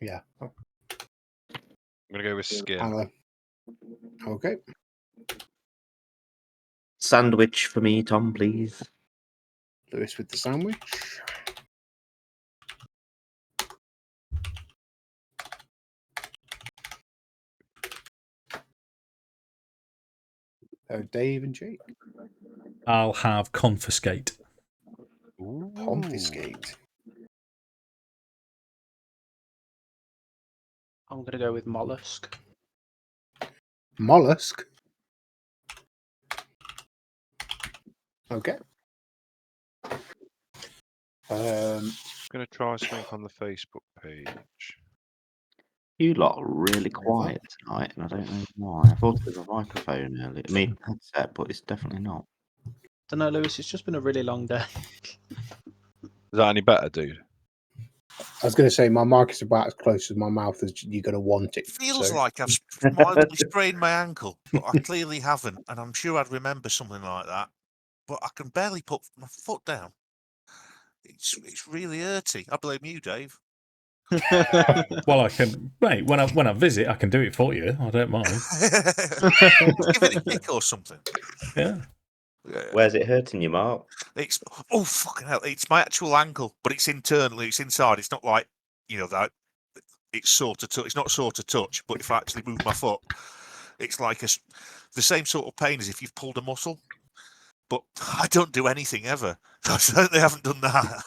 Yeah. I'm going to go with skin. Okay. Sandwich for me, Tom, please. Lewis with the sandwich. Dave and Jake. I'll have confiscate. Ooh. Confiscate. I'm going to go with mollusk. Mollusk. Okay. I'm going to try something on the Facebook page. You lot are really quiet tonight, and I don't know why. I thought it was a microphone earlier. I mean, headset, but it's definitely not. Don't know, Lewis. It's just been a really long day. Is that any better, dude? I was going to say my mic is about as close as my mouth as you're going to want it. Feels so. like I've mildly sprained my ankle, but I clearly haven't, and I'm sure I'd remember something like that. But I can barely put my foot down. It's really hurty. I blame you, Dave. Well, I can, mate. When I visit, I can do it for you. I don't mind. Give it a kick or something. Yeah. Where's it hurting you, Mark? It's fucking hell! It's my actual ankle, but it's internally. It's inside. It's not like that. It's sort of it's not sort of touch, but if I actually move my foot, it's like the same sort of pain as if you've pulled a muscle. But I don't do anything ever. I certainly haven't done that.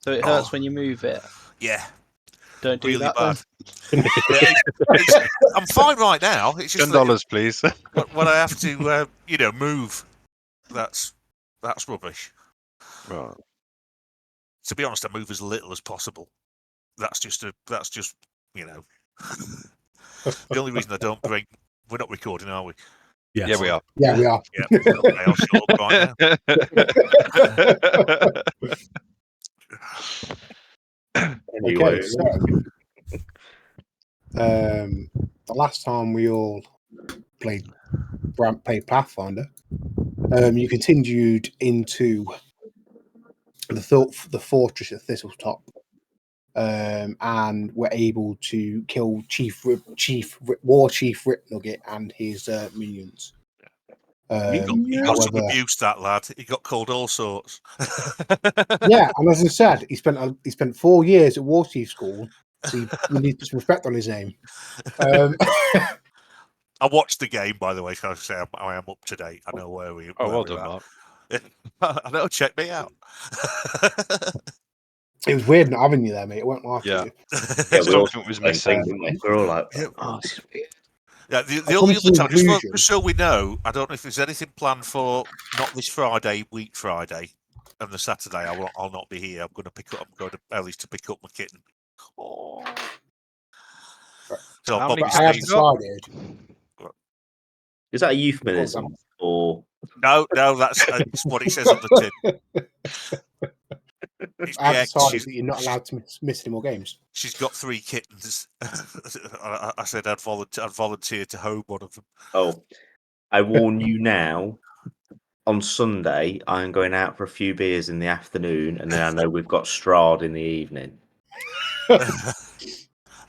So it hurts when you move it. Yeah. Don't do really that bad. then. I'm fine right now. It's just $10, please. when I have to, move, that's rubbish. Right. To be honest, I move as little as possible. That's just the only reason I don't bring. We're not recording, are we? Yes. Yeah, we are. Yeah, we are. Yeah. Okay, I'll shut up right now. Anyway, Okay, so the last time we all played Pathfinder, you continued into the fortress at Thistletop, and were able to kill War Chief Ripnugget and his minions. He got some However, abuse, that lad. He got called all sorts. yeah, and as I said, he spent 4 years at War Chief School, so you need some respect on his name. I watched the game, by the way, so I am up to date. I know where we. Oh, well we're done, at. Mark. I know. Check me out. It was weird not having you there, mate. It won't lie to you. Yeah, we all Something was same thing, missing. didn't we? We're all like, Yeah. oh, this is weird. Yeah, the I've only come to other the time, conclusion- just so we know, I don't know if there's anything planned for not this Friday, week Friday, and the Saturday. I'll not be here. I'm going to Ellie's to pick up my kitten. Oh. So How Bobby many I have Steve? decided. Is that a euphemism or? No, that's what it says on the tin. I have decided she's that you're not allowed to miss any more games. she's got 3 kittens. I said I'd volunteer to home one of them. Oh, I warn you now. On Sunday, I'm going out for a few beers in the afternoon, and then I know we've got Strahd in the evening.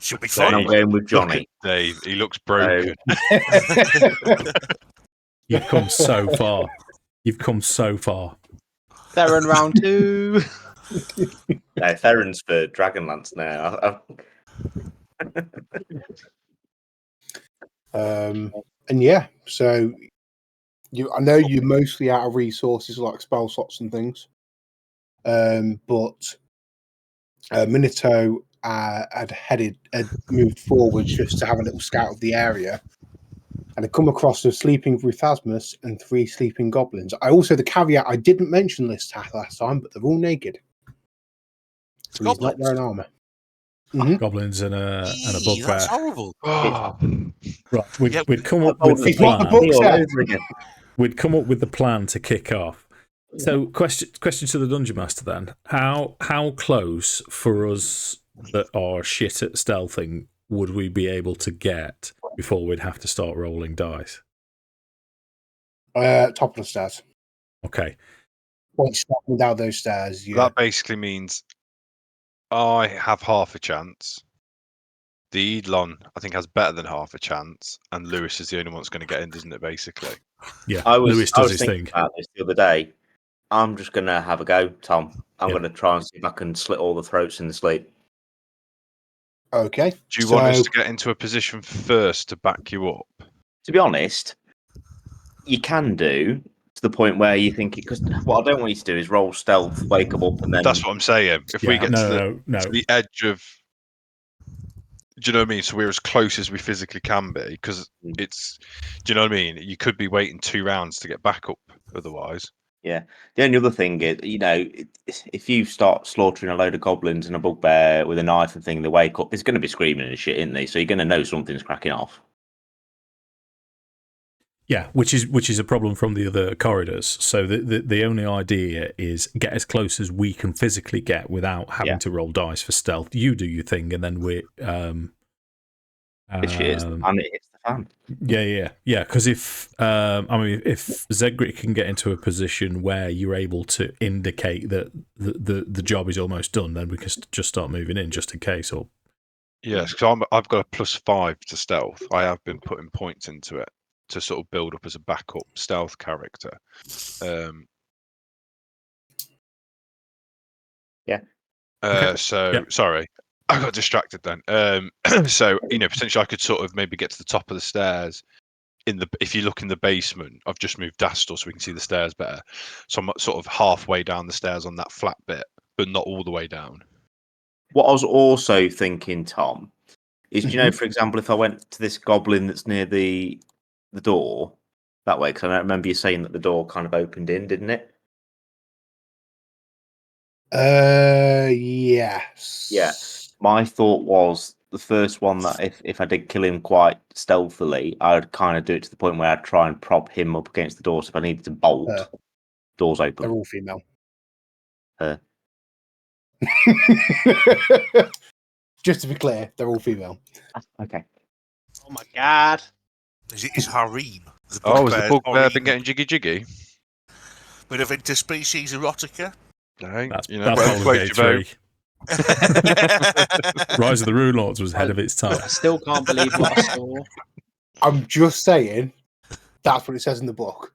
Should be So I'm fun. going with Look Johnny. at Dave. He looks broken. You've come so far. You've come so far. They're in round 2. No, Theron's for Dragonlance now. And yeah, so I know you're mostly out of resources like spell slots and things, but Minato had moved forward just to have a little scout of the area, and had come across a sleeping Bruthasmus and 3 sleeping goblins. The caveat I didn't mention this last time, but they're all naked. So he's not wearing armor. Mm-hmm. Goblins and a That's bugbear. horrible. Right, we'd come up Oh, with the it's what the plan. book said. We'd come up with the plan to kick off. So, question to the Dungeon Master then: How close for us that are shit at stealthing would we be able to get before we'd have to start rolling dice? Top of the stairs. Okay. Once you start down those stairs, That basically means I have half a chance. The Elon, I think, has better than half a chance, and Lewis is the only one that's going to get in, doesn't it? Basically, Yeah, I Lewis does was his thinking thing. about this the other day. I'm just going to have a go, Tom. I'm Yeah. going to try and see if I can slit all the throats in the sleep. Okay. do you want us to get into a position first to back you up? To be honest, you can do to the point where you think it. Because what I don't want you to do is roll stealth, wake them up, and then. That's what I'm saying. If we Yeah, get no. to the edge of, do you know what I mean? So we're as close as we physically can be, because it's. Do you know what I mean? You could be waiting 2 rounds to get back up. Otherwise, Yeah. The only other thing is, if you start slaughtering a load of goblins and a bugbear with a knife and thing, they wake up, there's going to be screaming and shit, isn't they? So you're going to know something's cracking off. Yeah, which is a problem from the other corridors. So the only idea is get as close as we can physically get without having to roll dice for stealth. You do your thing, and then we. It hits the fan. It hits the fan. Yeah. Because if Zegric can get into a position where you're able to indicate that the job is almost done, then we can just start moving in, just in case. Or yes, because I've got a +5 to stealth. I have been putting points into it to sort of build up as a backup stealth character. Yeah. Sorry, I got distracted then. So potentially I could sort of maybe get to the top of the stairs. If you look in the basement, I've just moved Dastor so we can see the stairs better. So I'm sort of halfway down the stairs on that flat bit, but not all the way down. What I was also thinking, Tom, is for example, if I went to this goblin that's near the door that way, because I remember you saying that the door kind of opened in, didn't it? Yes. Yeah. My thought was the first one that if I did kill him quite stealthily, I'd kind of do it to the point where I'd try and prop him up against the door. So if I needed to bolt, doors open. They're all female. Just to be clear, they're all female. Okay. Oh my god. Is it his harem? Has the bugbear been getting jiggy? Bit of interspecies erotica? No, that's float Baldur's your Gate 3. Rise of the Runelords was ahead of its time. I still can't believe what I saw. I'm just saying, that's what it says in the book.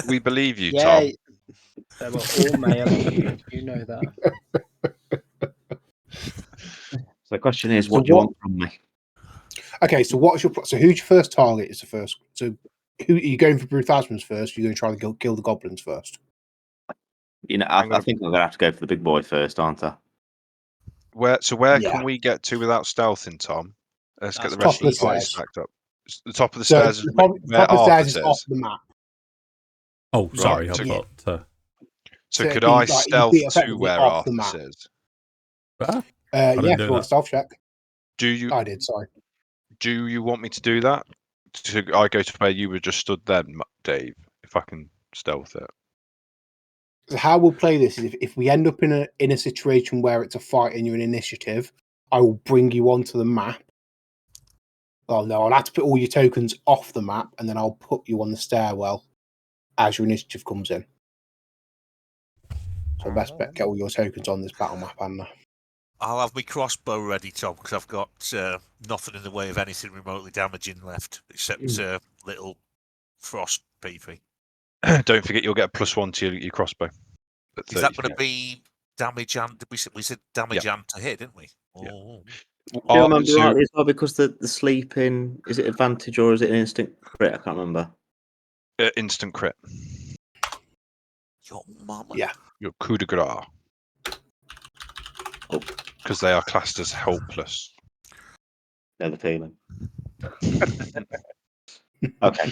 We believe you, Yeah, Tom. they were all male. You know that. So the question is, what do you want from me? Okay, so who's your first target? Is the first. So who are you going for? Bruthasmans first? Or you're going to try to kill the goblins first? I think I'm going to have to go for the big boy first, aren't I? Where can we get to without stealthing, Tom? Let's get the rest of the party stacked up. The top of the stairs is where Arthur is off the map. Oh, sorry, Right, I thought. So could I stealth to where Arthur is? Yeah, go on, stealth check. I did, sorry. Do you want me to do that? I go to where you were just stood then, Dave, if I can stealth it. So how we'll play this is if we end up in a situation where it's a fight and you're in initiative, I will bring you onto the map. Oh no, I'll have to put all your tokens off the map and then I'll put you on the stairwell as your initiative comes in. So best bet, get all your tokens on this battle map, Anna. I'll have my crossbow ready, Tom, because I've got nothing in the way of anything remotely damaging left, except little frost PP. Don't forget, you'll get a +1 to your crossbow. Is that going to be damage and we said damage and to hit, didn't we? Yeah. Do you remember rightly as well? Because the sleeping, is it advantage or is it an instant crit? I can't remember. Instant crit. Your mama. Yeah. Your coup de grace. Oh. Because they are classed as helpless. Know the feeling. Okay.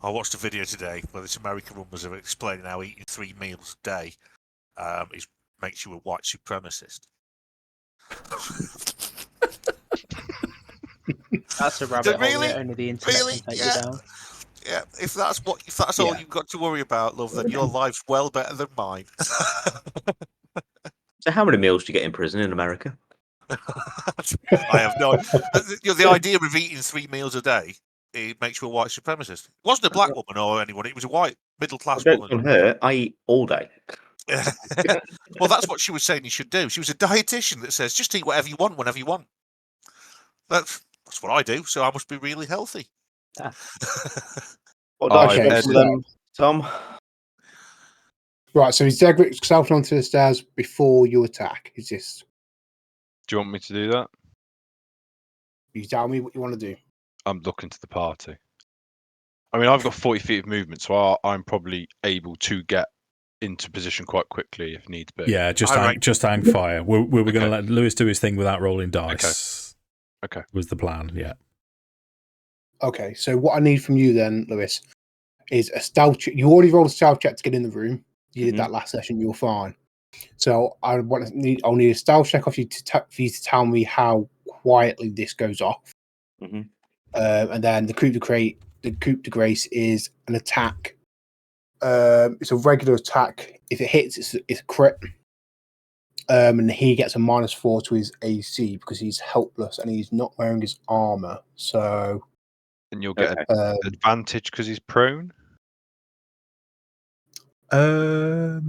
I watched a video today where this American woman was explaining how eating 3 meals a day makes you a white supremacist. That's a rabbit hole really? that only the internet can take you down. Yeah, if that's all you've got to worry about, love, then your life's well better than mine. So how many meals do you get in prison in America? I have no. The idea of eating 3 meals a day he makes you a white supremacist. It wasn't a black woman or anyone. It was a white middle class Don't woman. on her. I eat all day. Well, that's what she was saying you should do. She was a dietitian that says just eat whatever you want whenever you want. That's what I do. So I must be really healthy. Yeah. What dice you Okay, got so- for them, Tom? Right, so is Zegric self onto the stairs before you attack? Is this? Do you want me to do that? You tell me what you want to do. I'm looking to the party. I mean, I've got 40 feet of movement, so I'm probably able to get into position quite quickly if need be. Yeah, just hang fire. We were going to let Lewis do his thing without rolling dice. Okay. Was the plan, yeah. Okay, so what I need from you then, Lewis, is a stealth check. You already rolled a stealth check to get in the room. You did that last session. You were fine. So I'll need a stealth check off you for you to tell me how quietly this goes off. Mm-hmm. And then the coup de grace is an attack. It's a regular attack. If it hits, it's a crit. And he gets a -4 to his AC because he's helpless and he's not wearing his armor. So, and you'll get an advantage because he's prone. Well,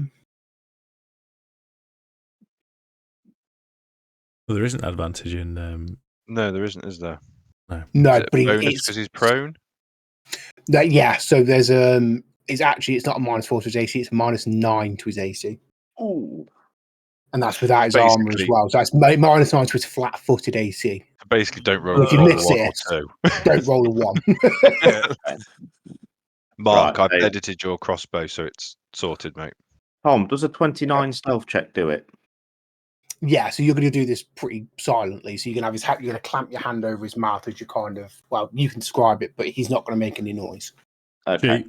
there isn't an advantage in. No, there isn't, is there? No, is it but a bonus it's because he's prone. Yeah, so there's it's not a -4 to his AC, it's a -9 to his AC. Ooh. And that's without his armor as well. So that's -9 to his flat-footed AC. Basically, don't roll. If you miss it, don't roll a 1. Mark, Right, I've edited your crossbow, so it's sorted, mate. Tom, does a 29 stealth check do it? Yeah, so you're going to do this pretty silently. So you're going to have you're going to clamp your hand over his mouth as you you can describe it, but he's not going to make any noise. Okay.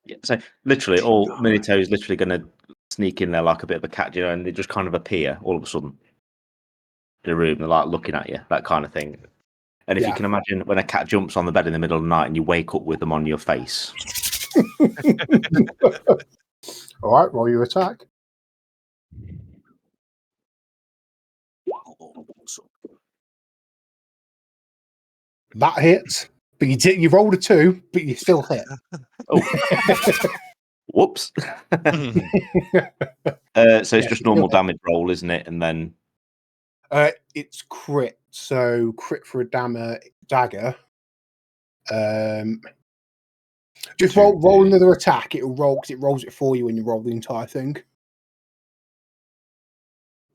Yeah, so literally, all Minato is literally going to sneak in there like a bit of a cat, and they just kind of appear all of a sudden in the room. They're like looking at you, that kind of thing. And if you can imagine when a cat jumps on the bed in the middle of the night and you wake up with them on your face. All right, roll your attack. That hits, but you rolled a 2, but you still hit. Oh, whoops! So it's just normal damage roll, isn't it? And then it's crit. So crit for a dagger. Just roll another attack. It'll roll because it rolls it for you when you roll the entire thing.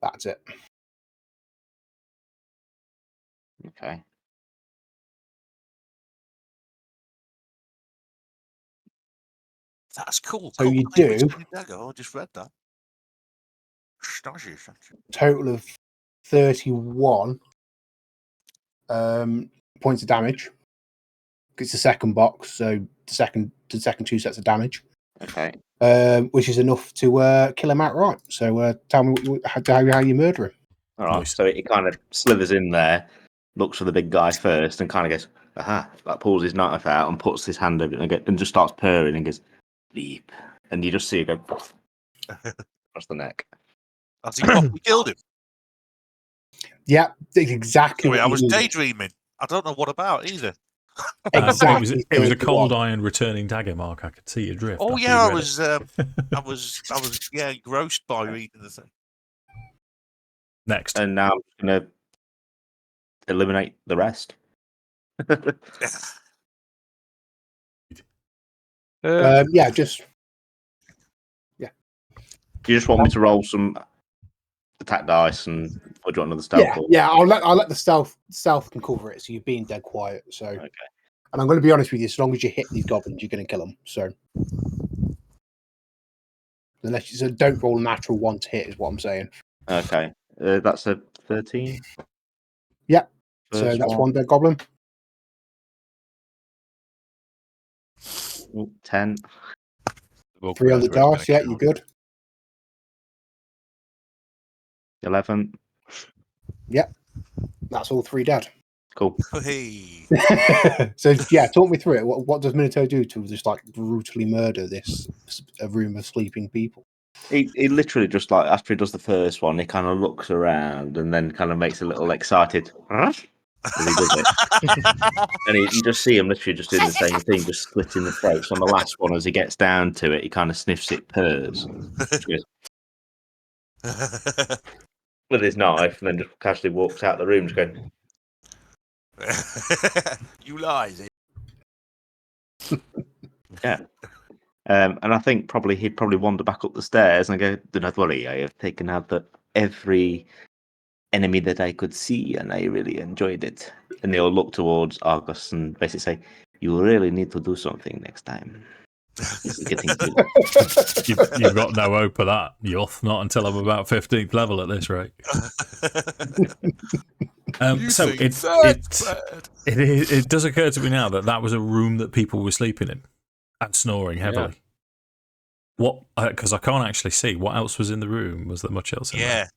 That's it. Okay. That's cool. So you do. I just read that. Total of 31 points of damage. It's the second box, so the second 2 sets of damage. Okay. Which is enough to kill him outright. So tell me how you murder him. All right. So it kind of slithers in there, looks for the big guy first, and kind of goes, aha! Like pulls his knife out and puts his hand over it and just starts purring and goes, leap. And you just see it go across the neck. Has he properly killed him? Yeah, exactly. Sorry, I was daydreaming. I don't know what about either. Exactly. It was a cold iron returning dagger, Mark. I could see your drift. Oh yeah, I was engrossed by reading the thing. Next. And now I'm going to eliminate the rest. You just want me to roll some attack dice, or do you want another stealth? Yeah. I'll let the stealth can cover it. So you're being dead quiet. So, okay. And I'm going to be honest with you. As long as you hit these goblins, you're going to kill them. So, don't roll a natural 1 to hit, is what I'm saying. Okay, that's a 13. Yeah. So that's one dead goblin. 10. 3 on the dice. Yeah, you're good. 11. Yep. That's all 3 dead. Cool. Hey. So yeah, talk me through it. What does Minato do to just like brutally murder a room of sleeping people? He literally just like after he does the first one, he kind of looks around and then kind of makes a little excited as he does it. And you just see him literally just doing the same thing, just splitting the throats. On the last one, as he gets down to it, he kind of sniffs it, purrs with his knife, and then just casually walks out the room, just going, You lies. yeah. And I think he'd probably wander back up the stairs and go, "Do not worry, I have taken out every enemy that I could see, and I really enjoyed it." And they'll look towards Argus and basically say, "You really need to do something next time. This is getting too long." You've got no hope of that, Yoth. Not until I'm about 15th level at this rate. So it does occur to me now that was a room that people were sleeping in and snoring heavily. Yeah. What? Because I can't actually see what else was in the room. Was there much else in there?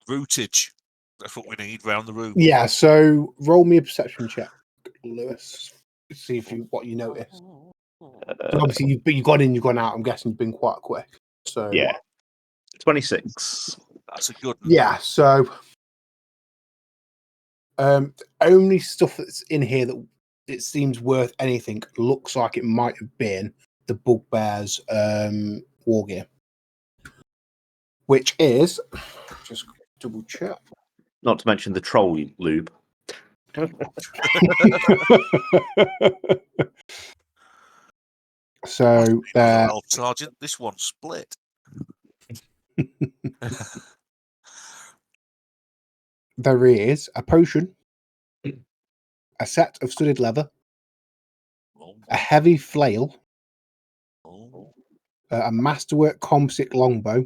Rootage. That's what we need round the room. Yeah, so roll me a perception check, Lewis. See if what you notice. Obviously, you've gone in, you've gone out. I'm guessing you've been quite quick. So Yeah. 26. That's a good one. Yeah, so only stuff that's in here that it seems worth anything looks like it might have been the Bugbear's war gear, which is just double check. Not to mention the troll lube. So Well, Sergeant, this one's split. there is a potion, a set of studded leather, a heavy flail, a masterwork composite longbow,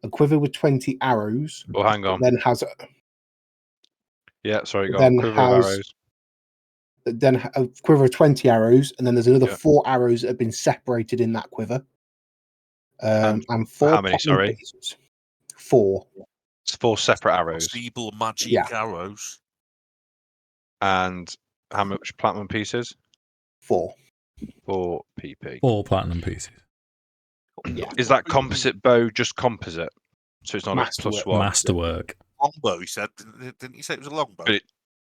a quiver with 20 arrows. Oh, hang on. Then has Yeah, sorry, go then on. Quiver of has arrows. then a quiver of 20 arrows, and then there's another 4 arrows that have been separated in that quiver. And 4 how many, sorry? pieces. 4. It's 4 separate arrows. Feeble magic arrows. And how much platinum pieces? 4. 4 PP. 4 platinum pieces. Yeah. Is that composite bow just composite? So it's not Masterwork. a +1. Masterwork. Longbow, he said. Didn't you say it was a longbow? But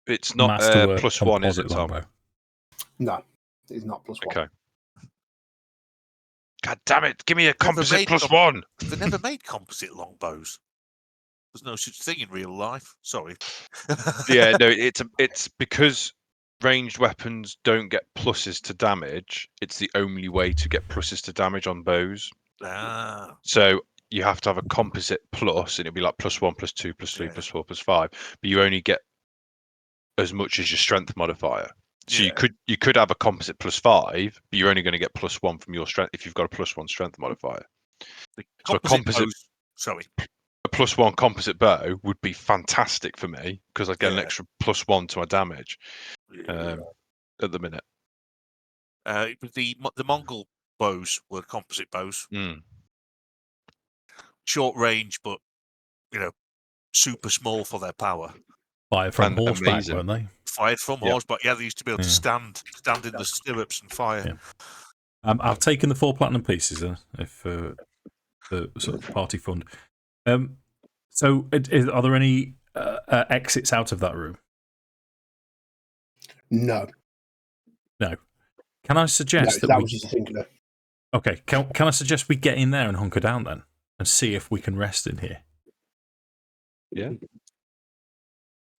it's not Masterwork +1, is it, composite Tom? longbow. No, it's not +1. Okay. God damn it! Give me a composite +1. They never made composite longbows. There's no such thing in real life. Sorry. Yeah, no, it's because ranged weapons don't get pluses to damage. It's the only way to get pluses to damage on bows. Ah. So you have to have a composite plus, and it'll be like +1, +2, +3, +4, +5. But you only get as much as your strength modifier. So you could have a composite +5, but you're only going to get +1 from your strength if you've got a +1 strength modifier. So a composite, a +1 composite bow would be fantastic for me because I get an extra +1 to my damage at the minute. The Mongol bows were composite bows. Mm. Short range, but super small for their power. Fired from horseback, weren't they? Fired from horseback. Yeah, they used to be able to stand in the stirrups and fire. Yeah. I've taken the 4 platinum pieces if the sort of party fund. So, are there any exits out of that room? No. No. Can I suggest that was just thinking of. Okay. Can I suggest we get in there and hunker down then and see if we can rest in here? Yeah.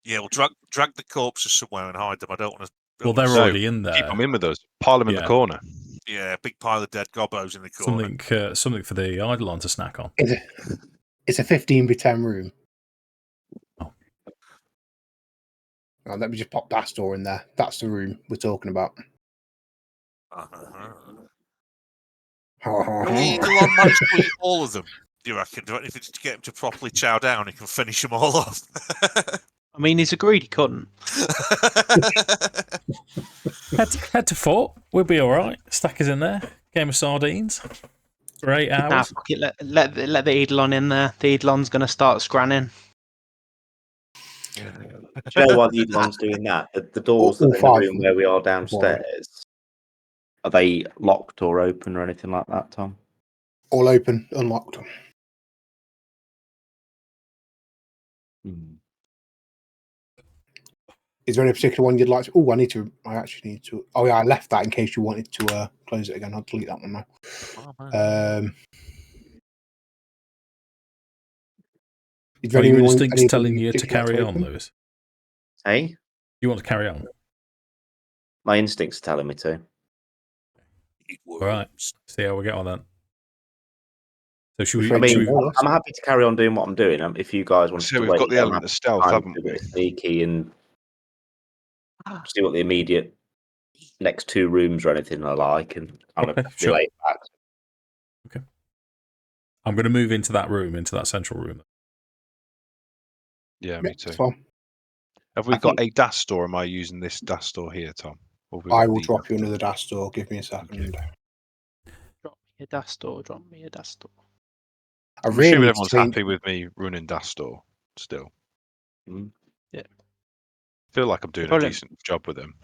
Yeah, we'll drag the corpses somewhere and hide them. I don't want to. Well, they're already in there. Keep them in with us. Pile them in the corner. Yeah, big pile of dead gobbos in the corner. Something for the Eidolon to snack on. It's a 15x10 room. Oh. Let me just pop Dastor in there. That's the room we're talking about. Eidolon managed to eat all of them, do you reckon? Do you reckon if it's to get him to properly chow down, he can finish them all off? I mean, he's a greedy cunt. Head to fort. We'll be all right. Stack is in there. Game of sardines for 8 hours. Nah, fuck it. Let the Eidolon in there. The Eidolon's going to start scranning. Do you know why the Eidolon's doing that? The doors that are in the room where we are downstairs, are they locked or open or anything like that, Tom? All open, unlocked. Is there any particular one you'd like to? Oh, I actually need to. Oh, yeah, I left that in case you wanted to close it again. I'll delete that one now. Is there Are your anyone- instincts anybody telling you to particular carry on, open? Lewis? Hey, You want to carry on? my instincts are telling me to. All right. See how we get on then. So should we? I mean, should we- I'm happy to carry on doing what I'm doing. If you guys want So to we've wait, got the I'm element happy of to stealth, try and haven't do a bit we? of sneaky and see what the immediate next 2 rooms or anything are like, and kind Okay, of sure. relate back. Okay. I'm going to move into that room, into that central room. Yeah, me too. It's fine. Have we I got think- a Dastor? Or am I using this Dastor here, Tom? Or have we I got will the drop you Dastor? another Dastor. Give me a second. Drop me a Dastor. Drop me a Dastor. I I'm really assuming need to everyone's change- happy with me running Dastor still. Yeah. I feel like I'm doing a Problem- decent job with him.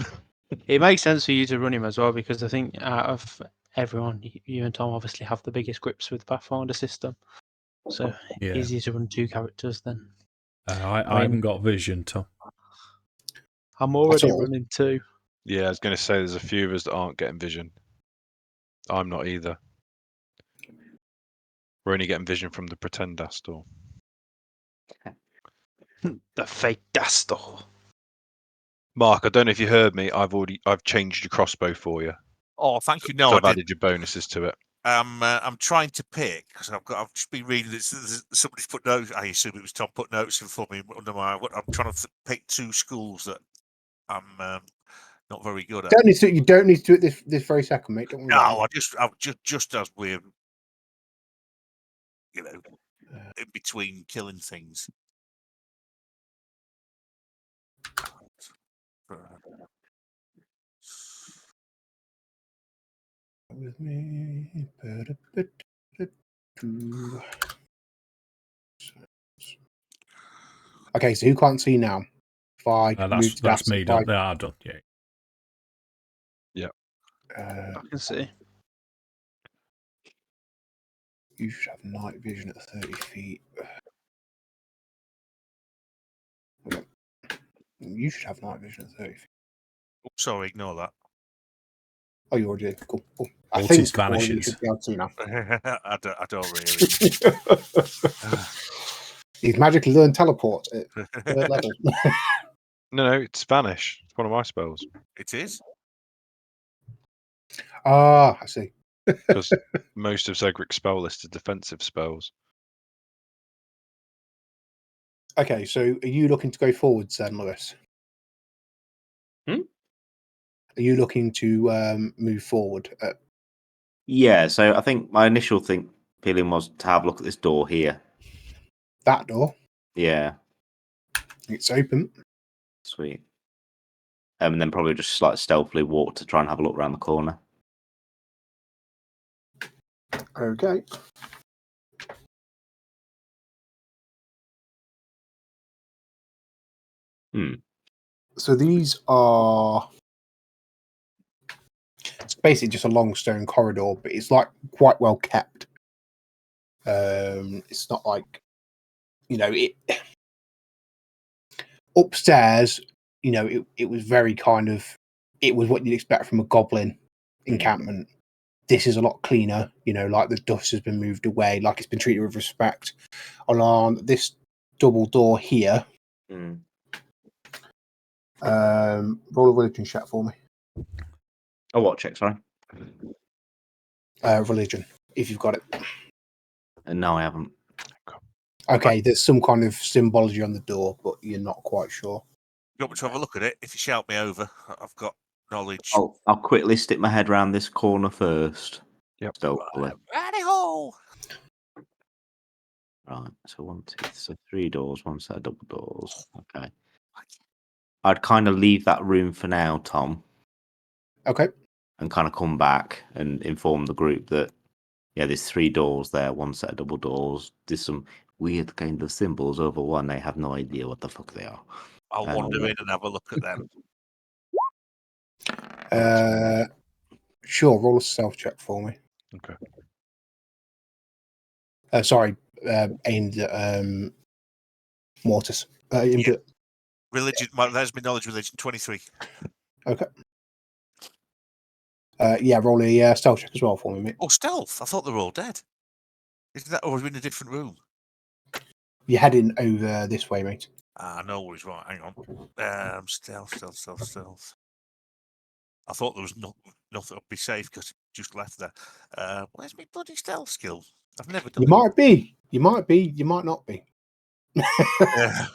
It makes sense for you to run him as well because I think out of everyone, you and Tom obviously have the biggest grips with the Pathfinder system. So Yeah. easier to run 2 characters then. I haven't got vision, Tom. I'm already all. running 2. Yeah, I was going to say there's a few of us that aren't getting vision. I'm not either. We're only getting vision from the pretend Dastor. The fake Dastor. Mark, I don't know if you heard me. I've changed your crossbow for you. Oh, thank you. So No, I've I added your bonuses to it. I'm trying to pick because I've just been reading this. Somebody's put notes. I assume it was Tom put notes in for me under my. I'm trying to pick 2 schools that I'm not very good at. You don't need to do it this very second, mate. Don't worry about it. I just as we're, in between killing things. With me. Okay, so who can't see now? If I move to That's me done. if I- Yeah, I'm done. Yeah. I can see. You should have night vision at 30 feet. You should have night vision at 30 feet. Oh, sorry, ignore that. Oh, you already did. Cool. Cool. I Mortis think all you vanishes. should be able to see now. I don't really. He's magically learned teleport at 3rd level. No, it's Vanish. It's one of my spells. It is. Ah, I see. Because most of Zegric's spell list is defensive spells. Okay, so are you looking to go forwards then, Lewis? Are you looking to move forward? Yeah, so I think my initial feeling was to have a look at this door here. That door? Yeah, It's open. sweet. And then probably just like stealthily walk to try and have a look around the corner. Okay. So these are... It's basically just a long stone corridor, but it's like quite well kept. It's not like, it upstairs, it was very kind of, it was what you'd expect from a goblin encampment. This is a lot cleaner, like the dust has been moved away, like it's been treated with respect. On this double door here, roll a religion check for me. Oh, what check, sorry? Religion, if you've got it. No, I haven't. Okay, there's some kind of symbology on the door, but you're not quite sure. You want me to have a look at it? If you shout me over, I've got knowledge. I'll quickly stick my head around this corner first. Yep. Stealthily. Righty-ho! Right, so 3 doors, 1 set of double doors. Okay. I'd kind of leave that room for now, Tom. Okay. And kind of come back and inform the group that, there's 3 doors there, 1 set of double doors. There's some weird kind of symbols over one. I have no idea what the fuck they are. I'll wander in and have a look at them. Sure, roll a stealth check for me. Okay. Aimed at Mortis. Aimed at... Religion. There's my knowledge. Religion 23. Okay. Roll a stealth check as well for me, mate. Oh, stealth! I thought they were all dead. Isn't that, or are we in a different room? You're heading over this way, mate. No worries. Right, hang on. Stealth. I thought there was nothing would be safe because it just left there. Where's my bloody stealth skill? I've never done You it. might be. You might not be. Yeah.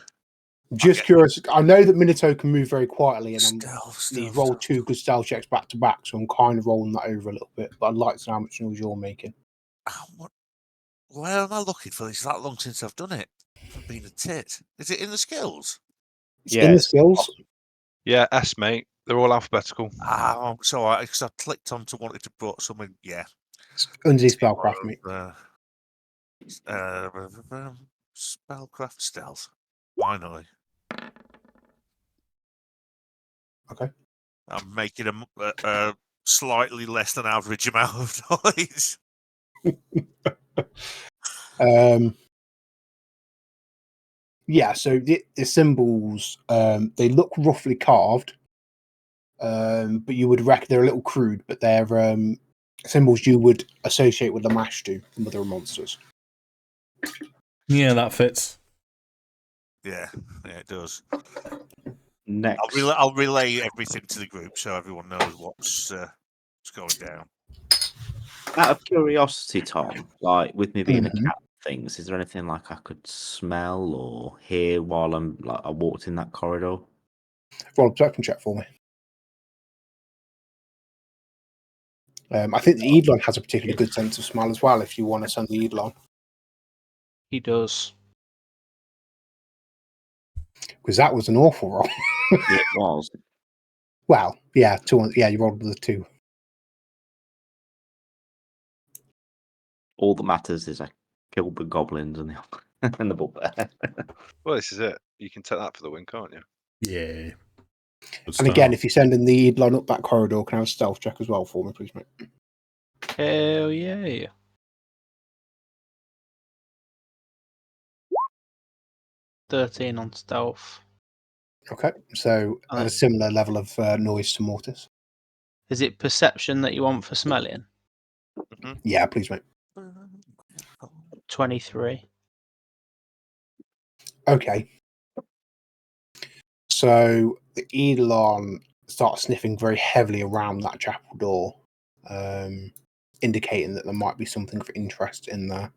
Just curious. I know that Minato can move very quietly, and Stealth. he's rolled 2 good stealth checks back to back, so I'm kind of rolling that over a little bit. But I'd like to know how much noise you're making. Where am I looking for this? It's that long since I've done it. I've been a tit. Is it in the skills? It's in the skills. Yeah, S, mate. They're all alphabetical. So because I clicked on to wanted to put something. Yeah. It's underneath spellcraft, mate. Spellcraft stealth. Why not? Okay. I'm making a slightly less than average amount of noise. So the symbols, they look roughly carved, but you would reckon they're a little crude, but they're symbols you would associate with the Mashtu and other monsters. Yeah, that fits. Yeah, it does. Next. I'll relay everything to the group so everyone knows what's going down. Out of curiosity, Tom, like with me being Mhm. a cat, things, is there anything like I could smell or hear while I walked in that corridor? Roll a perception check for me. I think the Eidolon has a particularly good sense of smell as well. If you want to send the Eidolon, He does. because that was an awful roll. It was. Well, yeah, 2. Yeah, you rolled with a 2. All that matters is I killed the goblins and the bugbear. Well, this is it. You can take that for the win, can't you? Yeah. And again, if you send in the Eidolon up that corridor, can I have a stealth check as well for me, please, mate? Hell yeah. "13 on stealth." Okay, so at a similar level of noise to Mortis. Is it perception that you want for smelling? Mm-hmm. Yeah, please, mate. 23. Okay. So the Eidolon starts sniffing very heavily around that chapel door, indicating that there might be something of interest in there.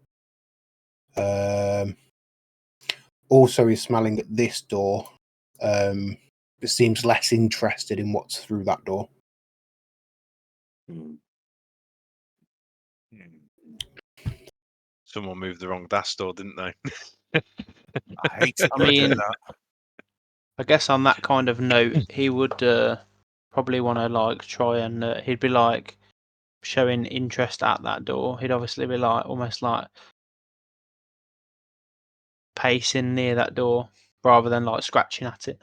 Also, he's smelling at this door. It seems less interested in what's through that door. Someone moved the wrong Dastor, didn't they? I hate it. I mean, that. I guess on that kind of note, he would probably want to try and he'd be showing interest at that door. He'd obviously be almost pacing near that door rather than scratching at it.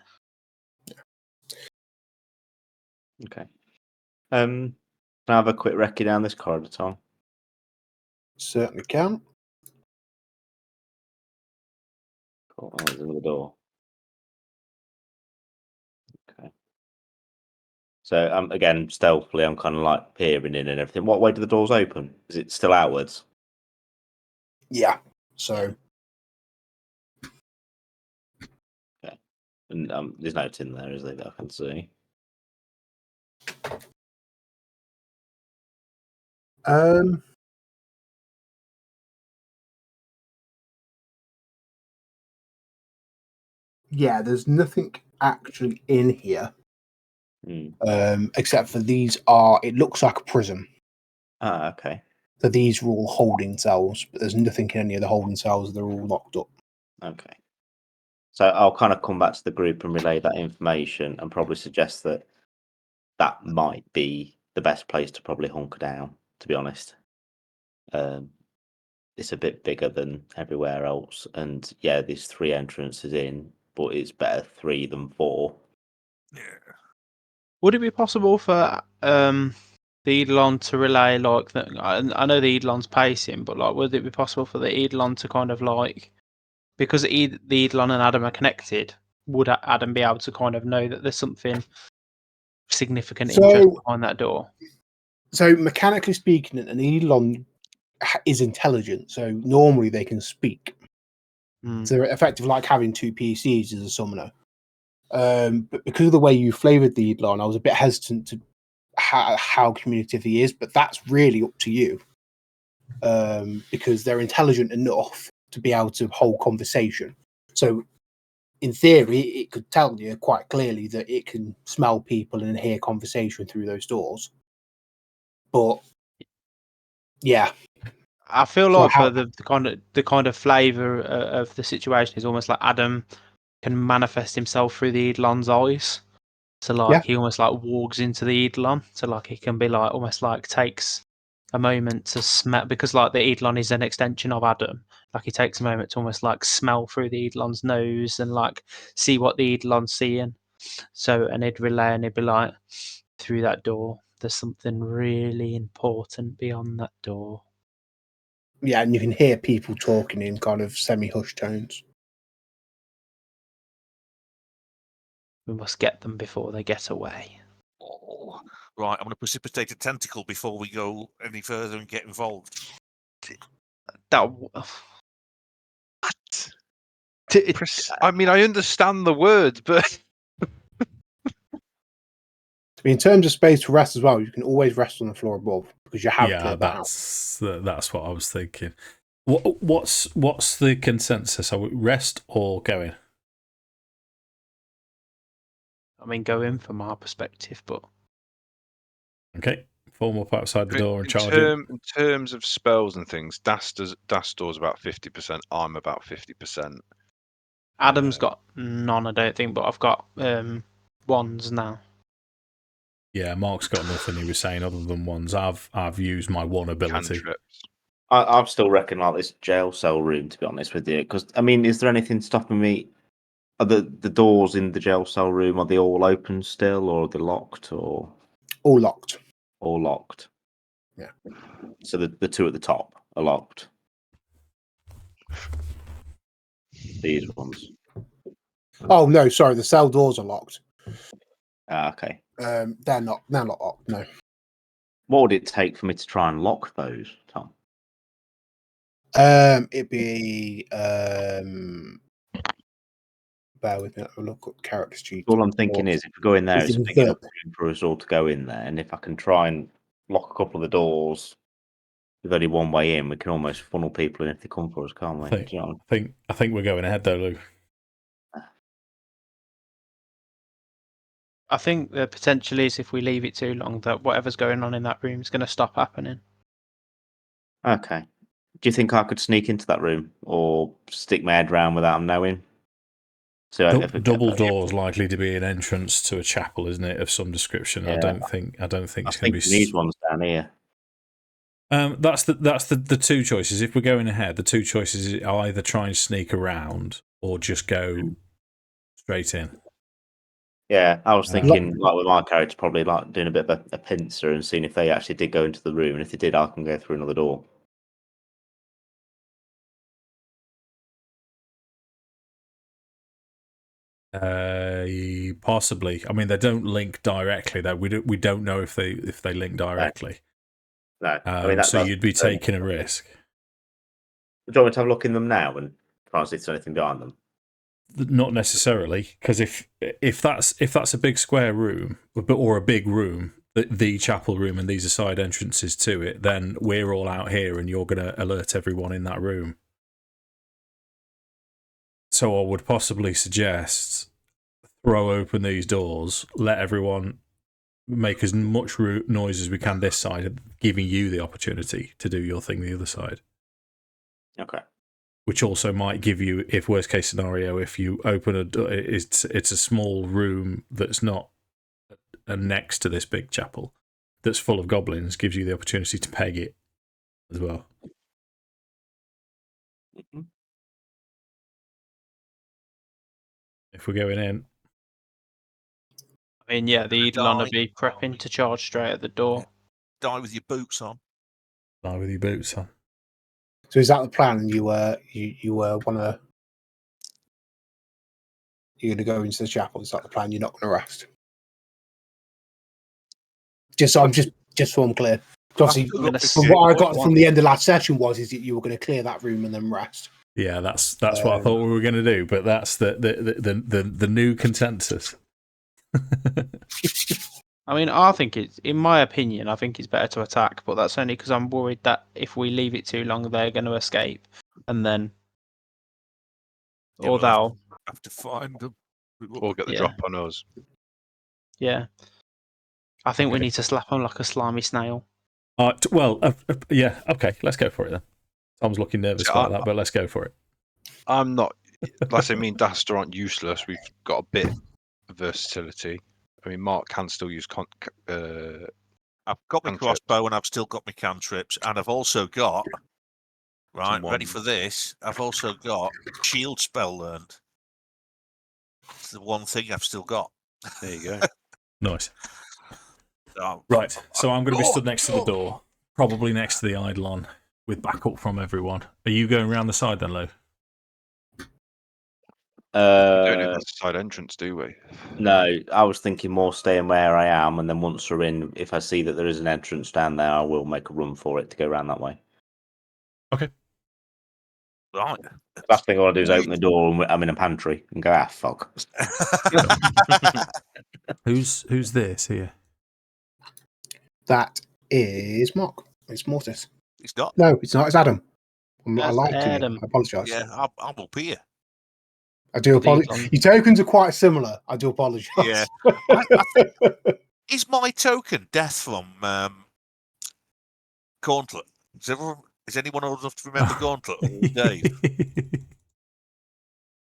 Okay. Can I have a quick recce down this corridor, Tom? Certainly can. Cool. Oh, there's another door. Okay. So again, stealthily, I'm kind of peering in and everything. What way do the doors open? Is it still outwards? Yeah. So. Okay. And there's no tin there, is there, that I can see? Yeah, there's nothing actually in here, except for these it looks like a prison. Ah, okay. So these are all holding cells, but there's nothing in any of the holding cells. They're all locked up. Okay. So I'll kind of come back to the group and relay that information and probably suggest that might be the best place to probably hunker down, to be honest. It's a bit bigger than everywhere else. And yeah, there's 3 entrances in, but it's better 3 than 4. Yeah. Would it be possible for the Eidolon to relay like that? I know the Eidolon's pacing, but like, would it be possible for the Eidolon to kind of like, because the Eidolon and Addam are connected, would Addam be able to kind of know that there's something significant interest behind that door? So mechanically speaking, an Eidolon is intelligent, so normally they can speak. So they're effectively like having two PCs as a summoner. But because of the way you flavoured the Eidolon, I was a bit hesitant to how communicative he is, but that's really up to you. Because they're intelligent enough to be able to hold conversation. So in theory, it could tell you quite clearly that it can smell people and hear conversation through those doors. But yeah, I feel like for the kind of flavour of the situation is almost like Addam can manifest himself through the Eidolon's eyes. So like he almost like walks into the Eidolon. So like he can be like almost like takes a moment to smell, because like the Eidolon is an extension of Addam. Like he takes a moment to almost like smell through the Eidolon's nose and like see what the Eidolon's seeing. So and he'd relay and he'd be like, through that door, there's something really important beyond that door. Yeah, and you can hear people talking in kind of semi-hushed tones. We must get them before they get away. Oh, right, I'm going to precipitate a tentacle before we go any further and get involved. What? I mean, I understand the words, but In terms of space to rest as well, you can always rest on the floor above because you have cleared the house. That's what I was thinking. What's the consensus? Are we rest or go in? I mean, go in from our perspective, but okay, form up outside the door and charge in. In terms of spells and things, Dastor's about 50%. I'm about 50%. Addam's got none, I don't think, but I've got wands now. Yeah, Mark's got nothing. He was saying other than wands. I've used my one ability. Cantrips. I still reckon like this jail cell room, to be honest with you, because I mean, is there anything stopping me? Are the doors in the jail cell room, are they all open still, or are they locked, or all locked? All locked. Yeah. So the two at the top are locked. These ones. Oh no, sorry, the cell doors are locked. Okay. They're not locked. No. What would it take for me to try and lock those, Tom? It'd be bear with me. I'll look up character sheet. All I'm thinking is, if we go in there, it's big enough room for us all to go in there, and if I can try and lock a couple of the doors with only one way in, we can almost funnel people in if they come for us, can't we? I think we're going ahead though, Lou. I think the potential is if we leave it too long, that whatever's going on in that room is going to stop happening. Okay. Do you think I could sneak into that room or stick my head round without them knowing? So double doors likely to be an entrance to a chapel, isn't it, of some description? Yeah. I don't think it's going to be. These ones down here. That's the two choices. If we're going ahead, the two choices are either try and sneak around or just go straight in. Yeah, I was thinking, like with my character, probably like doing a bit of a pincer and seeing if they actually did go into the room, and if they did, I can go through another door. Possibly. I mean, they don't link directly. Though we don't know if they link directly. No. I mean, so you'd be taking a risk. Do you want me to have a look in them now and try and see if there's anything behind them? Not necessarily, because if that's a big square room or a big room, the chapel room, and these are side entrances to it, then we're all out here, and you're going to alert everyone in that room. So I would possibly suggest throw open these doors, let everyone make as much noise as we can this side, giving you the opportunity to do your thing the other side. Okay. Which also might give you, if worst case scenario, if you open a door, it's a small room that's not next to this big chapel that's full of goblins, gives you the opportunity to peg it as well. Mm-hmm. If we're going in. I mean, yeah, the Eidolon will be prepping to charge straight at the door. Die with your boots on. Die with your boots on. So is that the plan? You wanna you're gonna go into the chapel? Is that the plan? You're not gonna rest? Just so I'm clear. Obviously, from what I got from the end of last session is that you were going to clear that room and then rest. Yeah, that's what I thought we were going to do, but that's the new consensus. I mean, I think it's, in my opinion, I think it's better to attack, but that's only because I'm worried that if we leave it too long, they're going to escape, and then, or they'll have to find them, or get the drop on us. Yeah, I think we need to slap them like a slimy snail. Yeah, okay, let's go for it then. Tom's looking nervous about that, but let's go for it. I'm not. Like I say, me and Dastor aren't useless. We've got a bit of versatility. I mean, Mark can still use. I've got my crossbow and I've still got my cantrips, and I've also got. Right, ready for this? I've also got shield spell learned. It's the one thing I've still got. There you go. Nice. Right, so I'm going to be stood next to the door, probably next to the Eidolon, with backup from everyone. Are you going around the side then, Lou? We don't have a side entrance, do we? No, I was thinking more staying where I am, and then once we're in, if I see that there is an entrance down there, I will make a run for it to go around that way. Okay. Right. Last thing I want to do is open the door and I'm in a pantry and go, fuck. Who's this here? That is Mark. It's Mortis. It's not. No, it's not. It's Addam. I lied to Addam. you. I apologise. Yeah, I'm up here. I do apologise. Your tokens are quite similar. I do apologise. Yeah. Is my token Death from Gauntlet? Is anyone old enough to remember Gauntlet? Dave?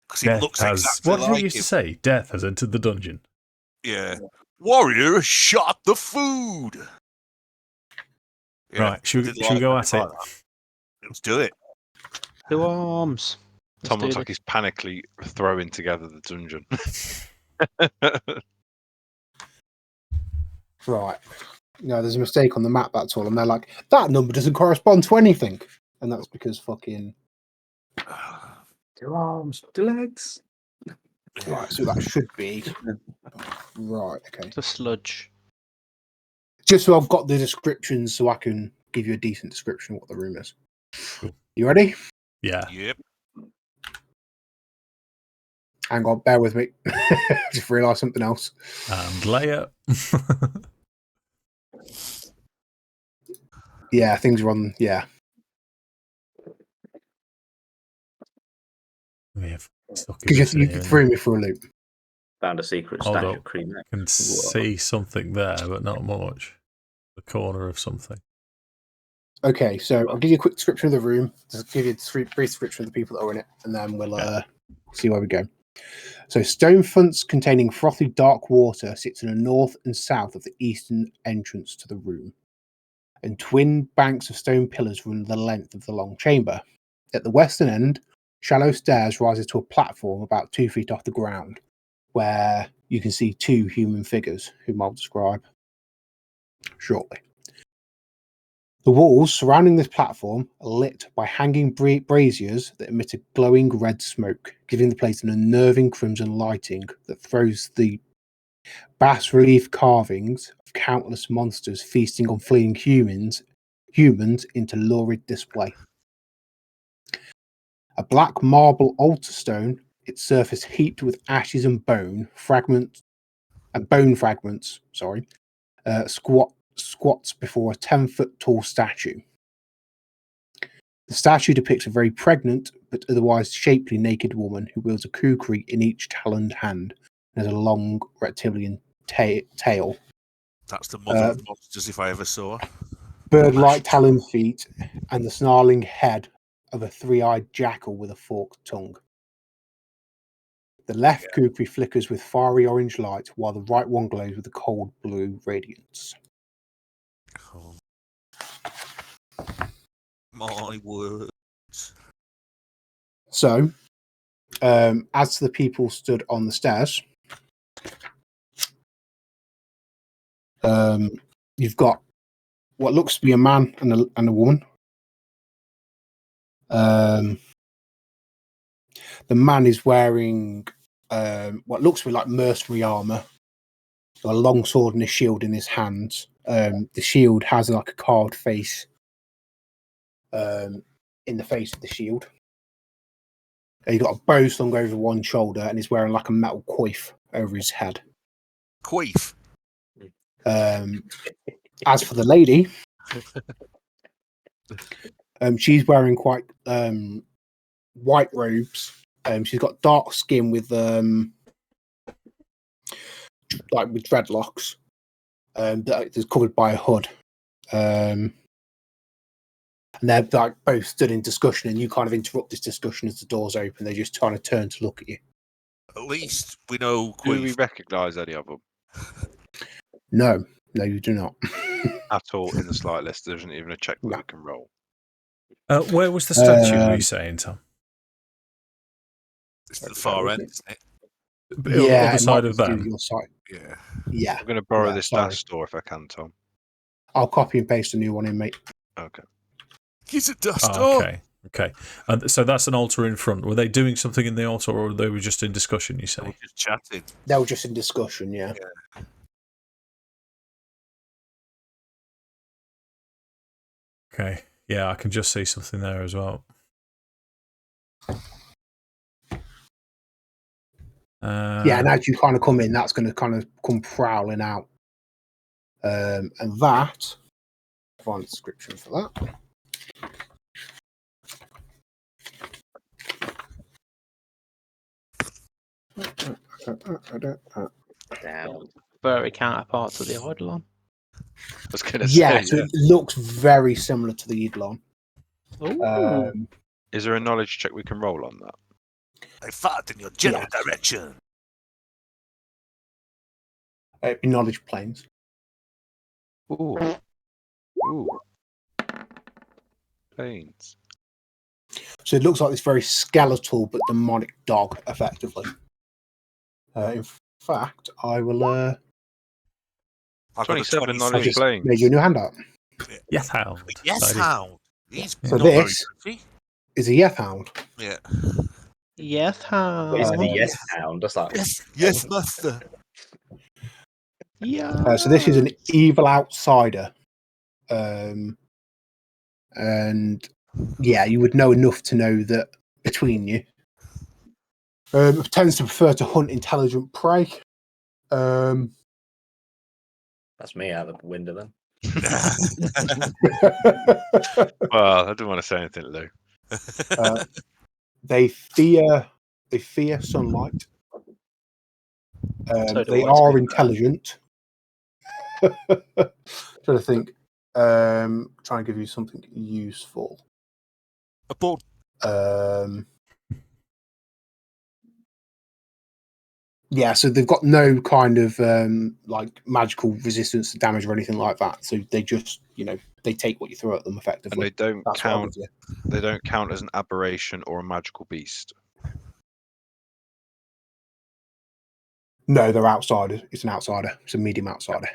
Because he looks exactly what like did he used to say? Death has entered the dungeon. Yeah. Warrior shot the food. Yeah, right, should we go at it? Let's do it. Two arms. Tom looks like he's panically throwing together the dungeon. Right. No, there's a mistake on the map, that's all. And they're like, that number doesn't correspond to anything. And that's because fucking... Two arms, two legs. Right, so that should be... Right, okay. It's a sludge. Just so I've got the descriptions so I can give you a decent description of what the room is. You ready? Yeah. Yep. Hang on, bear with me. Just realised something else. And layer. Yeah, things are on. Yeah. Because you threw me for a loop. Found a secret stash of cream. I can see something there, but not much. The corner of something. Okay, so I'll give you a quick description of the room. Just give you a brief description of the people that are in it, and then we'll see where we go. So, stone fronts containing frothy dark water sits in the north and south of the eastern entrance to the room, and twin banks of stone pillars run the length of the long chamber. At the western end, shallow stairs rises to a platform about 2 feet off the ground, where you can see two human figures, whom I'll describe shortly. The walls surrounding this platform are lit by hanging braziers that emit a glowing red smoke, giving the place an unnerving crimson lighting that throws the bas-relief carvings of countless monsters feasting on fleeing humans into lurid display. A black marble altar stone, its surface heaped with ashes and bone fragments, squats before a 10-foot tall statue. The statue depicts a very pregnant but otherwise shapely naked woman who wields a kukri in each taloned hand and has a long reptilian tail. That's the mother of monsters if I ever saw her. Bird-like taloned feet and the snarling head of a three-eyed jackal with a forked tongue. The left kukri flickers with fiery orange light while the right one glows with a cold blue radiance. Oh. My words. So, as the people stood on the stairs, you've got what looks to be a man and a woman. The man is wearing what looks to be like mercenary armor, a long sword and a shield in his hands. The shield has like a carved face in the face of the shield. He's got a bow slung over one shoulder and he's wearing like a metal coif over his head. Queef. As for the lady, she's wearing quite white robes. She's got dark skin with like with dreadlocks. That is covered by a hood. And they're like both stood in discussion, and you kind of interrupt this discussion as the doors open. They're just trying to turn to look at you. At least we know Do we Queef. recognise any of them No, you do not. at all in the slightest? There isn't even a check that No. we can roll. Where was the statue, were you saying, Tom? It's at the far end, isn't it? Yeah, Other side of that. them. Your side. Yeah. Yeah, I'm going to borrow Yeah, this sorry. Dastor if I can, Tom. I'll copy and paste a new one in, mate. Okay. He's a Dastor. Oh, okay. So that's an altar in front. Were they doing something in the altar, or they were just in discussion? You say? We're just chatting. They were just in discussion, yeah. Okay. Yeah, I can just see something there as well. Yeah, and as you kind of come in, that's going to kind of come prowling out. And that, find a description for that. Damn. Furry counterpart to the Eidolon. I was going to Yeah, say, so it looks very similar to the Eidolon. is there a knowledge check we can roll on that? I fart in your general direction. Knowledge planes. Ooh. Planes. So it looks like this very skeletal but demonic dog, effectively. In fact, I will. I've got a 27 23. knowledge planes. Made you a new handout. Yes, hound. Yes, hound. He's So not very this- pretty. Is a Yeth hound. Yeah. Yes, What is hound. the yes hound? That's like Yes, master. Yeah. So this is an evil outsider. And yeah, you would know enough to know that between you. Tends to prefer to hunt intelligent prey. that's me out the window then. Well, I don't want to say anything, Lou. They fear sunlight. So do They I, are to be intelligent. Trying to think. Trying to give you something useful. A ball. Yeah, so they've got no kind of like magical resistance to damage or anything like that. So they just, they take what you throw at them And effectively. they don't That's what I count. would do. They don't count as an aberration or a magical beast. No, they're outsiders. It's an outsider. It's a medium outsider.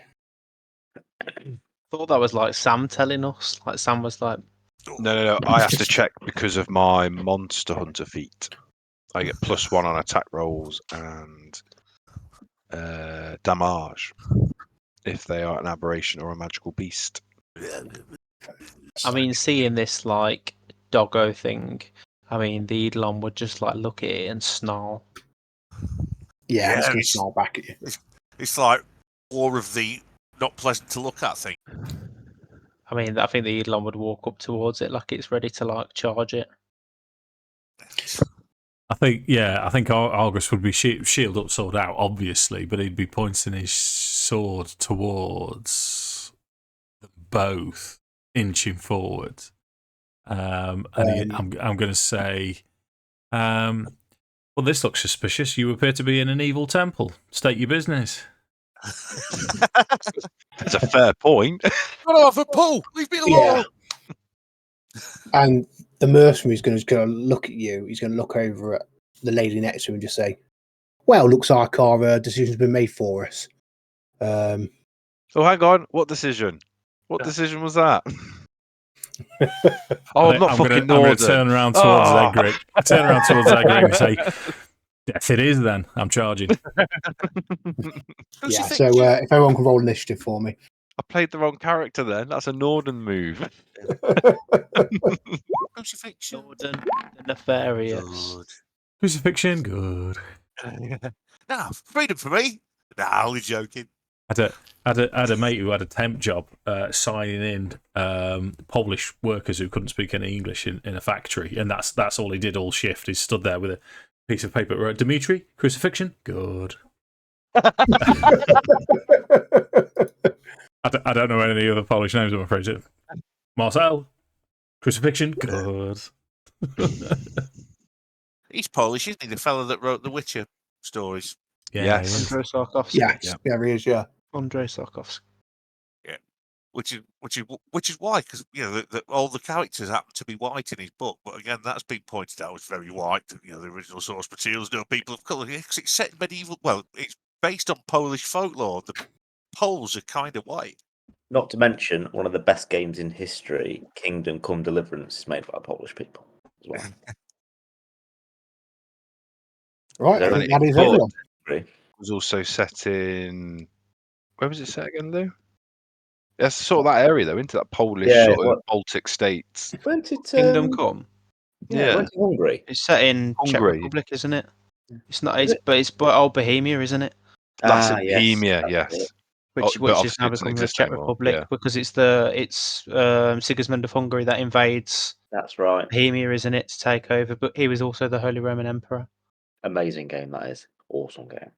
thought that was like Sam telling us. Like Sam was like, No. I have to check because of my monster hunter feat. I get +1 on attack rolls and damage if they are an aberration or a magical beast. I mean, seeing this like doggo thing, I mean, the Eidolon would just like look at it and snarl. Yeah, it's going to it's- snarl back at you. It's like more of the not pleasant to look at thing. I mean, I think the Eidolon would walk up towards it like it's ready to like charge it. I think Argus would be shield up, sword out, obviously, but he'd be pointing his sword towards them both, inching forward. I'm going to say, well, this looks suspicious. You appear to be in an evil temple. State your business. It's a fair point. Got off a pull. Leave me alone. And the mercenary is going to look at you. He's going to look over at the lady next to him and just say, "Well, looks like our decision's been made for us." Oh, hang on. What decision? What decision was that? I'm not fucking I'm going Northern. to turn around towards Oh. Zegric. Turn around towards Zegric and say, "Yes, it is. Then I'm charging." Yeah. So if everyone can roll initiative for me. I played the wrong character then. That's a Northern move. Crucifixion. Jordan, the nefarious. Good. Crucifixion, good. Nah, freedom for me. Nah, only joking. I had a mate who had a temp job signing in Polish workers who couldn't speak any English in a factory, and that's all he did all shift. He stood there with a piece of paper. Wrote, Dimitri, crucifixion, good. I don't know any other Polish names, I'm afraid. Marcel, crucifixion, good. He's Polish, isn't he? The fellow that wrote the Witcher stories. Yes. Andrei Sarkovsky. Yes. Yeah, he is. Yeah. Andrei Sarkovsky. Yeah. Which is why, because all the characters happen to be white in his book, but again, that's been pointed out as very white. The original source materials, no people of colour. Because it's set in medieval. Well, it's based on Polish folklore. The Poles are kind of white. Not to mention, one of the best games in history, Kingdom Come Deliverance, is made by Polish people as well. Right. I think that is everyone. It was also set in. Where was it set again, Lou? That's sort of that area, though, into that Polish sort of Baltic states. Went it, Kingdom Come. Yeah, went to Hungary. It's set in Czech Hungary. Republic, isn't it? It's not. It's old Bohemia, isn't it? That's in Bohemia, yes. Which is now becoming the Czech Republic because it's Sigismund of Hungary that invades. That's right. Bohemia, isn't it, to take over? But he was also the Holy Roman Emperor. Amazing game that is. Awesome game.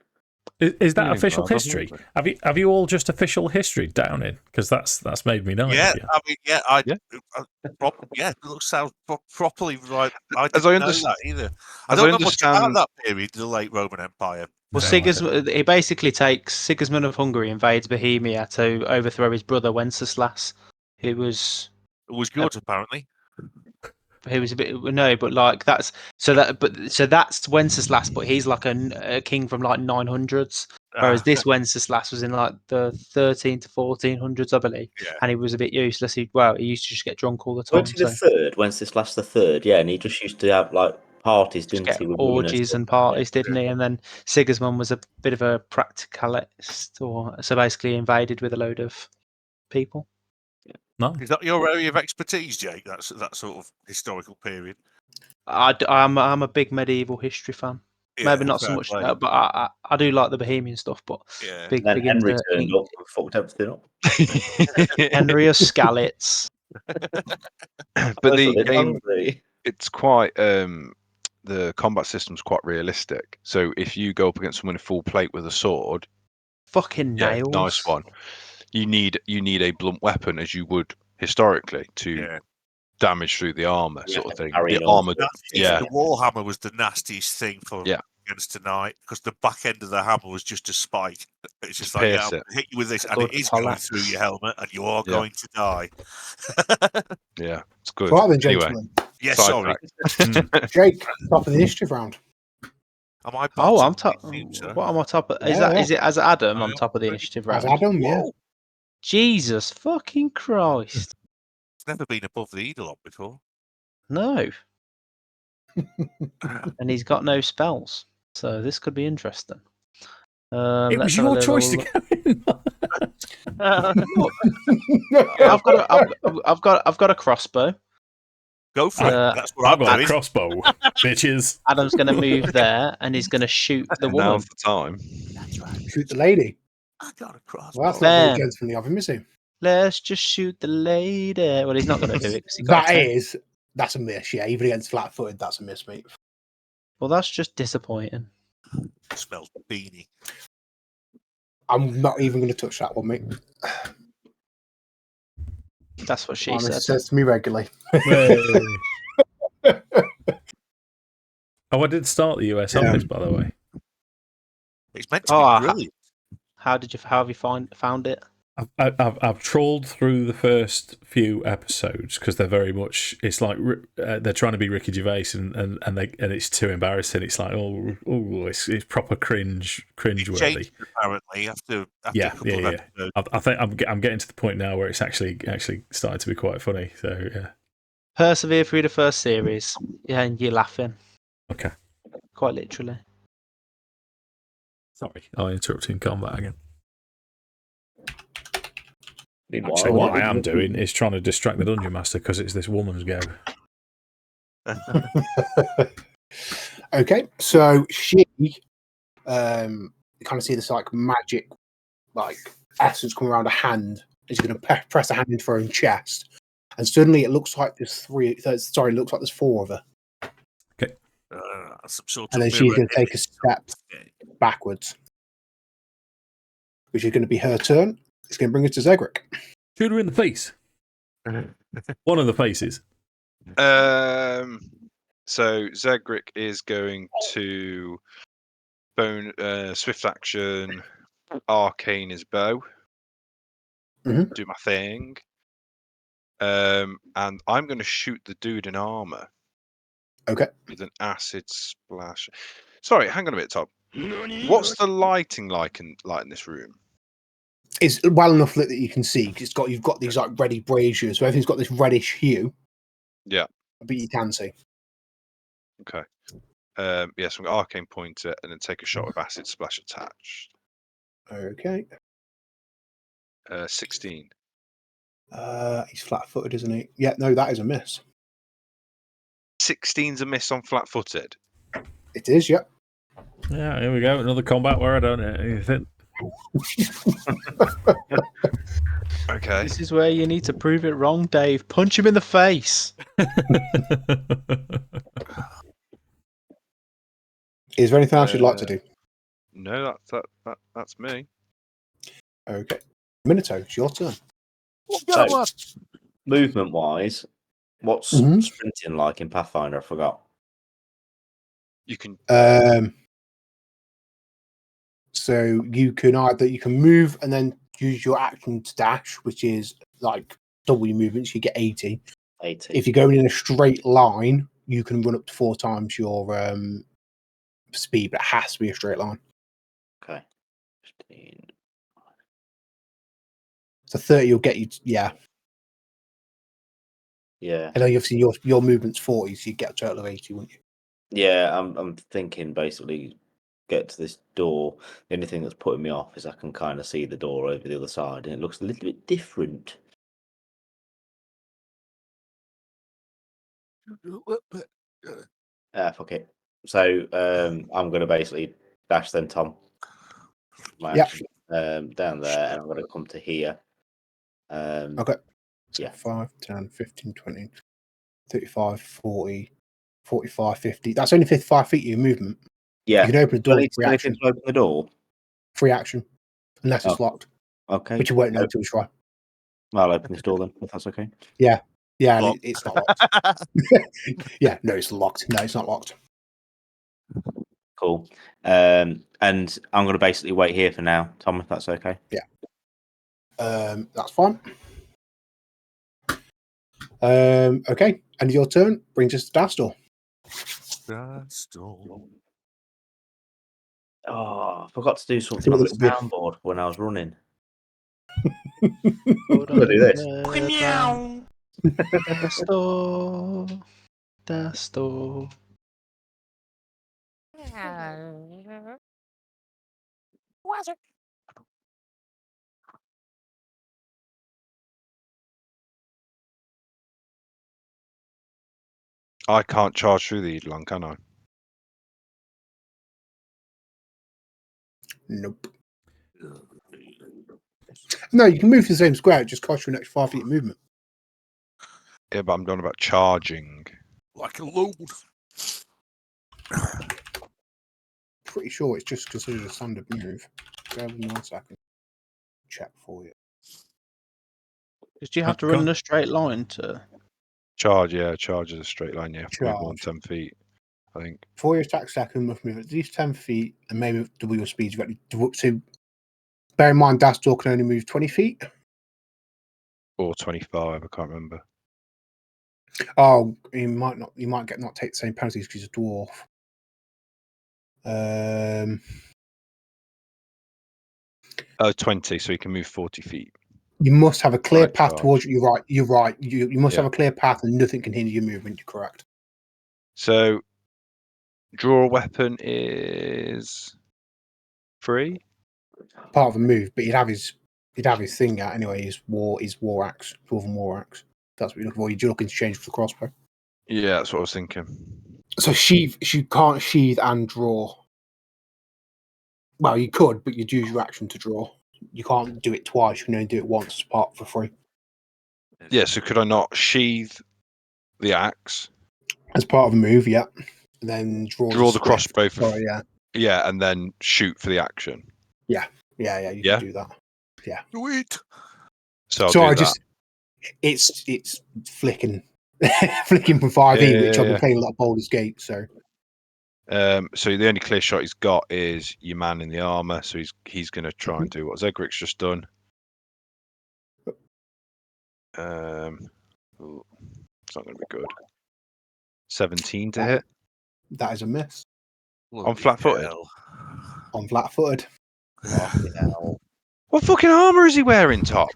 Is that official history? Have you all just official history down in? Because that's made me know. Yeah, I mean, it sounds properly right. I didn't know that either. I don't know much about that period, the late Roman Empire. Well, he basically takes Sigismund of Hungary, invades Bohemia to overthrow his brother Wenceslas, who was good apparently. He was a bit but like that's Wenceslas, but he's like a king from like 900s, whereas this Wenceslas was in like the 13 to 1400s, I believe, and he was a bit useless. He used to just get drunk all the time. The third, Wenceslas the third, yeah, and he just used to have like parties, didn't he? With orgies and parties, didn't he? And then Sigismund was a bit of a practicalist, so basically invaded with a load of people. No. Is that your area of expertise, Jake? That sort of historical period. I'm a big medieval history fan. Maybe not so much, but I do like the Bohemian stuff. But big Henry turned up and fucked everything up. Henry of Skalitz. But the game, it's quite the combat system's quite realistic. So if you go up against someone in full plate with a sword, fucking nails, nice one. You need a blunt weapon, as you would historically, to damage through the armor, sort of thing. The armor, the Warhammer was the nastiest thing for against tonight, because the back end of the hammer was just a spike. It's just like, I'm going to hit you with this, and it is going through your helmet, and you are going to die. Yeah, it's good. Right then, gentlemen. Yes, sorry. Jake, top of the initiative round. Am I? I'm top. What am I top of? Is it as Addam? I'm top of the initiative round. As Addam, yeah. Jesus fucking Christ! It's never been above the Eidolon before. No. And he's got no spells, so this could be interesting. It was your choice to go in. I've got a crossbow. Go for it. That's what I've got a crossbow, bitches. Adam's going to move there, and he's going to shoot the woman. Now's the time. That's right. Shoot the lady. I got a crossbow. Well, that's not very gentle from the oven, is he? Let's just shoot the lady. Well, he's not going to do it. That's a miss. Yeah, even against flat-footed, that's a miss, mate. Well, that's just disappointing. It smells beanie. I'm not even going to touch that one, mate. That's what she said. Says to me regularly. I did start the US office, by the way. It's meant to be brilliant. How have you found it? I've trawled through the first few episodes because they're very much. It's like they're trying to be Ricky Gervais, and it's too embarrassing. It's like it's proper cringe-worthy. Apparently, after a couple of episodes. I think I'm getting to the point now where it's actually starting to be quite funny. So yeah, persevere through the first series, and you're laughing. Okay. Quite literally. Sorry, I interrupted in combat again. Meanwhile, what I am doing is trying to distract the Dungeon Master because it's this woman's go. Okay, so she kind of see this like magic like essence come around a hand. She's going to press a hand into her own chest, and suddenly it looks like there's four of her. Okay. Some sort and then she's going to take a step backwards, which is going to be her turn. It's going to bring us to Zegric. Shoot her in the face. One of the faces. So Zegric is going to swift action, arcane his bow, do my thing, and I'm going to shoot the dude in armor. Okay. With an acid splash. Sorry, hang on a minute, Tom. What's the lighting like in this room? It's well enough lit that you can see because you've got these like reddy braziers, so everything's got this reddish hue. Yeah, but you can see. Okay. So I'm going to arcane point it and then take a shot with acid splash attached. Okay. 16. He's flat-footed, isn't he? Yeah, no, that is a miss. 16's a miss on flat-footed. It is, yeah. Yeah, here we go. Another combat where I don't know anything. Okay. This is where you need to prove it wrong, Dave. Punch him in the face. Is there anything else you'd like to do? No, that's me. Okay. Minato, it's your turn. So, movement-wise, what's sprinting like in Pathfinder? I forgot. You can. So you can move and then use your action to dash, which is like double your movements. You get 80. 80. If you're going in a straight line, you can run up to 4 times your speed, but it has to be a straight line. Okay. 15. So 30 will get you. Yeah. Yeah. And then obviously your movement's 40, so you get a total of 80, wouldn't you? Yeah, I'm thinking basically get to this door. The only thing that's putting me off is I can kind of see the door over the other side, and it looks a little bit different. Fuck it. So I'm going to basically dash then, Tom. My action, down there, and I'm going to come to here. Okay. So yeah. 5, 10, 15, 20, 35, 40, 45, 50. That's only 55 feet of your movement. Yeah. You can open the door. Free action. To open the door? Free action. Unless it's locked. Okay. Which you won't know until you try. Well, I'll open this door then, if that's okay. Yeah. Yeah, it's not locked. Yeah, no, it's locked. No, it's not locked. Cool. And I'm going to basically wait here for now, Tom, if that's okay. Yeah. That's fine. Okay, and your turn brings us to Dastor. Oh, I forgot to do something on the soundboard when I was running. Hold I'm going to do this. Dastor. I can't charge through the Eidolon, can I? Nope. No, you can move to the same square. It just costs you an extra 5 feet of movement. Yeah, but I'm talking about charging. Like a load. Pretty sure it's just considered a standard move. Bear with me 1 second. Check for you. Do you have to run in a straight line to charge? Yeah, charge is a straight line. You have to move more than 10 feet, I think. For your attack second, must move at least 10 feet and maybe double your speed. You've got to Bear in mind, Dastor can only move 20 feet. Or 25, I can't remember. Oh, he might not. He might not take the same penalties because he's a dwarf. 20, so he can move 40 feet. You must have a clear path charge. towards you. You're right. You must have a clear path and nothing can hinder your movement. You're correct. So, draw a weapon is free. Part of a move, but he'd have his thing out anyway. His war axe, dwarven war axe. That's what you're looking for. You're looking to change for the crossbow. Yeah, that's what I was thinking. So sheath, you can't sheath and draw. Well, you could, but you'd use your action to draw. You can't do it twice. You can only do it once as part for free. Yeah, so could I not sheath the axe? As part of a move, yeah. And then draw the crossbow for yeah. Yeah, and then shoot for the action. Yeah, you can do that. Yeah. Sweet. So I'll do that. It's flicking flicking from 5e, which I've been playing a lot of Baldur's Gate, so so the only clear shot he's got is your man in the armor, so he's going to try and do what Zegric's just done. It's not going to be good. 17 to hit. That is a miss. On flat-footed. On flat-footed. What fucking armor is he wearing, Tom?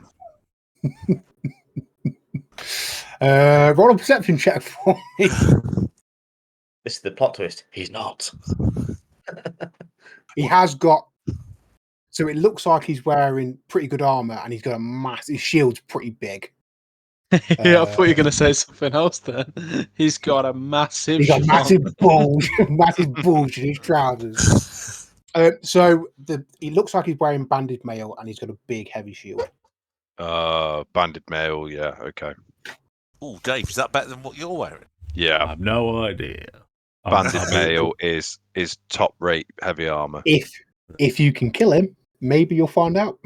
Roll a perception check for me. This is the plot twist. He's not. He has got. So it looks like he's wearing pretty good armor, and he's got a massive. His shield's pretty big. Yeah, I thought you were going to say something else then. He's got a massive. He's got a massive bulge, massive bulge in his trousers. So he looks like he's wearing banded mail, and he's got a big, heavy shield. Banded mail, yeah, okay. Oh, Dave, is that better than what you're wearing? Yeah. I have no idea. Banded mail is top rate heavy armor. If you can kill him, maybe you'll find out.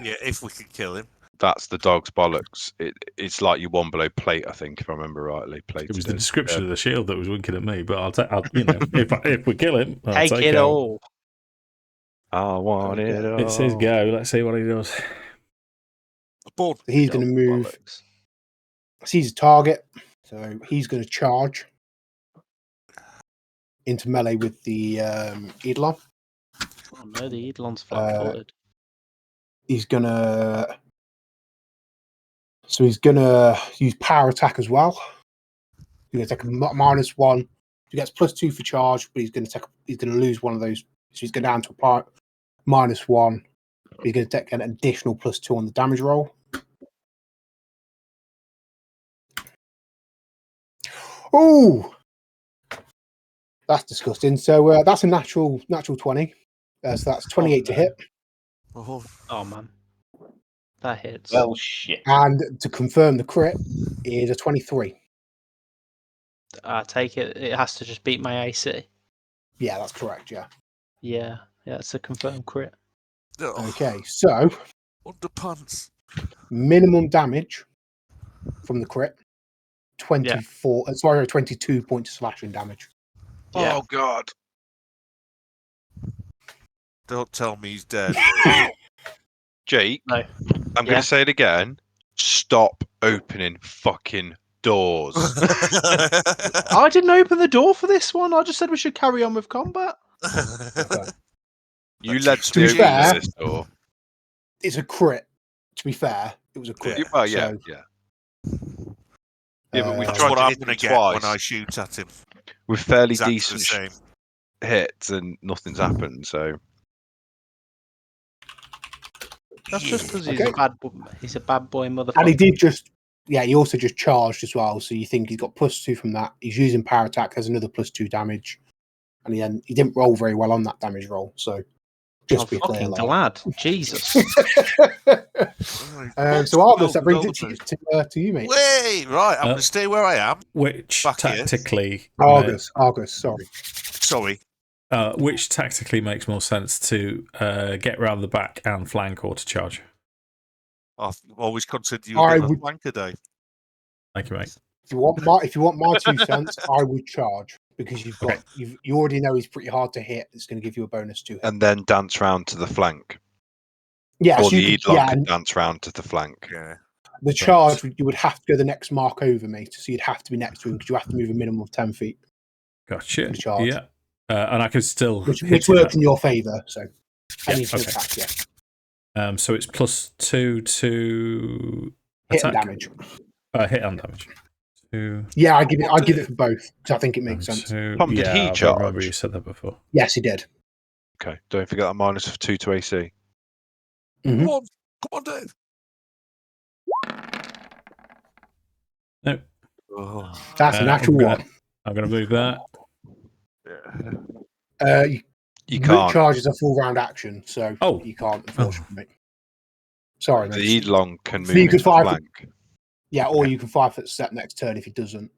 Yeah, if we can kill him. That's the dog's bollocks. It's like you one below plate, I think, if I remember rightly. It was the description of the shield that was winking at me, but I'll if we kill him, I'll take it all. I want it all. It says go. Let's see what he does. He's going to move. Sees a target, so he's going to charge into melee with the Eidolon. Oh no, the Eidolon's flat-footed. He's going to use power attack as well. He's going to take a -1. He gets +2 for charge, but he's going to lose one of those. So he's going down to a -1. He's going to take an additional +2 on the damage roll. Oh, that's disgusting. So that's a natural 20. So that's 28 to hit. Oh man, that hits. Well, shit. And to confirm the crit is a 23. I take it. It has to just beat my AC. Yeah, that's correct. Yeah, it's a confirmed crit. Okay, so underpants. Minimum damage from the crit. 22 points of slashing damage. Yeah. Oh god. Don't tell me he's dead. Jake, No. I'm going to say it again. Stop opening fucking doors. I didn't open the door for this one. I just said we should carry on with combat. Okay. You led To be to fair, this door. It's a crit. To be fair, it was a crit. Well, yeah, so, yeah. Yeah, but we've That's tried what to I'm hit going him to get twice when I shoot at him. with fairly Exactly decent the same. hits, and nothing's happened. So That's just because Okay. he's a bad boy motherfucker. and he did just, he also just charged as well. So you think he's got +2 from that. He's using power attack. There's another +2 damage, and he didn't roll very well on that damage roll. So just be clear, fucking like. glad. Jesus. So Argus, that brings it to you, mate. Wait, right, I'm going to stay where I am. Which Back here. tactically, Argus, sorry. Sorry. which tactically makes more sense to get round the back and flank or to charge? I've always considered you a bit of a flanker, Dave. Thank you, mate. If you want my 2 cents, I would charge because you already know he's pretty hard to hit. It's going to give you a bonus to hit. and then dance round to the flank. Yeah, Or so the you Eidolon could, could dance round to the flank. Yeah. the charge, you would have to go the next mark over me, so you'd have to be next to him because you have to move a minimum of 10 feet Gotcha. for the charge. Yeah. And I can still Which hit works him. in your favour, so Yeah, any okay. attack, yeah. So it's +2 to Hit and attack. damage. Hit and damage. 2. Yeah, I give it for both because I think it makes sense. 2. Tom, did he I charge? remember you said that before. Yes, he did. Okay, don't forget that -2 to AC. Mhm. Come on, Dave. No. Oh. That's a natural one. I'm going to move that. You can't. Charge is a full round action, so Oh. you can't, unfortunately. Sorry, mate. The Eidolon can So move you could into the fire- flank. Yeah, or you can 5 foot step next turn if he doesn't.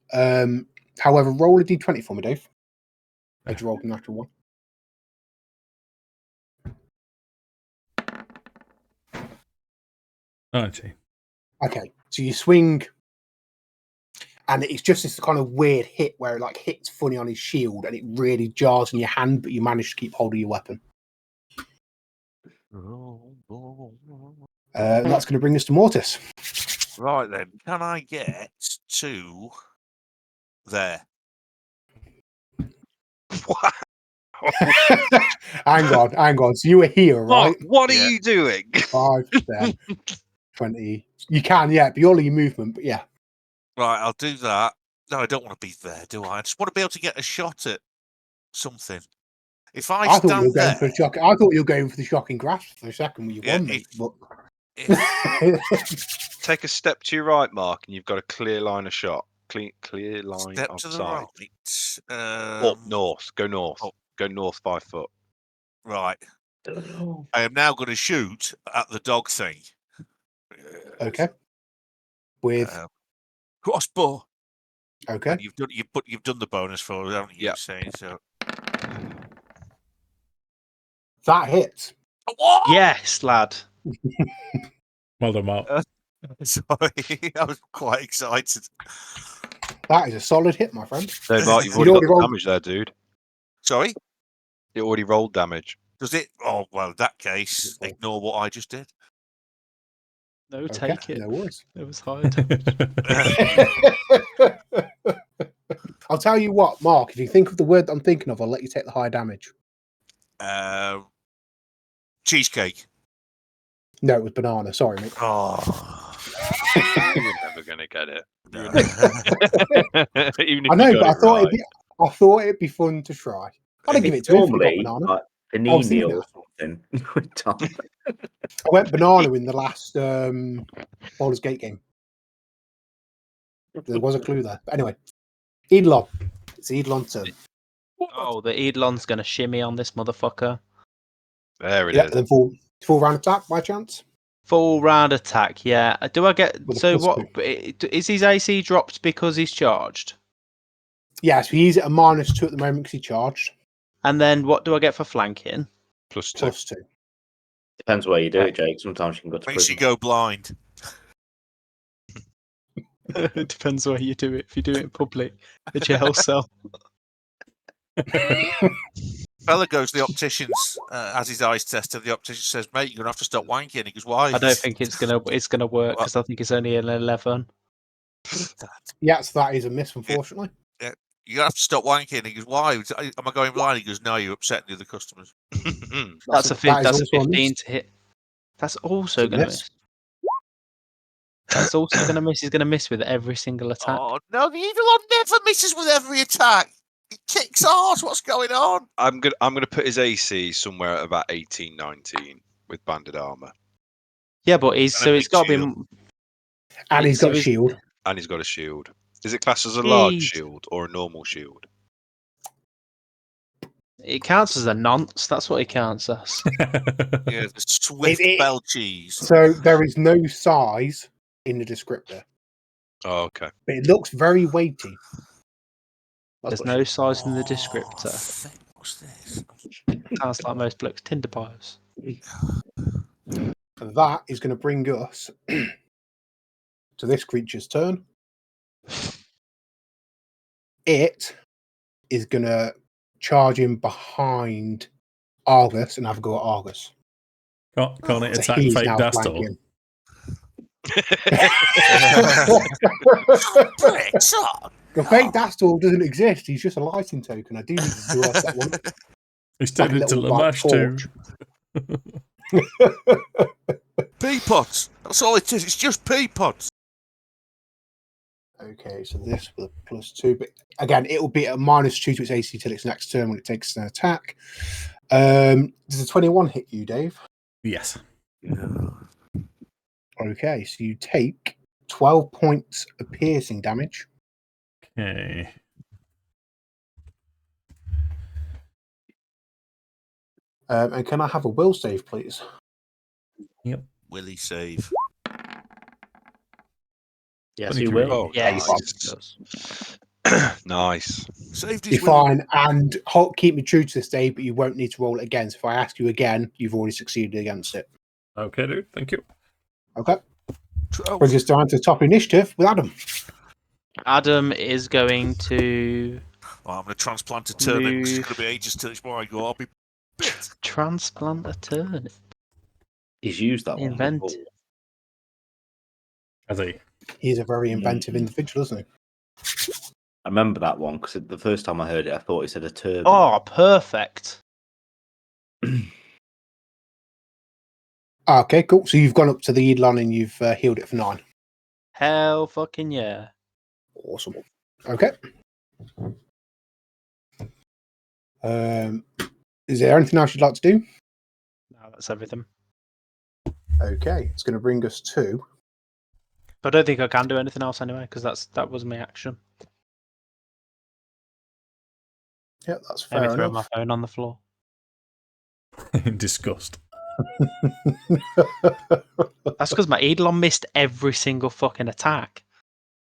However, roll a d20 for me, Dave. I just rolled a natural one. Okay. Okay, so you swing, and it's just this kind of weird hit where it like hits funny on his shield, and it really jars in your hand, but you manage to keep hold of your weapon. That's going to bring us to Mortis. Right then, can I get to there? What? hang on. So you were here, right? What are Yeah. you doing? 5, 10, 20. You can, yeah, purely your movement, but yeah. Right, I'll do that. No, I don't want to be there, do I? I just want to be able to get a shot at something. If I I thought you were stand going there, for the shock. I thought you were going for the shocking grasp for a second when you Yeah, won me. But Take a step to your right, Mark, and you've got a clear line of shot. Clear line step of to the sight. right. Up north. Go north. Oh. Go north 5 foot. Right. I am now going to shoot at the dog thing. okay. With Crossbow. okay. And you've done the bonus for it, haven't you? Yeah. Saying so. That hits. What? Yes, lad. Well done, Mark. Sorry, I was quite excited. That is a solid hit, my friend. So, Mark, you've You'd already got already the rolled- damage there, dude. Sorry, You already rolled damage. does it? Oh well, in that case, ignore what I just did. No, Okay, take it. no worries. It was hard. I'll tell you what, Mark. If you think of the word I'm thinking of, I'll let you take the high damage. Cheesecake. No, it was banana. Sorry, mate. Oh. You're never going to get it. No. Even if I know, you got but I it thought right. I thought it'd be fun to try. I didn't give it to him if he got Normally, banana. like was panini thinking or something with Tom. I went banana in the last Baldur's Gate game. There was a clue there. But anyway, Eidolon. It's Eidolon's turn. Oh, the Eidolon's going to shimmy on this motherfucker. There it Yeah, is. then full round attack by chance. Full round attack, yeah. Do I get... With a So plus what... Is his AC dropped because he's charged? Yeah, so he's at a -2 at the moment because he charged. And then what do I get for flanking? +2. +2. Depends where you do it, Jake. Sometimes you can go to Makes you prison. go blind. It depends where you do it. If you do it in public, the jail cell. Fella goes to the optician's, has his eyes tested. The optician says, "Mate, you're gonna have to stop wanking." He goes, "Why?" I don't think it's gonna work because I think it's only an 11. Yeah, so that is a miss, unfortunately. You have to stop wanking. He goes, "Why? Am I going blind?" He goes, "No, you're upsetting the other customers." That's a that is that's a also a 15 miss. to hit. That's also It's a going to miss. miss. That's also going to miss. He's going to miss with every single attack. Oh no, the Eidolon never misses with every attack. He kicks ass. What's going on? I'm gonna put his AC somewhere at about 18, 19 with banded armor, Yeah, but it's got to be. And he's got a shield. and he's got a shield. Is it classed as a large Jeez. shield or a normal shield? It counts as a nonce. That's what it counts as. Yeah, the swift bell cheese. So there is no size in the descriptor, Oh, okay. but it looks very weighty. There's no size in the descriptor. What's this? Sounds like most blokes' Tinder bios. And that is going to bring us to this creature's turn. It is going to charge in behind Argus and have a go at Argus. Can't it So attack he's fake now Dastor? flanking. Bricks on. The fake Dastor doesn't exist. He's just a lighting token. I do need to do that one. He's Like turned a into little, like, Lamash too. Pea pods. That's all it is. It's just pea pods. Okay, so this with a +2, but again, it will be a -2 to its AC till its next turn when it takes an attack. Does a 21 hit you, Dave? Yes. Okay, so you take 12 points of piercing damage. Okay. And can I have a will save, please? Yep. Will he save? Yes, you will. Oh, Yes. nice. Nice. Saved You're his will. fine, and keep me true to this, Dave, but you won't need to roll it again. So if I ask you again, you've already succeeded against it. Okay, dude. Thank you. Okay. Brings us down to the top initiative with Addam. Addam is going to Oh, I'm going to transplant a turnip. It's Move. going to be ages till it's my go. I'll be bit. transplant a turnip. He's used that one Invent. before. Has he? He's a very inventive individual, isn't he? I remember that one because the first time I heard it, I thought he said a turban. Oh, perfect. Okay, cool. So you've gone up to the Eidolon and you've healed it for 9. Hell fucking yeah. Awesome. Okay. Is there anything else you'd like to do? No, that's everything. Okay, it's going to bring us to. But I don't think I can do anything else anyway, because that was my action. Yeah, that's Maybe fair throw enough. my phone on the floor. In disgust. That's because my Eidolon missed every single fucking attack.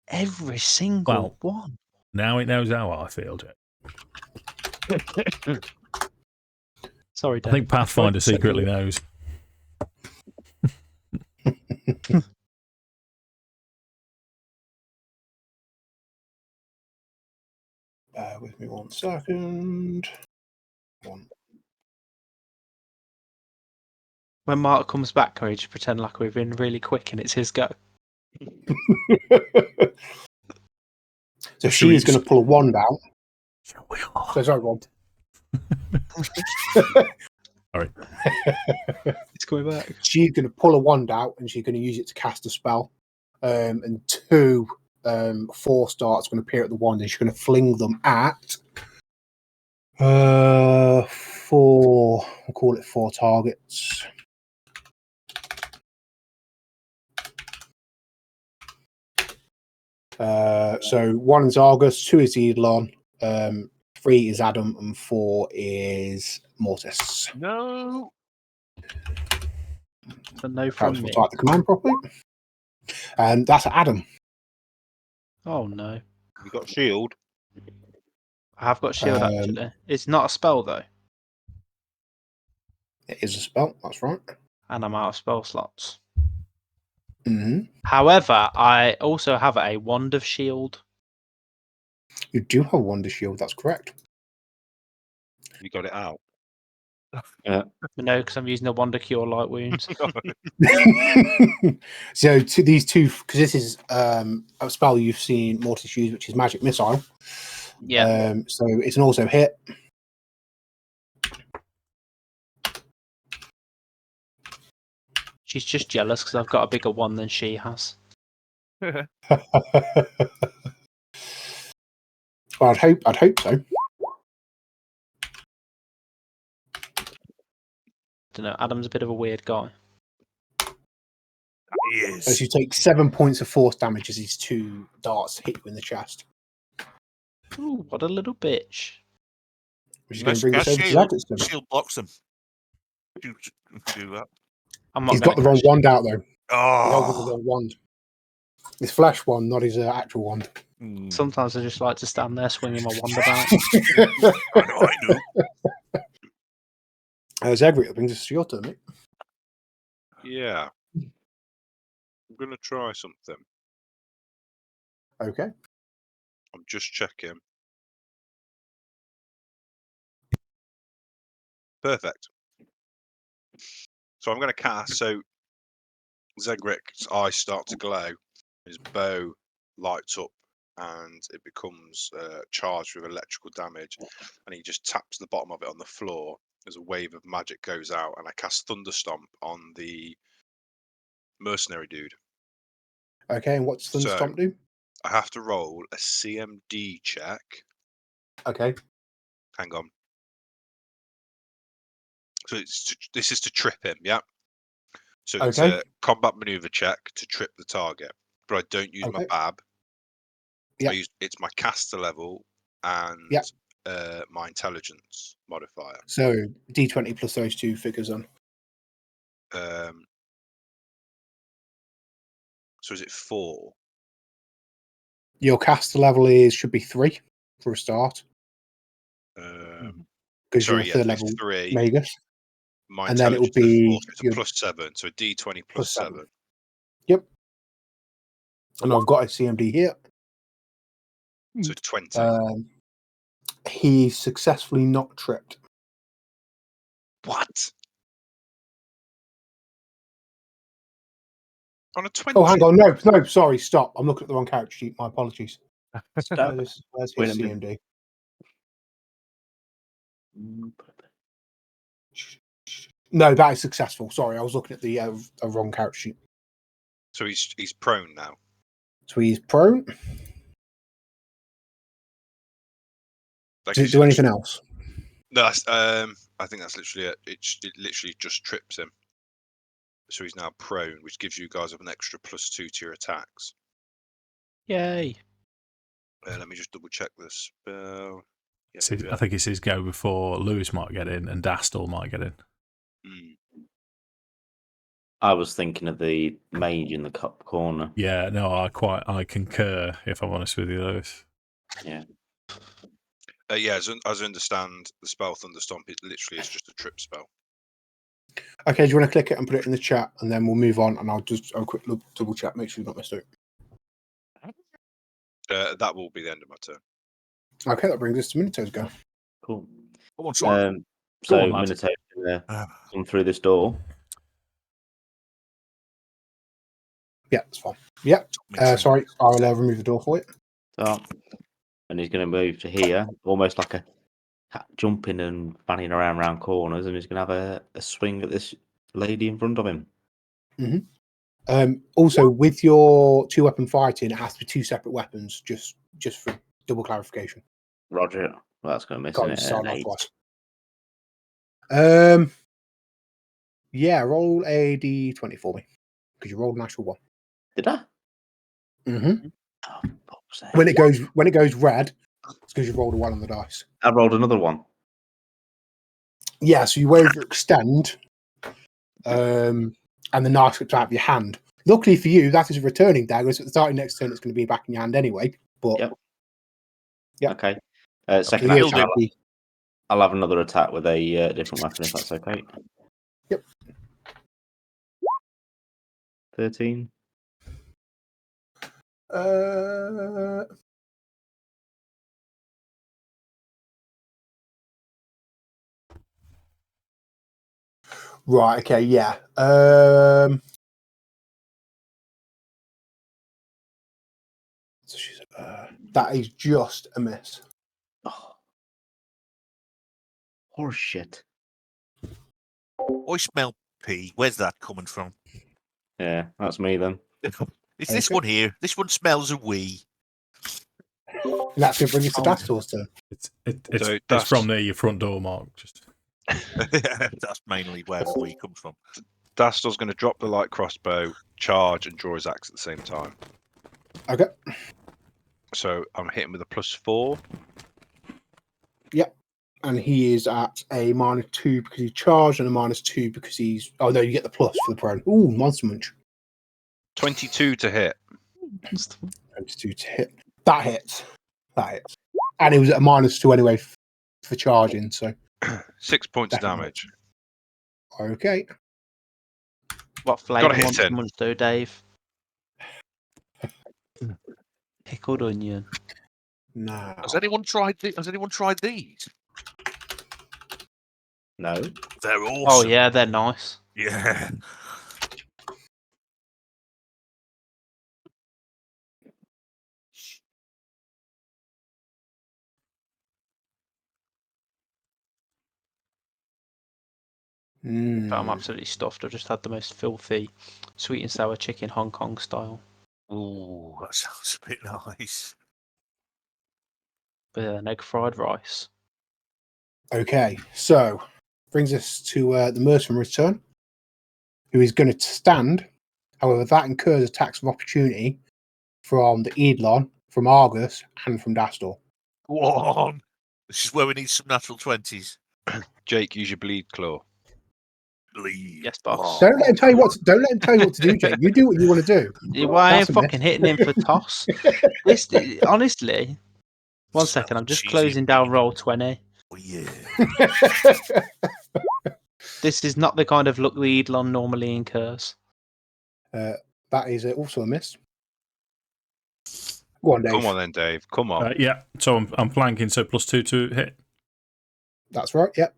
Every single one. Now it knows how I feel, Jack. Sorry, I Dave. think Pathfinder secretly knows. Bear with me 1 second. When Mark comes back, can we just pretend like we've been really quick and it's his go? So she is going to pull a wand out. We are. So sorry, Rob. Sorry. It's coming back. She's going to pull a wand out and she's going to use it to cast a spell. And 2 4 starts going to appear at the wand and she's going to fling them at 4. We'll call it 4 targets. So 1 is Argus, 2 is Eidolon, 3 is Addam, and 4 is Mortis. No. So no Perhaps from we'll me. type the command properly. And that's Addam. Oh no. You got shield. I have got shield Um, actually. It's not a spell though. It is a spell, that's right. And I'm out of spell slots. Mm-hmm. However, I also have a wand of shield. You do have Wonder Shield, that's correct. You got it out. No, because I'm using a wand to cure light wounds. So to these 2, because this is a spell you've seen Mortis use, which is Magic Missile. Yeah. So it's an also hit. She's just jealous because I've got a bigger one than she has. Well, I'd hope so. Don't know. Adam's a bit of a weird guy. He So is. you take 7 points of force damage as these 2 darts hit you in the chest. Ooh, what a little bitch. Which is going Let's to bring us cast over to shield. Zegric's turn. Shield blocks them. Do that. I'm not He's got the gonna wrong cast- wand out though. He's got the Oh. wrong wand. His flesh wand, not his actual wand. Sometimes I just like to stand there swinging my wand about. I know. Zegric, that brings us to your turn, mate. Yeah. I'm gonna try something. Okay. I'm just checking. Perfect. So I'm going to cast. So Zegric's eyes start to glow. His bow lights up, and it becomes charged with electrical damage. And he just taps the bottom of it on the floor as a wave of magic goes out. And I cast Thunderstomp on the mercenary dude. Okay, and what's Thunderstomp do? I have to roll a CMD check. Okay. Hang on. So this is to trip him, yeah? So it's Okay. a combat maneuver check to trip the target. But I don't use my Okay. BAB. Yeah. It's my caster level and Yeah. my intelligence modifier. So D20 plus those two figures on. So is it 4? Your caster level should be 3 for a start. Because you're a third level 3. Magus. My And then it will intelligence is be 4, so it's a plus 7. So a D20 plus 7. Yep. And I've got a CMD here. So 20. He's successfully not tripped. What? On a 20? Oh, hang on. No, sorry, stop. I'm looking at the wrong character sheet. My apologies. Where's his CMD? No, that is successful. Sorry, I was looking at the wrong character sheet. So he's prone now. So he's prone. Like, Does it do anything else? No, that's, I think that's literally it. It literally just trips him. So he's now prone, which gives you guys an extra +2 to your attacks. Yay! Let me just double check this spell. Yeah. I think it's his go before Lewis might get in and Dastor might get in. I was thinking of the mage in the cup corner. Yeah, no, I concur, if I'm honest with you, Lewis. Yeah. As I understand the spell Thunderstomp, it literally is just a trip spell. Okay, do you want to click it and put it in the chat, and then we'll move on, and I'll quick look, double check, make sure you've not missed it. That will be the end of my turn. Okay, that brings us to Minato's go. Cool. Come on, Simon. So on, lad. Minato can come through this door. Yeah, that's fine. Yeah. Sorry, I'll remove the door for you. So, and he's going to move to here, almost like a jumping and fanning around corners, and he's going to have a swing at this lady in front of him. Also, with your 2-weapon fighting, it has to be 2 separate weapons, just for double clarification. Roger. Well, that's going to miss, isn't it? Yeah, roll a d20 for me, because you rolled an actual 1. Did I? Mm-hmm. Oh, when it goes red, it's because you rolled a 1 on the dice. I rolled another 1. Yeah, so you overextend, and the knife slips out of your hand. Luckily for you, that is a returning dagger, so at the start of next turn, it's going to be back in your hand anyway. But Yep. Okay. Second okay, action, I'll have another attack with a different weapon, if that's okay. Yep. 13. Right. Okay. Yeah. So she's that is just a miss. Oh. Horse shit. I smell pee. Where's that coming from? Yeah, that's me then. It's this one here. This one smells a wee. And that's going to bring us to Dastor's turn. It's from near your front door, Mark. Just that's mainly where the wee comes from. Dastor's going to drop the light crossbow, charge, and draw his axe at the same time. Okay. So I'm hitting with a +4. Yep. And he is at a -2 because he charged, and a -2 because he's. Oh no, you get the plus for the prone. Ooh, monster munch. 22 to hit. 22 to hit. That hits. And he was at a -2 anyway for charging. So 6 points of damage. Okay. What flavour hit monster him. munch do, Dave? Pickled onion. Now, Has anyone tried these? No. They're awesome. Oh yeah, they're nice. Yeah. I'm absolutely stuffed. I've just had the most filthy sweet and sour chicken Hong Kong style. Ooh, that sounds a bit nice. With an egg fried rice. Okay, so brings us to the mercenary's turn, who is going to stand. However, that incurs attacks of opportunity from the Eidolon, from Argus, and from Dastor. Go on. This is where we need some natural 20s. Jake, use your bleed claw. Bleed. Yes, boss. Don't let him tell you what. Don't let him tell you what to do, Jake. You do what you want to do. Why I ain't That's a myth. fucking hitting him for toss? Honestly, one second. I'm just Cheesy. closing down roll 20. Oh, yeah. This is not the kind of luck the Eidolon normally incurs. That is also a miss. Go on, Dave. Come on then, Dave. Come on. Yeah, so I'm flanking, so +2 to hit. That's right. Yep.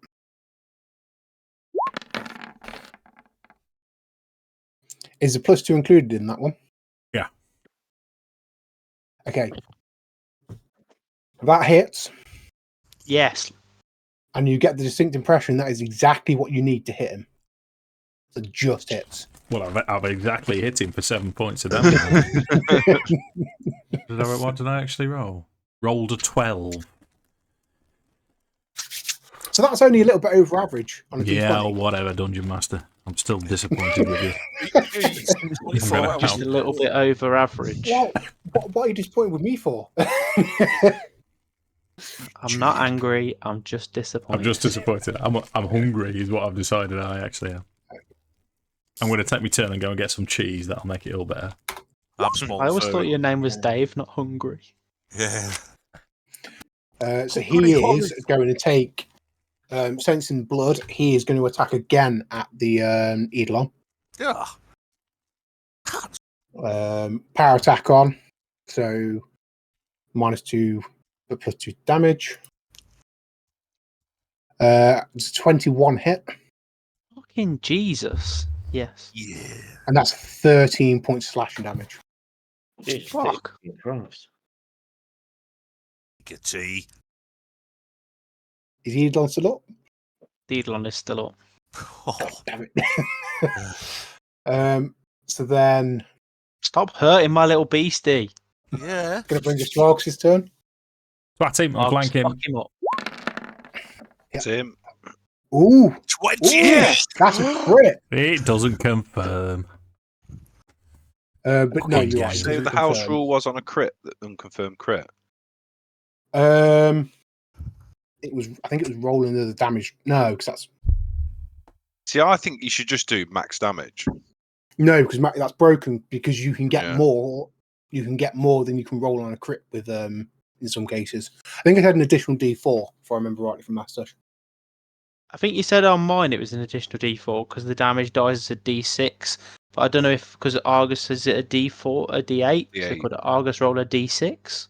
Is the +2 included in that one? Yeah. Okay. That hits, Yes. and you get the distinct impression that is exactly what you need to hit him. So just hits. Well, I've exactly hit him for 7 points of damage. What did I actually roll? Rolled a 12. So that's only a little bit over average on a Yeah, D20. or whatever, Dungeon Master. I'm still disappointed with you. 24 gonna hours. Just a little bit over average. What are you disappointed with me for? I'm not angry. I'm just disappointed. I'm just disappointed. I'm hungry, is what I've decided I actually am. I'm going to take my turn and go and get some cheese. That'll make it all better. I'm small. I always thought your name was Dave, not Hungry. Yeah. So he is going to take, sensing blood, he is going to attack again at the Eidolon. Yeah. Power attack on. So -2, but +2 damage. It's a 21 hit. Fucking Jesus. Yes. Yeah. And that's 13 points of slashing damage. Fuck. Christ. Get tea. Is Eidolon still up? The Eidolon is still up. Oh, Damn it. So then, Stop hurting my little beastie. yeah. going to bring us to Argus' turn. Twat him, I'm Mark's flanking. fuck him up. That's him. Ooh, 20. yes, that's a crit. It doesn't confirm. But no, Good you're game. right. it So doesn't the house confirm. rule was on a crit, that unconfirmed crit. It was. I think it was rolling the damage. No, because that's See, I think you should just do max damage. no, because that's broken. Because you can get Yeah. more. You can get more than you can roll on a crit with. In some cases, I think it had an additional D4, if I remember rightly from last session. I think you said on mine it was an additional D4 because the damage dies as a D6. But I don't know if because Argus is it a D4, a D8. So D8. could Argus roll a D6?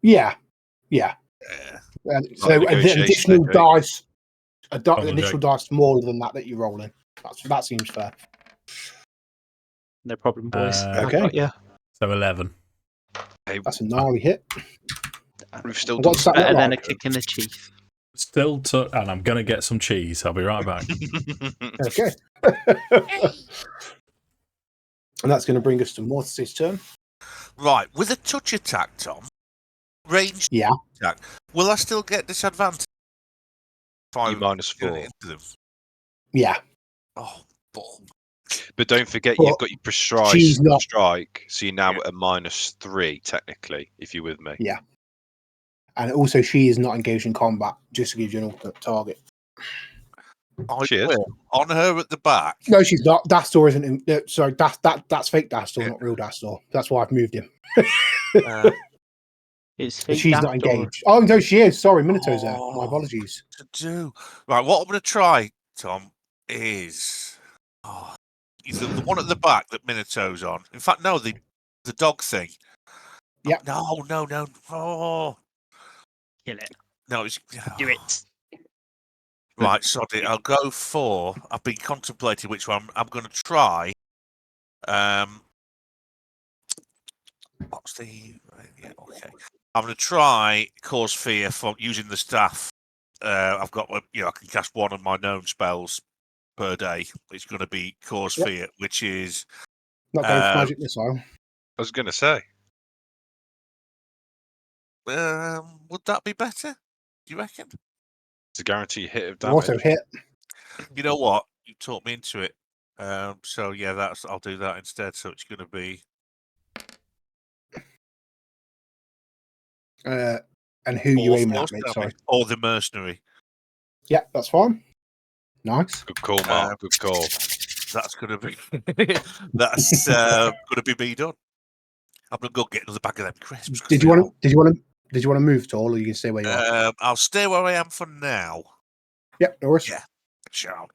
Yeah. Yeah. So an negotiation additional there, Jake. dice, on, additional Jake. dice smaller than that you roll in. That seems fair. No problem, boys. I Okay. got you. So 11. Hey, That's a gnarly hit. we've still What done does that Better look than a like? kick in the teeth. Still, and I'm going to get some cheese. I'll be right back. Okay. And that's going to bring us to Mortis' turn. Right. With a touch attack, Tom, ranged Yeah. attack, will I still get disadvantage? You -4. Into them? Yeah. Oh, bull. But don't forget, But you've got your precise she's not- strike, so you're now at a -3, technically, if you're with me. Yeah. And also, she is not engaged in combat, just to give you an alternate target. She is. On her at the back. No, she's not. Dastor isn't. Sorry, that's fake Dastor, not real Dastor. That's why I've moved him. It's But she's not Dastor. engaged. Oh, no, she is. Sorry, Minato's there. My apologies. To do. Right, what I'm going to try, Tom, is the one at the back that Minato's on. In fact, no, the dog thing. Yeah. No. Oh. Kill it. No, it's... Do it. Right, sod it. I'll go for. I've been contemplating which one. I'm going to try. What's the? Yeah, okay. I'm going to try cause fear from using the staff. I've got, I can cast one of my known spells per day. It's going to be cause fear, which is not going for magic missile. I was going to say. Would that be better? Do you reckon? It's a guaranteed hit of damage. Also hit. You know what? You talked me into it. So yeah, I'll do that instead. So it's going to be. And who you aiming at, mate? Sorry. Or the mercenary. Yeah, that's fine. Nice. Good call, Mark. Good call. That's going to be. That's going to be me done. I'm going to go get another bag of them crisps. Did you want to move at all, or you can stay where you are? I'll stay where I am for now. Yeah, no worries. Yeah, ciao.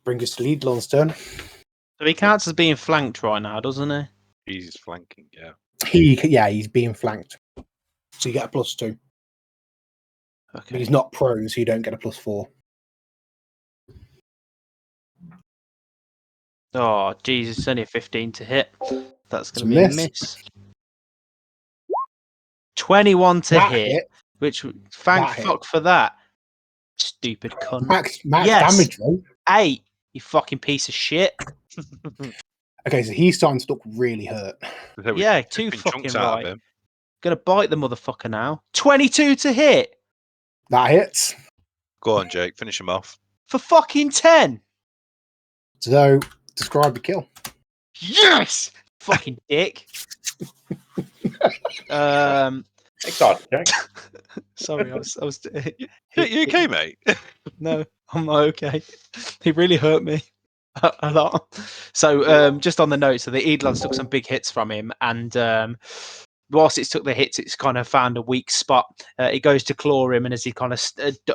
Bring us to lead, Lars' turn. So he counts as being flanked right now, doesn't he? He's flanking, yeah. He's being flanked. So you get a +2. Okay. But he's not prone, so you don't get a +4. Oh, Jesus, it's only a 15 to hit. That's going to be miss. a miss. 21 to That hit, which thank That fuck for that. Stupid cunt. Max Yes. damage, though. 8, you fucking piece of shit. Okay, so he's starting to look really hurt. Yeah, too fucking right. Gonna bite the motherfucker now. 22 to hit. That hits. Go on, Jake. Finish him off. For fucking 10. So, describe the kill. Yes! Fucking dick. Excited, Jake. Sorry, I was You okay, mate? No, I'm not okay. He really hurt me a lot. So, just on the note, so the Eidolons took some big hits from him, and whilst it's took the hits, it's kind of found a weak spot. He goes to claw him, and as he kind of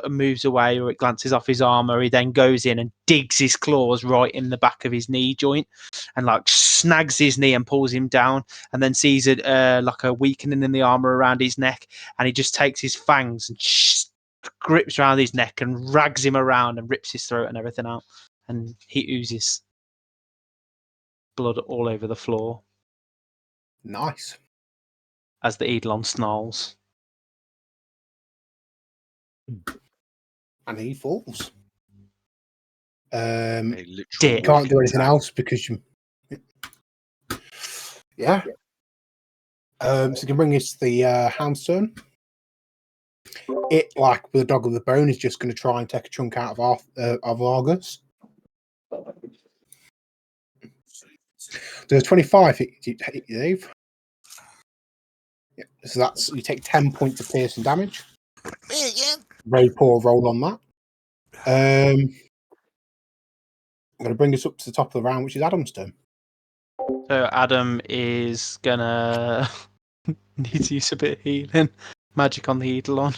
moves away or it glances off his armor, he then goes in and digs his claws right in the back of his knee joint, and like snags his knee and pulls him down, and then sees it like a weakening in the armor around his neck, and he just takes his fangs and grips around his neck and rags him around and rips his throat and everything out, and he oozes blood all over the floor Nice. as the Eidolon snarls. And he falls. He Dick. Can't do anything else because you. Yeah. So you can bring us to the hound's turn. It, like with a dog with a bone, is just going to try and take a chunk out of Argus. There's 25 hit you, Dave. Yeah, so that's you take 10 points of piercing damage. Very poor roll on that. I'm going to bring us up to the top of the round, which is Addam's turn. So Addam is gonna need to use a bit of healing magic on the Eidolon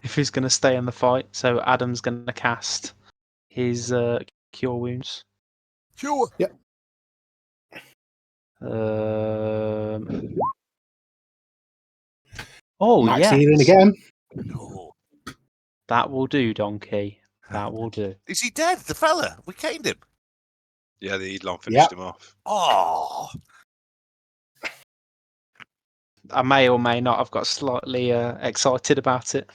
if he's gonna stay in the fight. So Addam's gonna cast his cure wounds. Cure. Yep. Oh, Max yes. healing again. Oh. That will do, Donkey. That will do. Is he dead? The fella? We caned him. Yeah, the Eidolon finished him off. Oh. I may or may not have got slightly excited about it.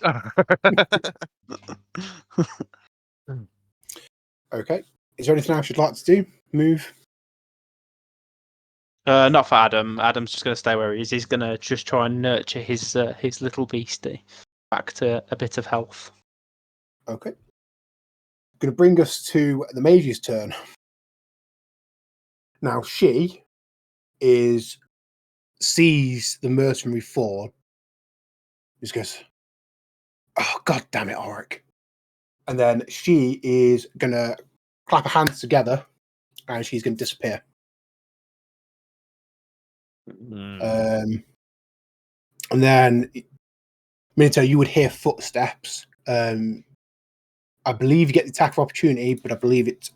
Okay. Is there anything else you'd like to do? Move? Not for Addam. Adam's just going to stay where he is. He's going to just try and nurture his little beastie back to a bit of health. Okay. Going to bring us to the mage's turn. Now she sees the mercenary fall. Just goes, "Oh, god damn it, Auric!" And then she is going to clap her hands together, and she's going to disappear. And then, Minato, you would hear footsteps. I believe you get the attack of opportunity, but I believe it's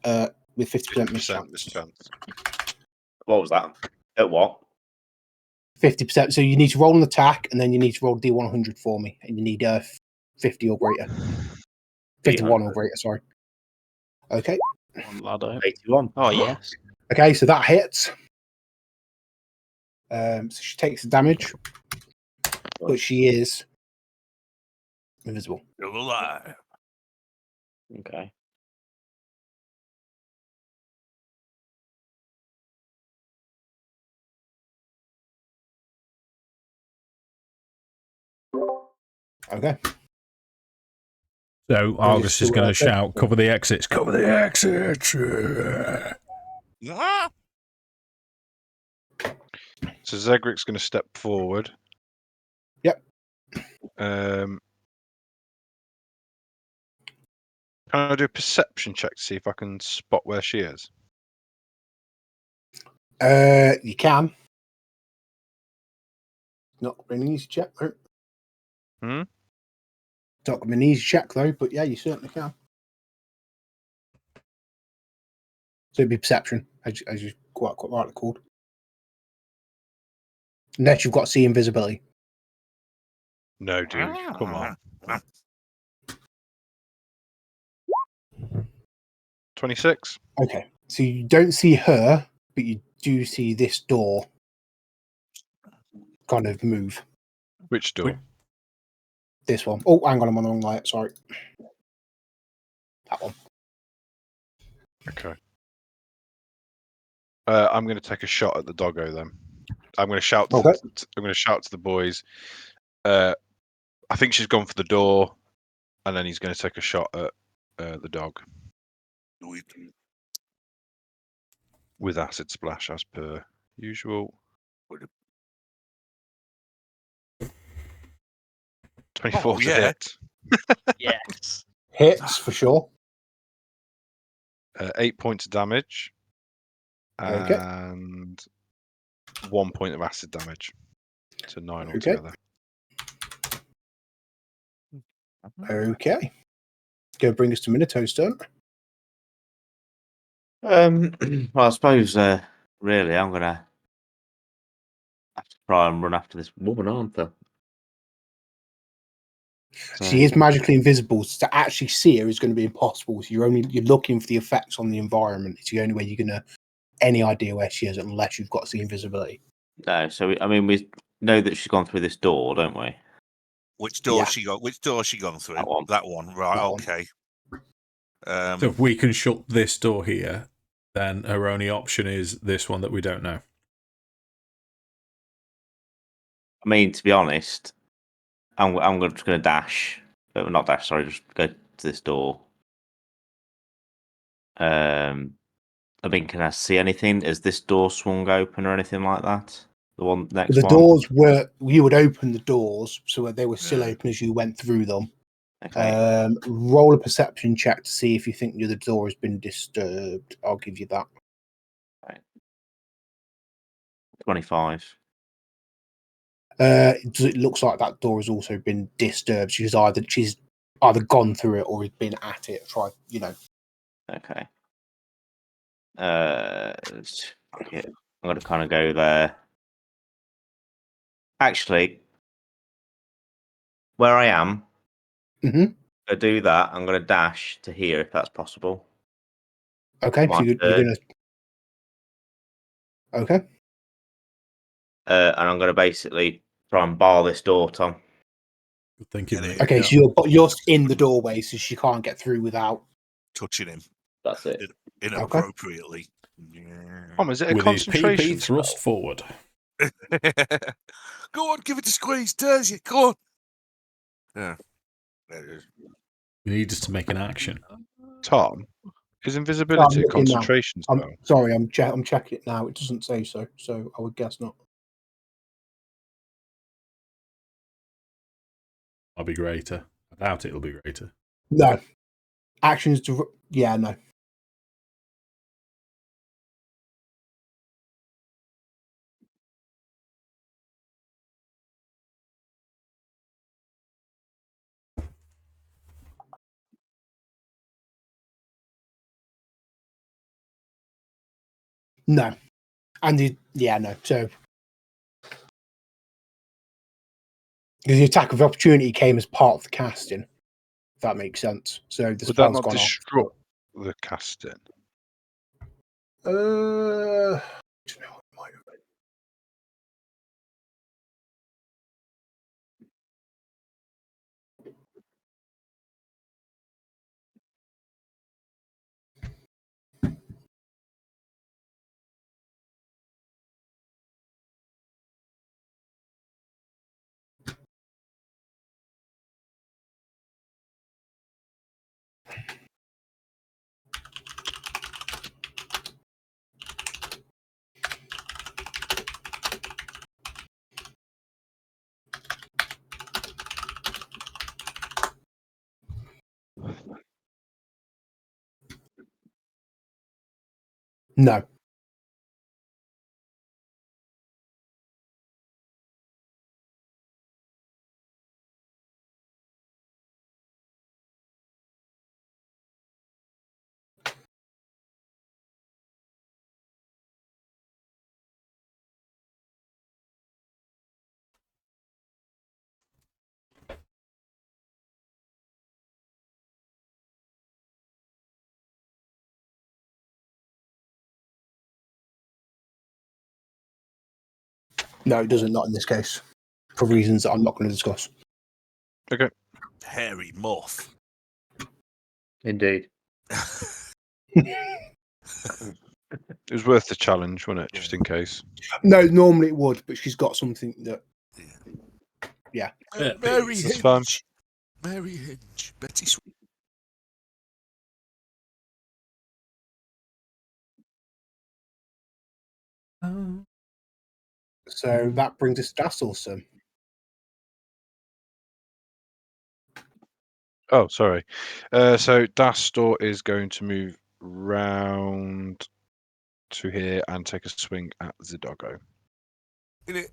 with 50% miss chance. What was that? At what? 50%. So you need to roll an attack, and then you need to roll D100 for me, and you need 50 or greater. 51 or greater, sorry. Okay. Laddo. 81. Oh, yes. Okay, so that hits. So she takes the damage, but she is invisible. Still alive. Okay. Okay. So Argus is still going to there, shout, "Cover the exits! Cover the exits!" Ah! So Zegric's going to step forward. Yep. Can I do a perception check to see if I can spot where she is? You can. Not going to be an easy check, though. Hmm? Not going to be an easy check, though, but yeah, you certainly can. So it'd be perception, as you quite rightly called. Unless you've got see invisibility. No, dude. Come on. 26. Okay. So you don't see her, but you do see this door kind of move. Which door? This one. Oh, hang on, I'm on the wrong light. Sorry. That one. Okay. I'm going to take a shot at the doggo then. I'm going to shout. To Okay. I'm going to shout to the boys. I think she's gone for the door, and then he's going to take a shot at the dog with acid splash as per usual. 24 to hit. Yes. Hits for sure. 8 points of damage. Okay. And 1 point of acid damage. So 9 Okay. altogether. Okay. Go bring us to Minato's turn. Well, I suppose, really, I'm going to have to try and run after this woman, aren't I? So, She is magically invisible. So to actually see her is going to be impossible. So you're looking for the effects on the environment. It's the only way you're going to any idea where she is unless you've got the invisibility. no, so, I mean, we know that she's gone through this door, don't we? Which door Yeah. she got? Which door she gone through? That one. Right. That one. Okay. So if we can shut this door here, then her only option is this one that we don't know. I mean, to be honest, I'm just going to dash. Not dash, sorry, just go to this door. I mean, can I see anything? Has this door swung open or anything like that? The one next The one? doors were, you would open the doors so they were still Yeah. open as you went through them. Okay. Roll a perception check to see if you think the door has been disturbed. I'll give you that. 25. It looks like that door has also been disturbed. She's either gone through it or has been at it. Tried, Okay. Okay. I'm going to kind of go there. Actually, where I am, Mhm. I do that. I'm going to dash to here if that's possible. Okay, so you're gonna. Okay. And I'm going to basically try and bar this door, Tom. Good thinking, Get mate. it. Okay, Yeah. so you're in the doorway, so she can't get through without. touching him That's it. inappropriately. Yeah. Is it a With his concentration PP thrust spell? forward. Go on, give it a squeeze, does you? Go on. Yeah. There it is. We need us to make an action. Tom, is I'm invisibility a looking now. concentration spell? I'm sorry, I'm checking it now. It doesn't say so, so I would guess not. I'll be greater. I doubt it'll be greater. No. Actions to. Yeah, no. No. And no. So. The attack of opportunity came as part of the casting. that makes sense. So the Would that spell's not gone disrupt the casting? off. Do you know what it might have been? No. No, it doesn't. Not in this case, for reasons that I'm not going to discuss. Okay. Hairy muff. Indeed. It was worth the challenge, wasn't it? Just in case. No, normally it would, but she's got something that. Yeah. Mary That's fine. Hinge. Mary Hinge. Betty Sweet. So that brings us to Dastor. Oh, sorry. So Dastor is going to move round to here and take a swing at the doggo. In it.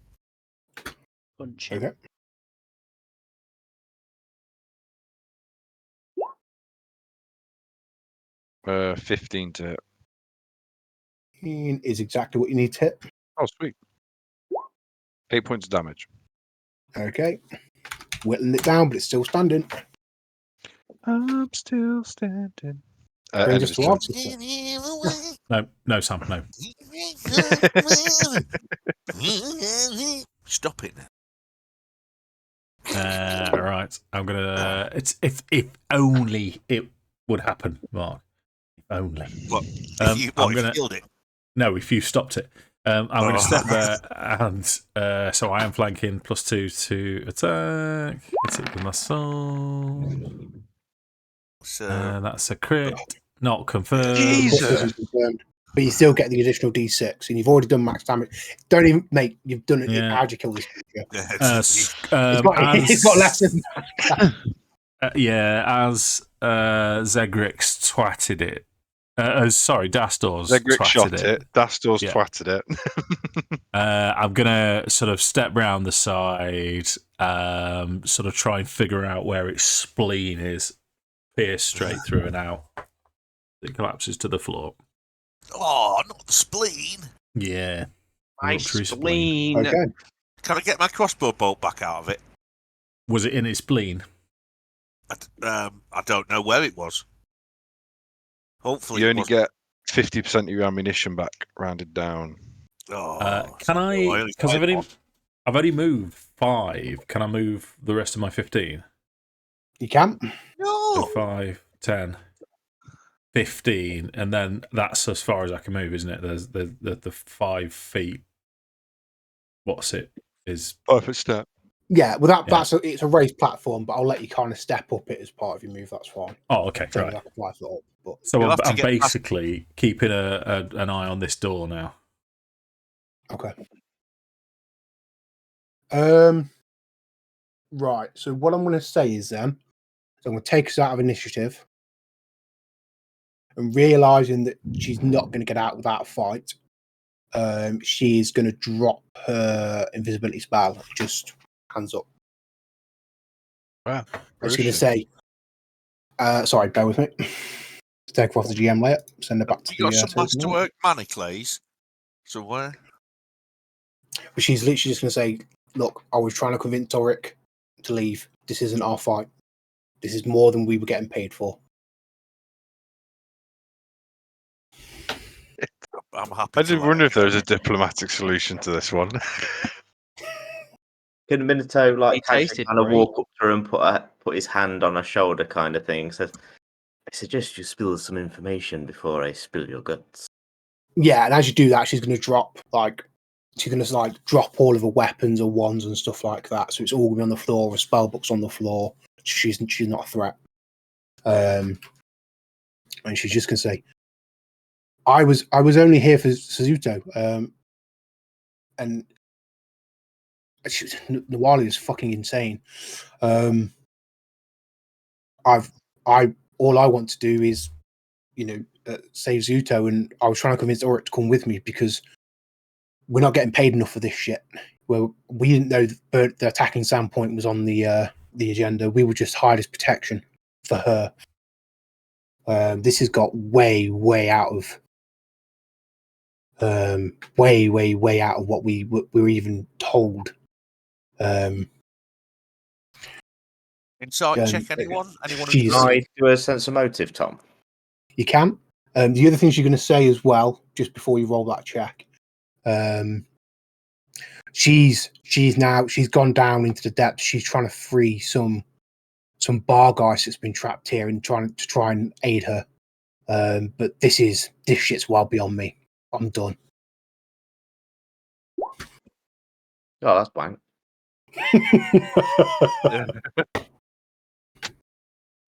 Punch him. Okay. Uh, 15 to hit. Is exactly what you need to hit. Oh, sweet. 8 points of damage. Okay. Whittling it down, but it's still standing. I'm still standing. Brings us to turn. No, Sam, no. Stop it. Right, I'm gonna. It's if only it would happen, Mark. If only. What? I'm If you gonna. killed it? No, if you stopped it. I'm going to step there, and so I am flanking +2 to attack. Hit it with my sword. So That's a crit, not confirmed. Jesus. But you still get the additional D6, and you've already done max damage. Don't even, mate. You've done it. Yeah. How'd you kill this creature? it's It's got less than as Zegric's twatted it. Sorry, Dastor's Zegric shot twatted it. Dastor's Yeah. twatted it. I'm gonna sort of step round the side, sort of try and figure out where its spleen is. Pierce straight through and out. It collapses to the floor. Oh, not the spleen. Yeah. My Rupture spleen. Okay. Can I get my crossbow bolt back out of it? Was it in its spleen? I don't know where it was. Hopefully, You it only wasn't. get 50% of your ammunition back, rounded down. Can I? Because I've only moved 5. Can I move the rest of my 15? You can. No. So 5, 10, 15, and then that's as far as I can move, isn't it? There's the 5 feet. What's it? Is 5 foot step. Yeah, well, it's a raised platform, but I'll let you kind of step up it as part of your move. That's fine. oh okay, So right. like a 5 foot up, but So You'll have to I'm get basically keeping an eye on this door now. okay. Right. So what I'm going to say is then, so I'm going to take us out of initiative, and realizing that she's not going to get out without a fight, she is going to drop her invisibility spell. Just hands up. Wow. I was going to say, sorry, bear with me. Take her off the GM layer, send her back to You got the. some masterwork Minaklaze somewhere. But she's literally just going to say, "Look, I was trying to convince Toric to leave. This isn't our fight. This is more than we were getting paid for. I'm happy. I did wonder if there was a diplomatic solution to this one. Can Minato like He casually tasted kind of great. walk up to her and put his hand on her shoulder, kind of thing? Says, "I suggest you spill some information before I spill your guts." Yeah, and as you do that, she's going to drop drop all of her weapons or wands and stuff like that. So it's all going to be on the floor. Her spell book's on the floor. She's not a threat. And she's just going to say, "I was only here for Suzuto." And Nawali is fucking insane. All I want to do is, save Zuto, and I was trying to convince Auric to come with me because we're not getting paid enough for this shit. Well, we didn't know the attacking Sandpoint was on the agenda. We were just hired as protection for her. This has got way out of way out of what we were even told. Insight check, anyone? Anyone Can I do a sense of motive, Tom? You can. The other things you're going to say as well, just before you roll that check, she's gone down into the depths. She's trying to free some bar guys that's been trapped here and trying and aid her. But this shit's well beyond me. I'm done. Oh, that's blank.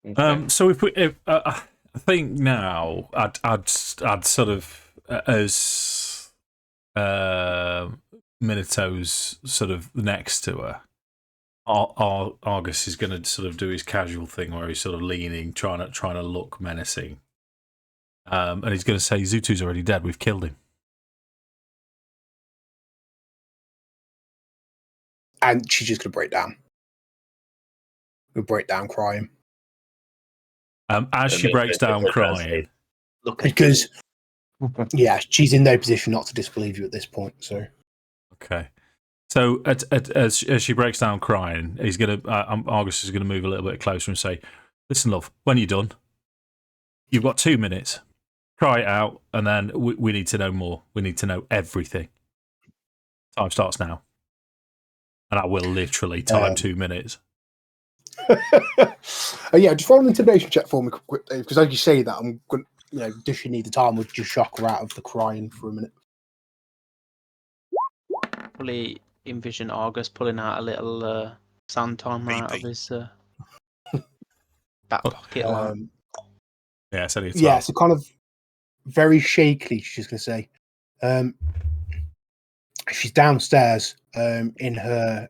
Okay. So I think now I'd sort of as Minato's sort of next to her. Argus is going to sort of do his casual thing where he's sort of leaning, trying to look menacing, and he's going to say, "Zutu's already dead. We've killed him." And she's just going to break down. We'll break down crying. As she breaks down crying, because yeah, she's in no position not to disbelieve you at this point. So okay. So as she breaks down crying, he's gonna Argus is gonna move a little bit closer and say, "Listen, love, when you're done, you've got 2 minutes. Cry it out, and then we need to know more. We need to know everything. Time starts now, and I will literally time 2 minutes." Yeah, just roll an intimidation check for me quick, Dave, because as you say that, I'm going to, does she need the time or just shock her out of the crying for a minute? Probably envision Argus pulling out a little sand timer out of his back pocket. Yeah, so so kind of very shakily, she's going to say, she's downstairs in her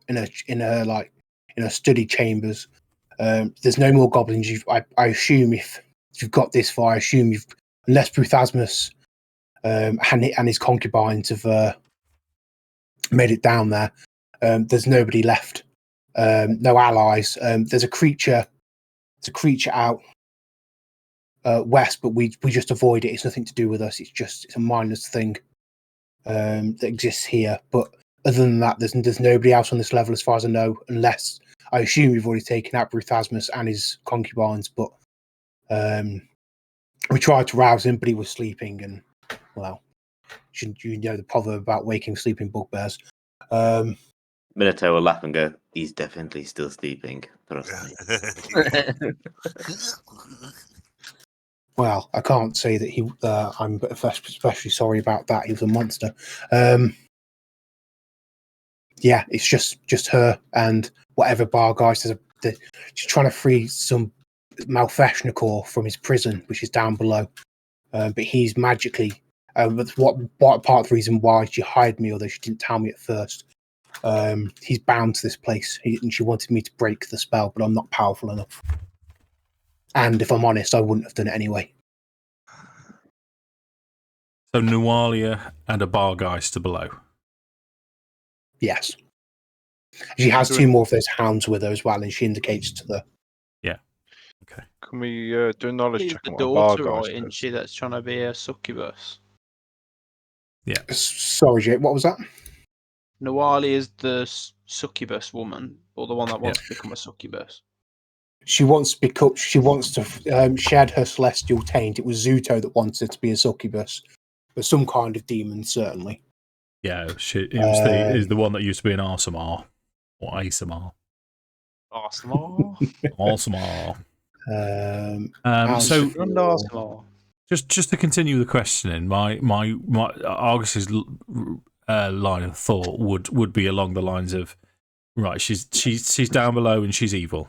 study chambers. There's no more goblins. I assume if you've got this far, I assume unless Bruthasmus and his concubines have made it down there. There's nobody left. No allies. There's a creature. It's a creature out west, but we just avoid it. It's nothing to do with us. It's a mindless thing that exists here. But other than that, there's nobody else on this level as far as I know, unless I assume you've already taken out Bruthasmus and his concubines. But we tried to rouse him, but he was sleeping, and well, you know the proverb about waking sleeping bugbears. Minato will laugh and go, "He's definitely still sleeping. Trust me." Well, I can't say that I'm especially sorry about that. He was a monster. Yeah, it's just her and whatever bar guys. She's trying to free some Malfeshnikor from his prison, which is down below. But he's magically. But what part of the reason why she hired me, although she didn't tell me at first, he's bound to this place, and she wanted me to break the spell, but I'm not powerful enough. And if I'm honest, I wouldn't have done it anyway. So Nualia and a Bargeist below. Yes. She has 2 more of those hounds with her as well, and she indicates to the... Yeah. Okay. Can we do a knowledge check The on what a daughter, bar right, isn't she, that's trying to be a succubus? Yeah. Sorry, Jake, what was that? Nawali is the succubus woman, or the one that wants to become a succubus. she wants to shed her celestial taint. It was Zuto that wanted to be a succubus, but some kind of demon, certainly. Yeah, it was the one that used to be an Arsamar or Asamar. Arsamar. So just to continue the questioning, my Argus's line of thought would be along the lines of, right, she's down below and she's evil,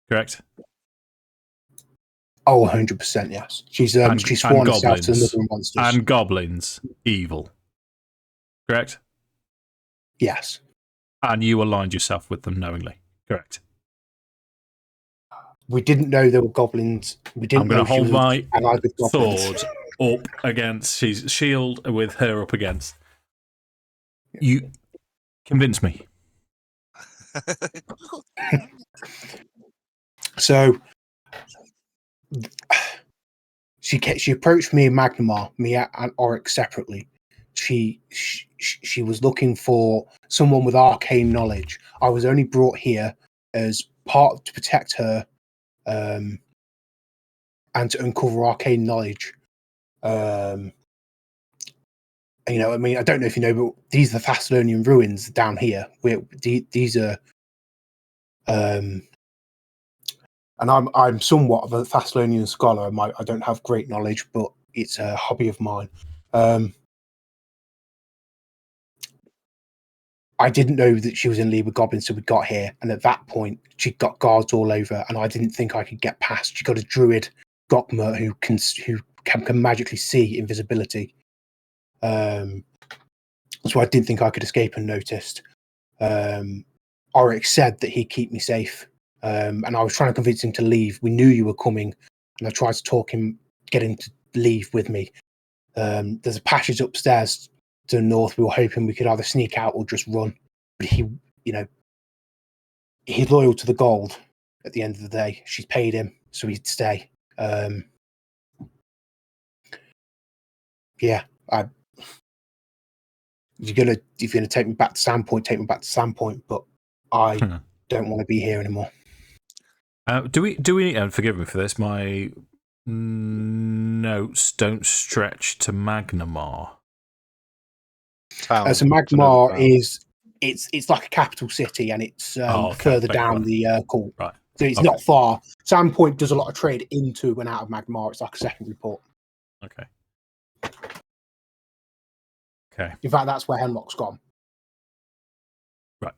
correct? Oh, 100%, yes. She's sworn herself to another monsters. And goblins, evil. Correct? Yes. And you aligned yourself with them knowingly. Correct. We didn't know there were goblins. We didn't. I'm going to hold my sword up against his shield with her up against. You convince me. So she approached me and Magnamar, me and Oryx separately. She was looking for someone with arcane knowledge. I was only brought here as part to protect her, and to uncover arcane knowledge. I mean, I don't know if you know, but these are the Thessalonian ruins down here. These are, and I'm somewhat of a Thessalonian scholar. I don't have great knowledge, but it's a hobby of mine. I didn't know that she was in league with goblins till we got here, and at that point, she got guards all over, and I didn't think I could get past. She got a druid, Gokma, who can magically see invisibility. So I didn't think I could escape unnoticed. Oryx said that he'd keep me safe, and I was trying to convince him to leave. We knew you were coming, and I tried to talk him, get him to leave with me. There's a passage upstairs to the north. We were hoping we could either sneak out or just run, but he's loyal to the gold. At the end of the day, she's paid him, so he'd stay. Yeah, if you're gonna take me back to Sandpoint, take me back to Sandpoint, but I don't want to be here anymore. Do we? And forgive me for this. My notes don't stretch to Magnamar. So Magnamar it's like a capital city, and it's further down the court. Right. So it's not far. Sandpoint does a lot of trade into and out of Magnamar. It's like a secondary port. Okay. In fact, that's where Hemlock's gone. Right.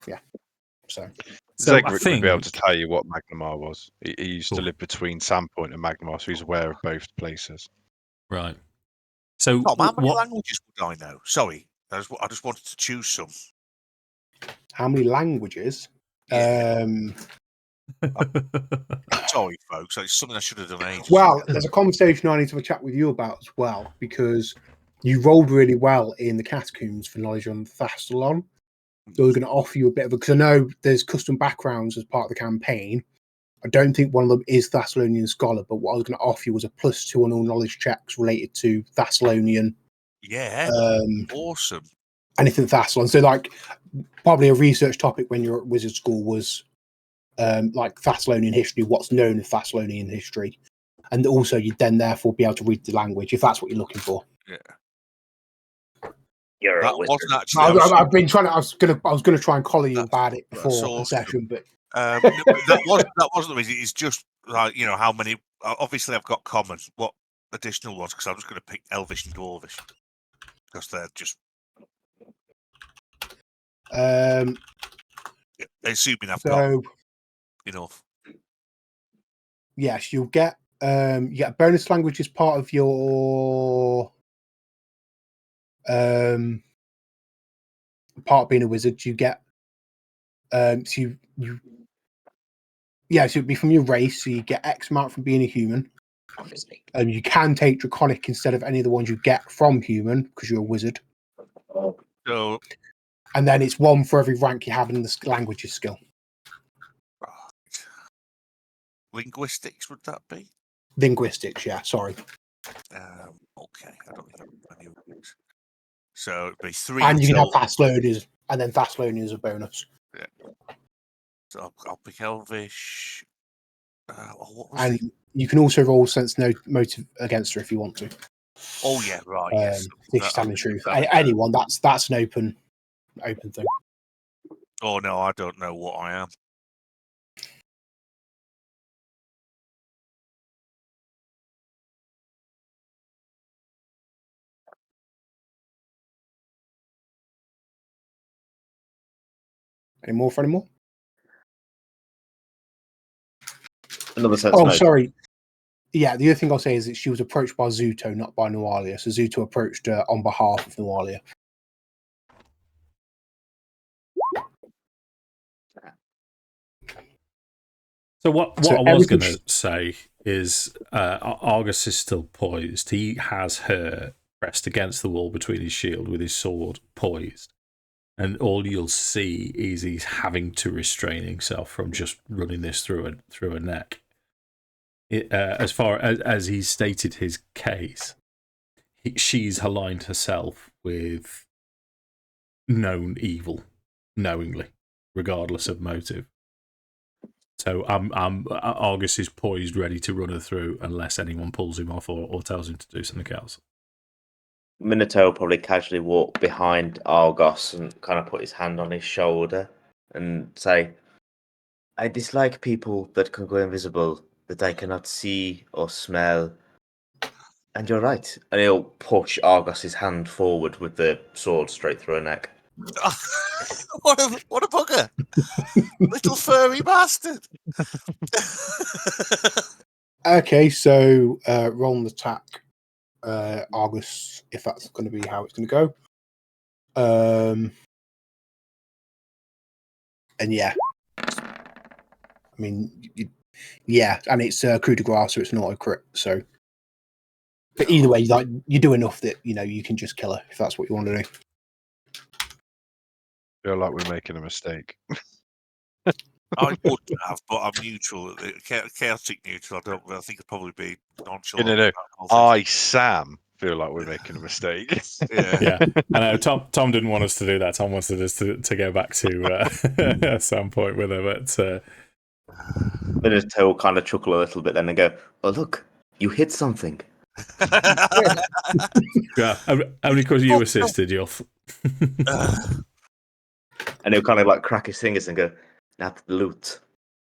Yeah. So Zegric would be able to tell you what Magnamar was. He used to live between Sandpoint and Magnamar, so he's aware of both places. Right. So Tom, how many languages would I know? Sorry, I just wanted to choose some. How many languages? Yeah. Sorry, folks. It's something I should have done ages. Well, there's a conversation I need to have a chat with you about as well, because you rolled really well in the catacombs for knowledge on Thastalon. So I was going to offer you a bit of because I know there's custom backgrounds as part of the campaign. I don't think one of them is Thessalonian Scholar, but what I was going to offer you was a +2 on all knowledge checks related to Thessalonian. Yeah. Awesome. Anything Thassalon. So, like, probably a research topic when you're at Wizard School was like Thessalonian history, what's known of Thessalonian history. And also, you'd then therefore be able to read the language if that's what you're looking for. Yeah. That wasn't actually. I've been trying to. I was gonna try and collar you about it before the session, but that wasn't the reason. It's just like how many. Obviously, I've got common. What additional ones? Because I'm just going to pick Elvish and Dwarvish because they're just. Assuming I've got enough. Yes, you'll get you get a bonus language as part of your part of being a wizard. You get so it'd be from your race, so you get X amount from being a human. You can take Draconic instead of any of the ones you get from human because you're a wizard. So, and then it's 1 for every rank you have in the languages skill. Right. Linguistics, would that be? Linguistics, yeah. Sorry. Okay, I don't think I've any of these. So it'd be 3. And you can have Thessalonians, and then Thessalonians a bonus. Yeah. I'll pick Elvish. And you can also roll sense no motive against her if you want to. Oh yeah, right. Yes. If you stand in truth, anyone. That's an open thing. Oh no, I don't know what I am. Any more for any more? Another sense. Oh, sorry. Yeah, the other thing I'll say is that she was approached by Zuto, not by Nualia. So Zuto approached her on behalf of Nualia. So what I was going to say is Argus is still poised. He has her pressed against the wall between his shield with his sword poised. And all you'll see is he's having to restrain himself from just running this through a neck. As far as he's stated his case, she's aligned herself with known evil, knowingly, regardless of motive. So Argus is poised, ready to run her through, unless anyone pulls him off or tells him to do something else. Minato will probably casually walk behind Argos and kind of put his hand on his shoulder and say, I dislike people that can go invisible, that I cannot see or smell. And you're right. And he'll push Argos's hand forward with the sword straight through her neck. What a bugger! Little furry bastard! Okay, so roll an attack. Argus, if that's going to be how it's going to go. And yeah, I mean, yeah, and it's coup de grace, so it's an auto crit. So, but either way, like you do enough that you can just kill her if that's what you want to do. I feel like we're making a mistake. I would have, but I'm neutral. Chaotic neutral. I think it'd probably be nonchalant. No. I, Sam, feel like we're making a mistake. Yeah. I know Tom didn't want us to do that. Tom wanted us to go back to at some point with her, but Minato will kind of chuckle a little bit then and go, oh, look, you hit something. Yeah, only because you assisted, Yoff. And he'll kind of like crack his fingers and go, not loot.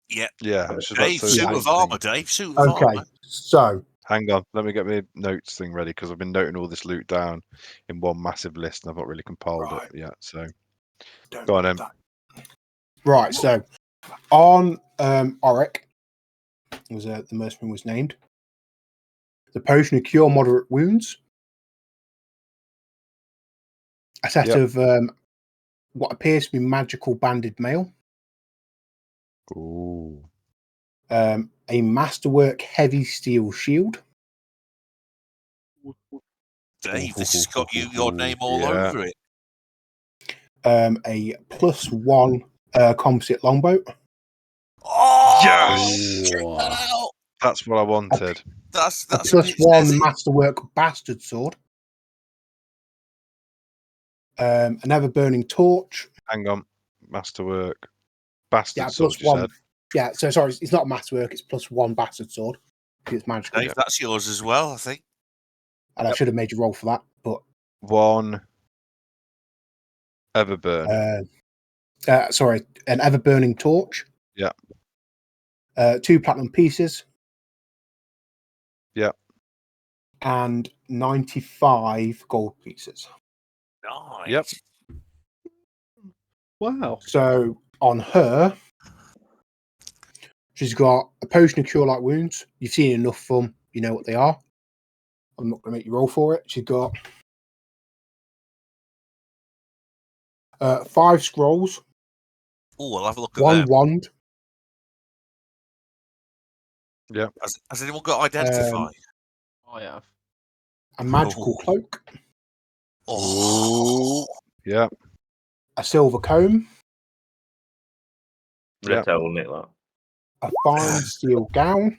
Yeah. Dave, suit of armour, Dave. Suit of armour. Okay, so hang on, let me get my notes thing ready because I've been noting all this loot down in one massive list and I've not really compiled it yet. So go on, right, so on Auric was the mercenary was named. The potion of cure moderate wounds. A set of what appears to be magical banded mail. Ooh. A masterwork heavy steel shield. Dave, this has got your name all over it. A +1 composite longbow. Oh, yes! check that out. That's what I wanted. That's a +1 masterwork bastard sword. An ever burning torch. Hang on, masterwork bastard Yeah, sword. +1. Yeah, so sorry, it's not masterwork. It's +1 bastard sword. It's magical. Dave, that's yours as well, I think. And I should have made you roll for that, but one Everburn. Sorry, an ever burning torch. Yeah. 2 platinum pieces. Yeah. And 95 gold pieces. Nice. Yep. Wow. So on her, she's got a potion of cure light wounds. You've seen enough of them, you know what they are. I'm not going to make you roll for it. She's got 5 scrolls. Oh, I'll have a look at 1 them. wand. Yeah. Has anyone got identify? I have. A magical cloak. Oh. Yeah. A silver comb. Minato will nick that. A fine steel gown.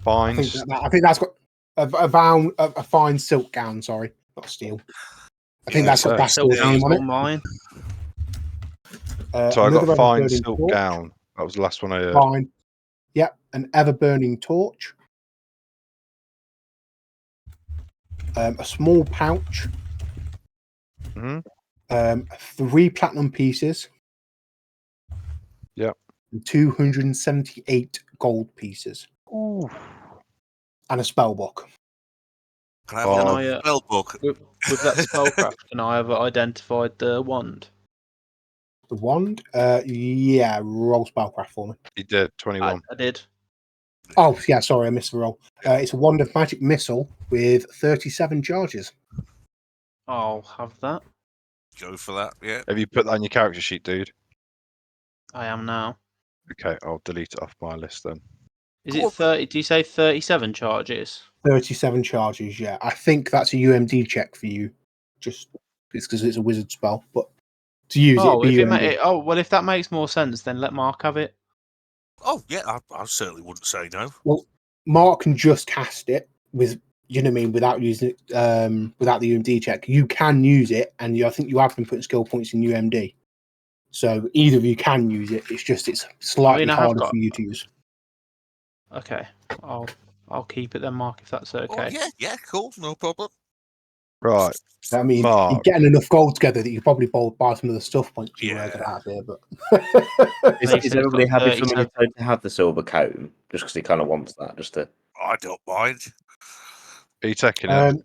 Fine. I think that's got a fine silk gown. Sorry, not steel. I think that's got Dastor name on it. Mine. So I got fine silk gown. That was the last one I heard. Fine. Yep, an ever-burning torch. A small pouch. Mm-hmm. 3 platinum pieces. Yep. And 278 gold pieces. Ooh. And a spell book. Can I have Can a spell book? With that spellcraft, can I have identified the wand? The wand? Yeah, roll spellcraft for me. He did 21. I did. Oh, yeah, sorry, I missed the roll. It's a wand of magic missile with 37 charges. I'll have that. Go for that, yeah. Have you put that on your character sheet, dude? I am now. Okay, I'll delete it off my list then. Is it 30? Do you say 37 charges? 37 charges, yeah. I think that's a UMD check for you. Just it's because it's a wizard spell, but to use Oh, it, well, if that makes more sense, then let Mark have it. Oh, yeah, I certainly wouldn't say no. Well, Mark can just cast it with, you know what I mean, without using it, without the UMD check. You can use it, and I think you have been putting skill points in UMD. So either of you can use it. It's just it's slightly harder for you to use. Okay, I'll keep it then, Mark, if that's okay. Oh, yeah, cool, no problem. Right. I mean, Mark. you're getting enough gold together that you probably buy some of the stuff points you were going to have here. But Is everybody happy for Minato to have the silver comb? Just because he kind of wants that, just to. I don't mind. Are you taking it?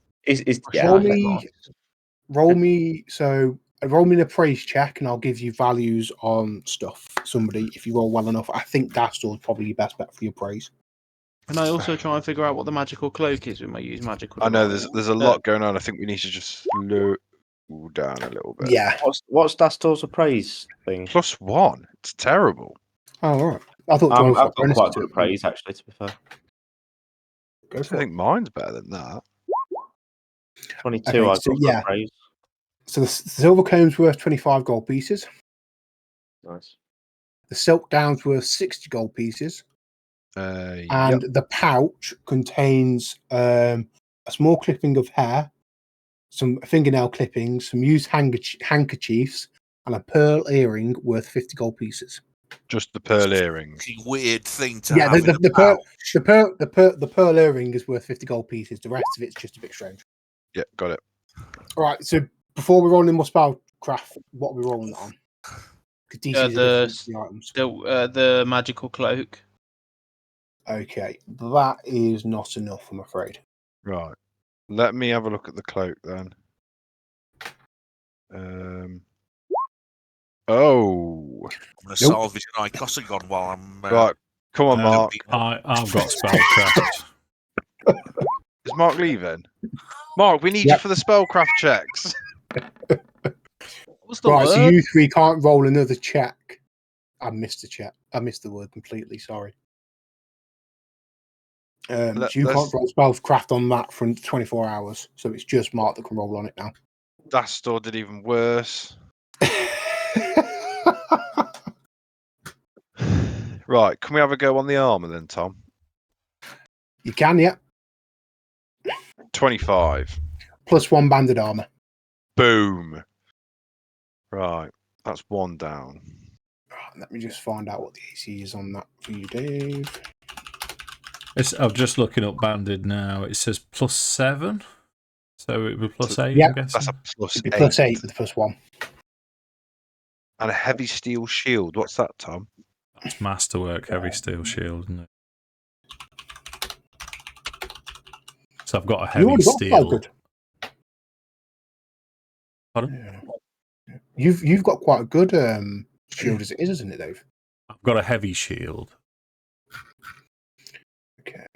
Roll me an appraise check, and I'll give you values on stuff. Somebody, if you roll well enough, I think Dastor is probably your best bet for your praise. Can I also try and figure out what the magical cloak is when we use magical? I know there's a lot going on. I think we need to just slow down a little bit. Yeah. What's Dastor's appraise thing? +1. It's terrible. Oh, all right. I thought I've got quite good appraise, actually, to be fair. Go I for think mine's better than that. 22, Okay, I've so, got yeah. appraise. So the silver comb's worth 25 gold pieces. Nice. The silk down's worth 60 gold pieces. And the pouch contains a small clipping of hair, some fingernail clippings, some used handkerchiefs, and a pearl earring worth 50 gold pieces. Just the pearl earring. Weird thing to Yeah, have. the pearl earring is worth 50 gold pieces. The rest of it's just a bit strange. Yeah, got it. All right, so before we roll in more spellcraft, what are we rolling it on? The magical cloak. Okay, that is not enough, I'm afraid. Right. Let me have a look at the cloak then. Oh. I'm going to salvage an Icosagon while I'm... right. Come on, Mark. I've got spellcraft. Is Mark leaving? Mark, we need you for the spellcraft checks. Right, so you three can't roll another check. I missed the check. I missed the word completely, sorry. So you can't roll spellcraft on that for 24 hours, so it's just Mark that can roll on it now. Dastor did even worse. Right, can we have a go on the armour then, Tom? You can, yeah. 25. +1 banded armour. Boom. Right, that's 1 down. Right, let me just find out what the AC is on that for you, Dave. I'm just looking up banded now. It says +7. So it would be +8, yeah, I guess. That's a +8. +8 with +1. And a heavy steel shield. What's that, Tom? It's masterwork, heavy steel shield, isn't it? So I've got a heavy steel. Pardon? Yeah. You've got quite a good shield as it is, isn't it, Dave? I've got a heavy shield. Okay.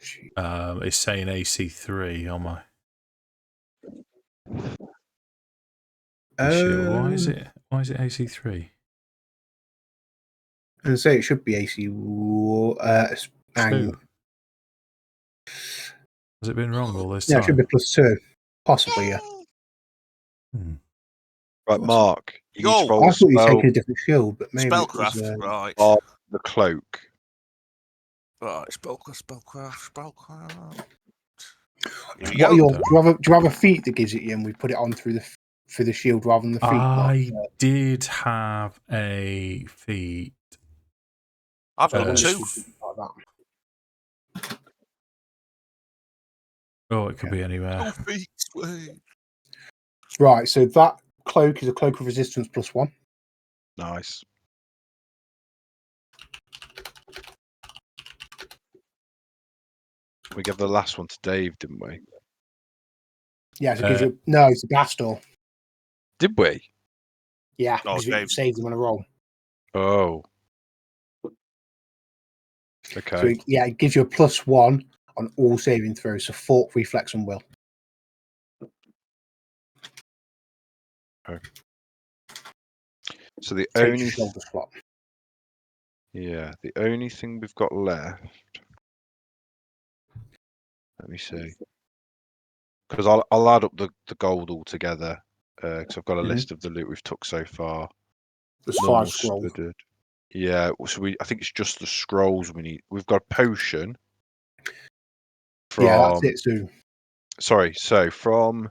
It's saying AC3 on my shield. Why is it AC3? And say it should be AC. Has it been wrong all this time? Yeah, it should be +2. Possibly, yeah. Right, Mark. I thought you were taking a different shield, but maybe spellcraft, right. The cloak. Right, spellcraft. Do you have a feat that gives it you, and we put it on through the shield rather than the feet? I did have a feat. I've got two. Like that. Oh, it could be anywhere. 2 feet. Sweet. Right, so that cloak is a cloak of resistance +1. Nice. We gave the last one to Dave, didn't we? Yeah, so it gives you no, it's a Dastor. Did we? Yeah, Oh, because it Dave. saves them on a roll. Oh. Okay. So it gives you a +1 on all saving throws, so fort, reflex, and will. Okay. So the Takes only your shoulder slot. the only thing we've got left. Let me see. Because I'll add up the gold all together. Because I've got a list of the loot we've took so far. There's Normal 5 scrolls. studded. Yeah, so I think it's just the scrolls we need. We've got a potion. Yeah, that's it. So So from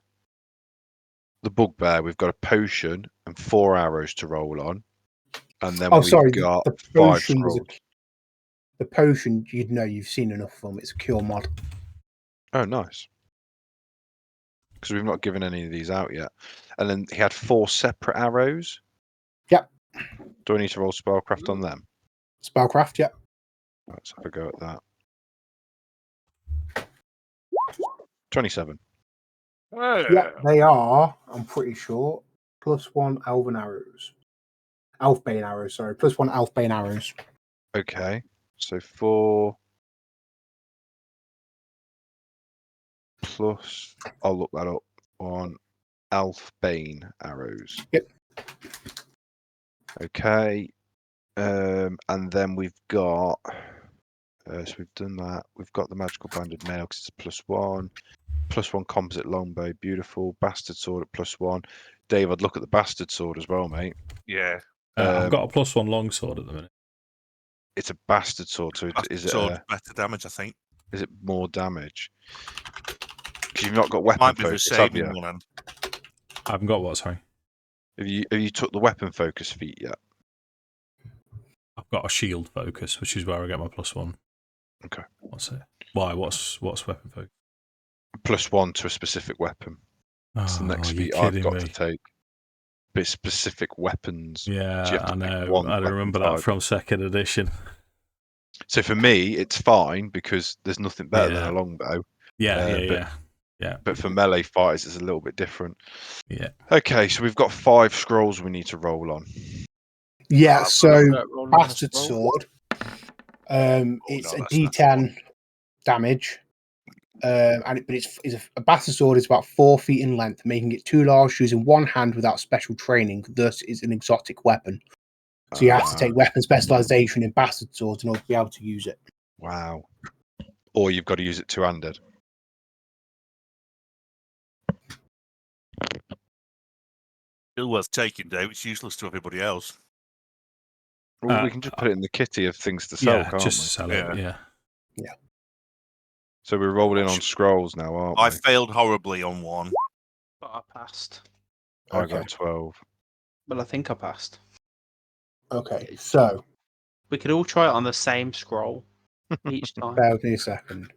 the bugbear, we've got a potion and 4 arrows to roll on, and then we've got the 5 potion was scrolls. the potion. You'd know you've seen enough of them. It's a cure mod. Oh, nice. Because we've not given any of these out yet. And then he had 4 separate arrows. Yep. Do I need to roll spellcraft on them? Spellcraft, yeah. Let's have a go at that. 27. Yeah, they are. I'm pretty sure +1 elven arrows. Elfbane arrows, sorry. +1 elfbane arrows. Okay. So 4 plus. I'll look that up on Elfbane arrows. Yep. Okay. And then we've got. So we've done that. We've got the magical banded mail because it's +1. +1 composite longbow, beautiful. Bastard sword at +1. Dave, I'd look at the bastard sword as well, mate. Yeah. I've got a +1 longsword at the minute. It's a bastard sword, so Bastard is it sword, better damage, I think. is it more damage? Because you've not got weapon Might be the focus, have saving you? one hand. I haven't got what, sorry? Have you took the weapon focus feat yet? I've got a shield focus, which is where I get my +1. Okay. What's it? Why? What's weapon focus? +1 to a specific weapon. It's the next feat I've got to take. But specific weapons. Yeah, I know. One I remember that from 2nd edition. So for me, it's fine because there's nothing better than a longbow. Yeah. But for melee fighters, it's a little bit different. Yeah. Okay, so we've got 5 scrolls we need to roll on. Yeah, so bastard sword. It's a D10 damage. But it's a bastard sword is about 4 feet in length, making it too large to use in one hand without special training. Thus, it's an exotic weapon. So you have to take weapon specialization in bastard swords in order to be able to use it. Wow. Or you've got to use it two-handed. Still worth taking, Dave. It's useless to everybody else. Well, we can just put it in the kitty of things to sell, can't just we? sell it, yeah. So we're rolling on scrolls now, aren't we? I failed horribly on one. But I passed. I got 12. Well, I think I passed. Okay, so We could all try it on the same scroll each time. bear with me a second.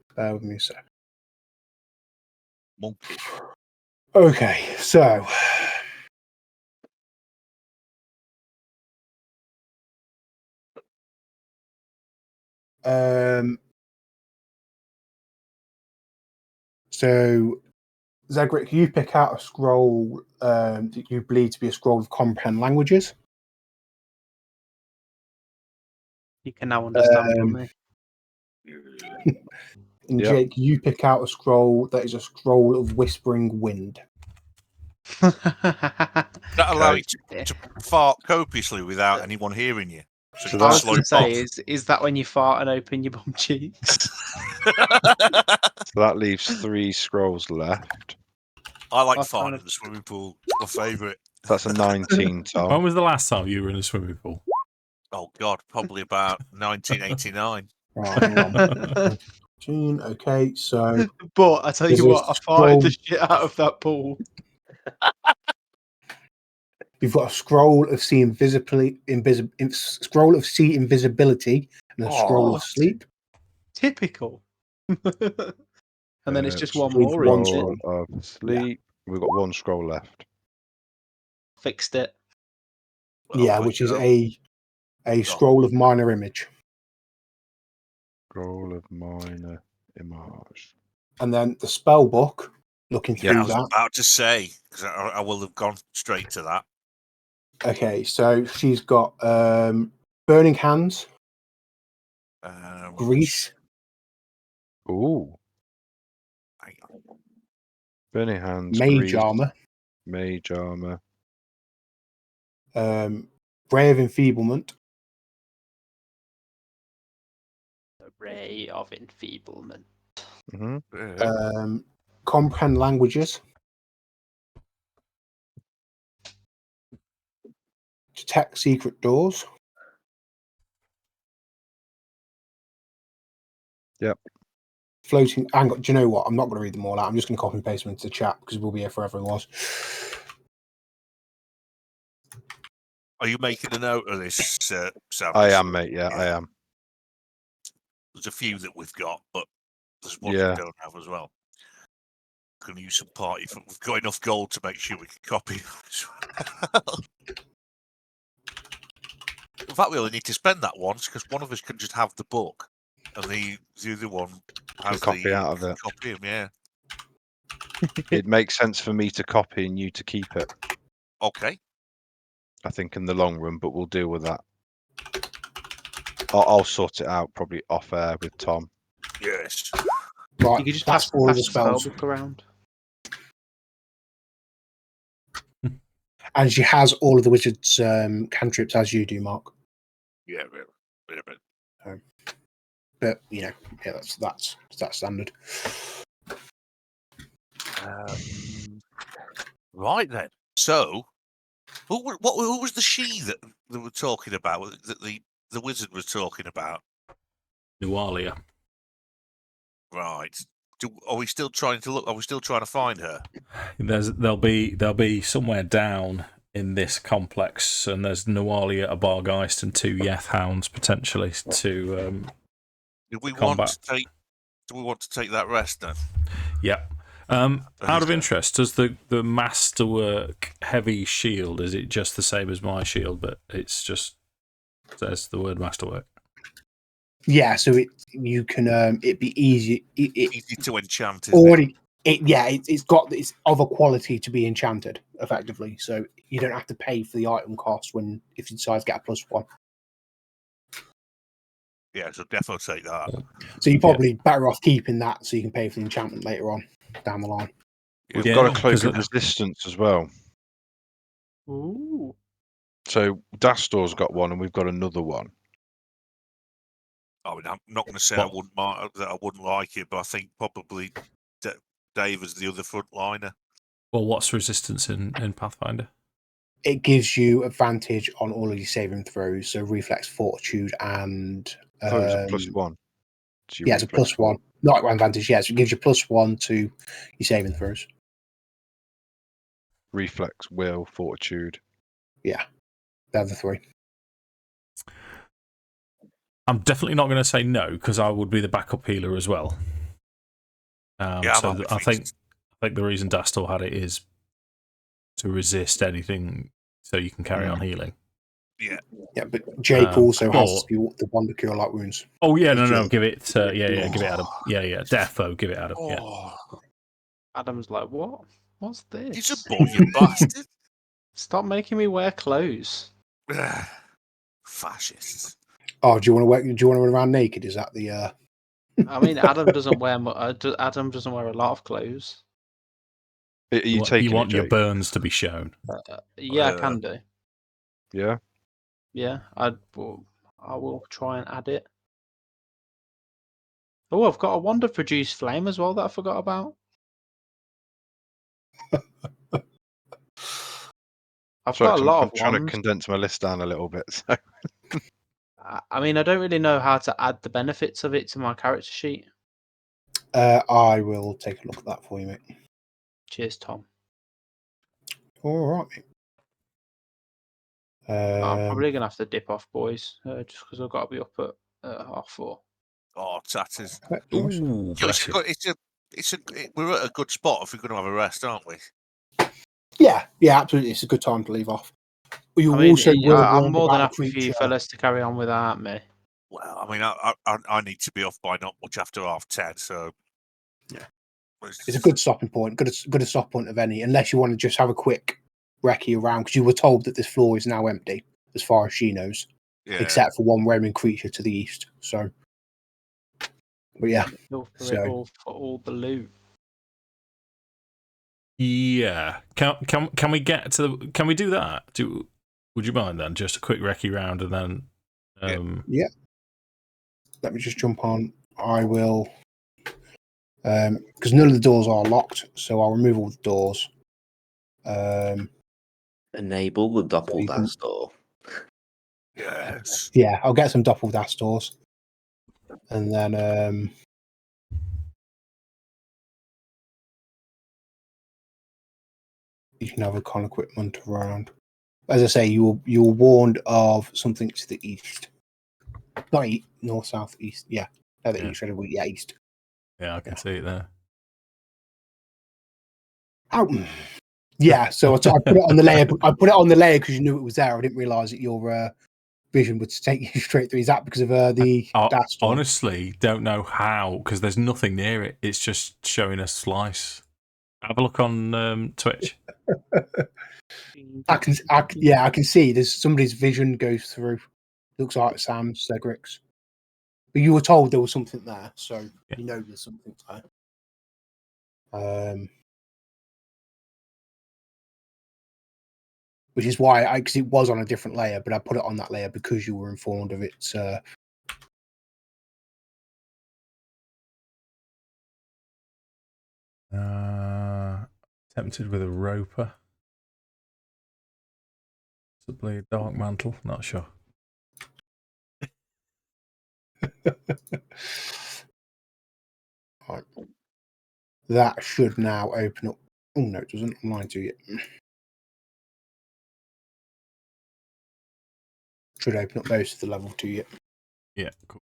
Monkey. Okay, so Zegric, you pick out a scroll that you believe to be a scroll of comprehend languages. You can now understand from me. And Jake, you pick out a scroll that is a scroll of whispering wind. That allow you to fart copiously without anyone hearing you. So I was going to say, is that when you fart and open your bum cheeks? So that leaves 3 scrolls left. I like farting in the swimming pool. It's my favourite. That's a 19, Tom. When was the last time you were in a swimming pool? Oh, God, probably about 1989. Right, hang on. Okay, so. But I tell you what, I farted the shit out of that pool. You've got a scroll of see invisibility, and a scroll of sleep. Typical. And then it's just one sleep more, one isn't it? Scroll of sleep. We've got one scroll left. Fixed it. Yeah, which is a scroll of minor image. Scroll of minor image. And then the spell book, looking through I was that. about to say, because I will have gone straight to that. Okay, so she's got Burning Hands, Grease. Ooh. Hang on. Burning Hands, Mage Grease, Armor, Mage Armor. Ray of Enfeeblement, A ray of enfeeblement. Comprehend Languages, Detect Secret Doors. Yep. Floating. Hang on, do you know what? I'm not going to read them all out. I'm just going to copy and paste them into the chat because we'll be here forever. Are you making a note of this, Sam? I am, mate. Yeah, I am. There's a few that we've got, but there's one Yeah. we don't have as well. Going to use some party. We've got enough gold to make sure we can copy. In fact, we only need to spend that once because one of us can just have the book, and the other one has copy out of it. Copy him, yeah. It makes sense for me to copy and you to keep it. Okay. I think in the long run, but we'll deal with that. I'll sort it out probably off air with Tom. Yes. Right, You could just that's pass all the of the spells. spell book around. And she has all of the wizard's cantrips as you do, Mark. Yeah, really. But yeah, that's standard. Right then. So, who was the she that they were talking about? That the wizard was talking about? Nualia. Right. Are we still trying to look? Are we still trying to find her? They'll be somewhere down in this complex, and there's Nualia, a Bargeist, and 2 Yeth hounds potentially to Do we combat. want to take that rest then? Yeah. Out of interest, does the masterwork heavy shield, is it just the same as my shield, but it's just says the word masterwork? Yeah, so you can it'd be easy. Easy to enchant. It's of a quality to be enchanted effectively. So you don't have to pay for the item cost if you decide to get a +1. Yeah, so definitely take that. So you're probably better off keeping that so you can pay for the enchantment later on down the line. We've got a cloak of resistance as well. Ooh. So Dastor's got one, and we've got another one. I mean, I'm not going to say I wouldn't like it, but I think probably Dave is the other frontliner. Well, what's resistance in Pathfinder? It gives you advantage on all of your saving throws, so reflex, fortitude, and It's a +1. Yeah, it's a +1. Not advantage. Yeah, so it gives you +1 to your saving throws. Reflex, will, fortitude. Yeah, they're the 3. I'm definitely not going to say no because I would be the backup healer as well. So I think the reason Dastor had it is to resist anything, so you can carry on healing. Yeah, but Jake also has the Wonder Cure Light Wounds. Oh yeah, no, give it. Give it Addam. Yeah, defo, give it Addam. Yeah. Addam's like, what? What's this? He's a boy, you bastard. Stop making me wear clothes. Fascists. Oh, do you want to run around naked? Is that the? I mean, Addam doesn't wear. Addam doesn't wear a lot of clothes. Are you want your burns to be shown? Yeah, I can do. Yeah. Yeah, I will try and add it. Oh, I've got a Wonder Produce Flame as well that I forgot about. I've got a lot of I'm trying ones. to condense my list down a little bit. So. I mean, I don't really know how to add the benefits of it to my character sheet. I will take a look at that for you, mate. Cheers, Tom. All right, mate. I'm probably going to have to dip off, boys, just because I've got to be up at 4. Oh, tatters. Ooh, bless you. We're at a good spot if we're going to have a rest, aren't we? Yeah, absolutely. It's a good time to leave off. You I mean, also will I'm warn more than about a happy for you creature. fellas to carry on without me. Well, I mean, I need to be off by not much after 10:30, so yeah, it's a good stopping point. Good a stop point of any, unless you want to just have a quick recce around, because you were told that this floor is now empty, as far as she knows, except for one roaming creature to the east. So, but yeah, for all the loot. Yeah, can we get to the? Can we do that? Would you mind then? Just a quick recce round and then. Yeah. Let me just jump on. I will, because none of the doors are locked, so I'll remove all the doors. Enable the Dastor. Yes. Yeah, I'll get some Dastors, and then you can have a con equipment around. As I say, you were warned of something to the east. Not east, north, south, east. Yeah, east. Yeah, east. Yeah, I can see it there. Oh, yeah. So I put it on the layer. I put it on the layer because you knew it was there. I didn't realise that your vision would take you straight through. Is that because of the Dastor? Honestly, don't know how, because there's nothing near it. It's just showing a slice. Have a look on Twitch. I can see. There's somebody's vision goes through. Looks like Sam's, Zegric's. But you were told there was something there, so you know there's something there. Which is why, because it was on a different layer, but I put it on that layer because you were informed of its. Tempted with a roper. Possibly a dark mantle. Not sure. Right. That should now open up. Oh no, it doesn't. I'm lying to you. Should open up most of the level 2 yet. Yeah, cool.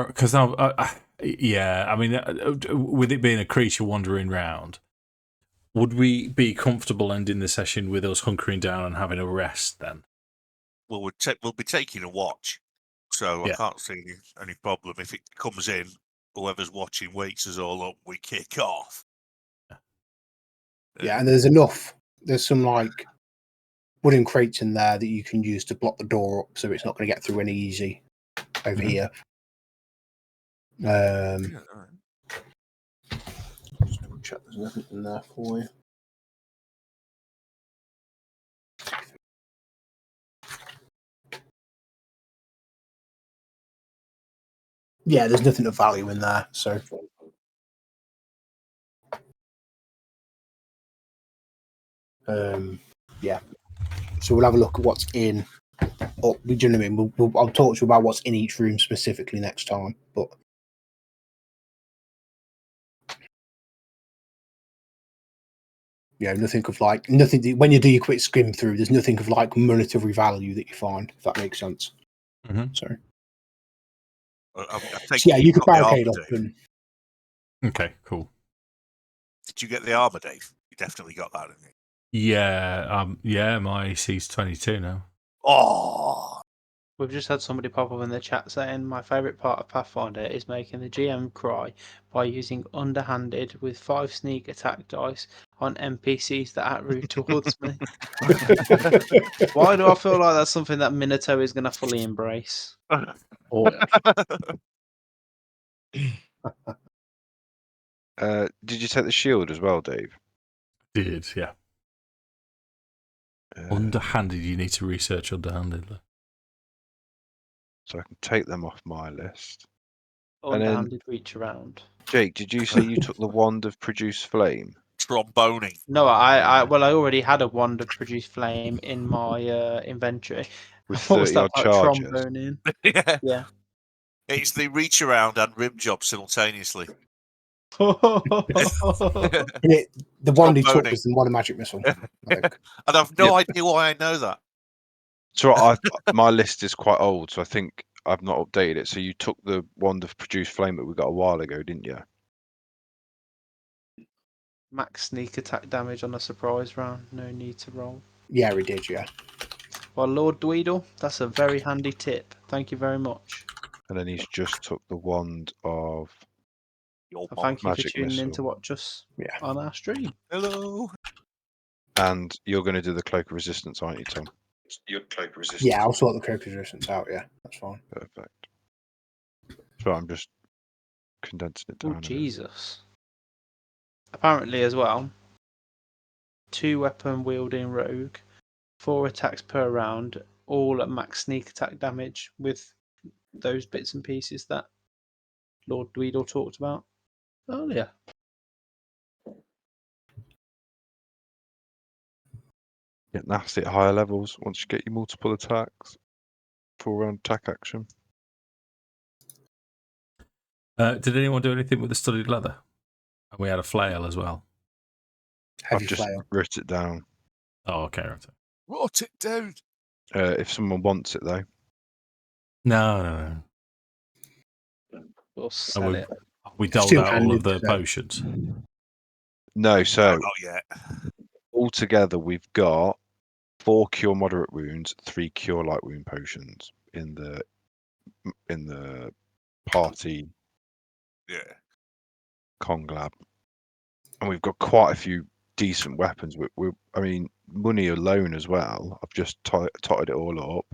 Because I mean, with it being a creature wandering round, would we be comfortable ending the session with us hunkering down and having a rest then? Well, we'll be taking a watch, so I can't see any problem if it comes in. Whoever's watching wakes us all up. We kick off. Yeah, and there's enough. There's some like wooden crates in there that you can use to block the door up, so it's not going to get through any easy over here. Just double check there's nothing in there for you. Yeah, there's nothing of value in there, so. Yeah. So we'll have a look at what's in. Or, do you know what I mean? I'll talk to you about what's in each room specifically next time, but. You know, nothing when you do your quick skim through, there's nothing of like monetary value that you find, if that makes sense. Mm-hmm. So, yeah, you can barricade up. Okay, cool. Did you get the armor, Dave? You definitely got that, didn't you? Yeah, my AC's 22 now. Oh! We've just had somebody pop up in the chat saying my favourite part of Pathfinder is making the GM cry by using underhanded with 5 sneak attack dice on NPCs that outroute towards me. Why do I feel like that's something that Minato is going to fully embrace? Did you take the shield as well, Dave? Did, yeah. Underhanded, you need to research underhanded. So I can take them off my list. Underhanded reach around. Jake, did you say you took the wand of produce flame? Tromboning. No, I already had a wand of produce flame in my inventory. With 30 odd charges. Tromboning? Yeah. It's the reach around and rim job simultaneously. The one he took was the Modern Magic Missile. I think. And I've no idea why I know that. So my list is quite old, so I think I've not updated it. So you took the wand of Produce Flame that we got a while ago, didn't you? Max sneak attack damage on a surprise round. No need to roll. Yeah, we did. Yeah. Well, Lord Dweedle, that's a very handy tip. Thank you very much. And then he's just took the wand of Thank you for Magic tuning in Missile. to watch us on our stream. Hello. And you're going to do the Cloak of Resistance, aren't you, Tom? Your cloak resistance. Yeah, I'll sort the Cloak of Resistance out. Yeah, that's fine. Perfect. So I'm just condensing it down. Oh, a bit. Jesus. Apparently, as well, 2 weapon wielding rogue, 4 attacks per round, all at max sneak attack damage with those bits and pieces that Lord Dweedle talked about earlier. Get nasty at higher levels once you get your multiple attacks. 4-round attack action. Did anyone do anything with the studded leather? And we had a flail as well. Heavy I've just flail. wrote it down. Oh, okay. Right. Wrote it down. If someone wants it, though. No. We'll sell it. We doled Still out all of handed, the so- potions. No, so Not yet. altogether we've got 4 cure moderate wounds, 3 cure light wound potions in the party Yeah. conglab, and we've got quite a few decent weapons. I mean, money alone as well. I've just totted it all up.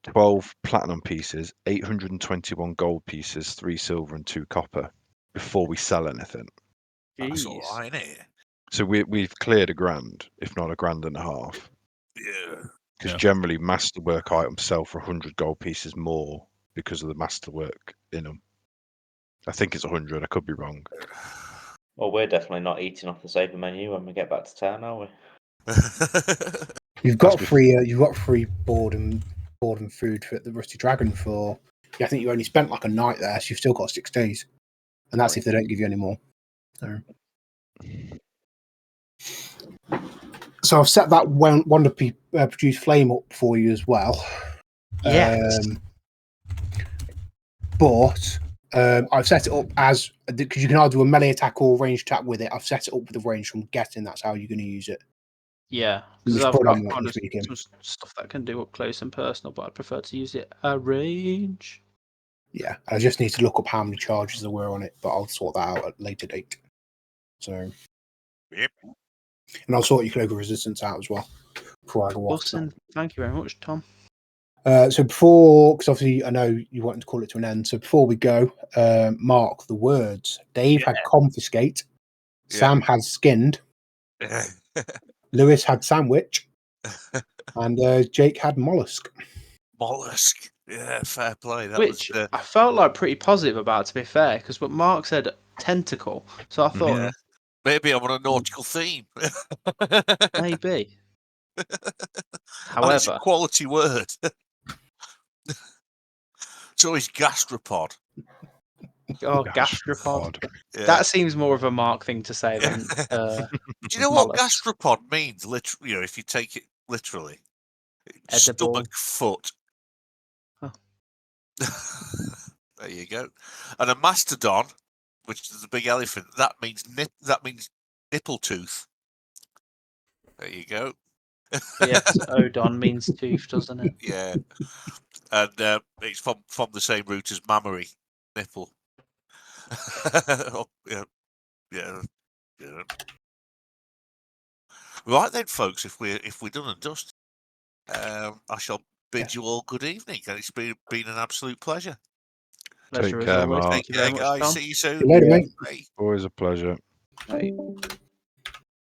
12 platinum pieces, 821 gold pieces, 3 silver and 2 copper before we sell anything. That's Jeez. all right, isn't it? So we've cleared $1,000, if not $1.50. Yeah. Because generally masterwork items sell for 100 gold pieces more because of the masterwork in them. I think it's 100. I could be wrong. Well, we're definitely not eating off the saver menu when we get back to town, are we? You've got free. You've got free board and food for the Rusty Dragon for. Yeah, I think you only spent like a night there, so you've still got 6 days, and that's if they don't give you any more. So I've set that Wonder Produce Flame up for you as well. Yes. But I've set it up as because you can either do a melee attack or range attack with it. I've set it up with the range from getting. That's how you're going to use it. Yeah, Which because I've got predominantly kind of speaking. some stuff that can do up close and personal, but I prefer to use it at range. Yeah, I just need to look up how many charges there were on it, but I'll sort that out at a later date. So, Yep. And I'll sort your Cloak of Resistance out as well before I go off. Awesome. Thank you very much, Tom. So before, because obviously I know you wanted to call it to an end. So before we go, mark the words. Dave had confiscate. Sam had skinned. Lewis had sandwich. And Jake had mollusk. Mollusk. Yeah, fair play. That Which was, I felt like pretty positive about, to be fair, because what Mark said, tentacle. So I thought maybe I'm on a nautical theme. maybe. And it's However, a quality word. It's always gastropod. gastropod. Yeah. That seems more of a Mark thing to say than. Do you know what mollusk. gastropod means? Literally, if you take it literally, Edible. stomach, foot. Huh. There you go. And a mastodon, which is a big elephant, that means nipple tooth. There you go. Yes, Odon means tooth, doesn't it? Yeah. And it's from the same root as mammary, nipple. Yeah. Right then, folks, if we're done and dusted, I shall bid you all good evening, and it's been an absolute pleasure. Pleasure Take as care, always. Mark. Thank you very much, guys. Tom. See you soon. See you later, mate. Bye. Always a pleasure. Bye.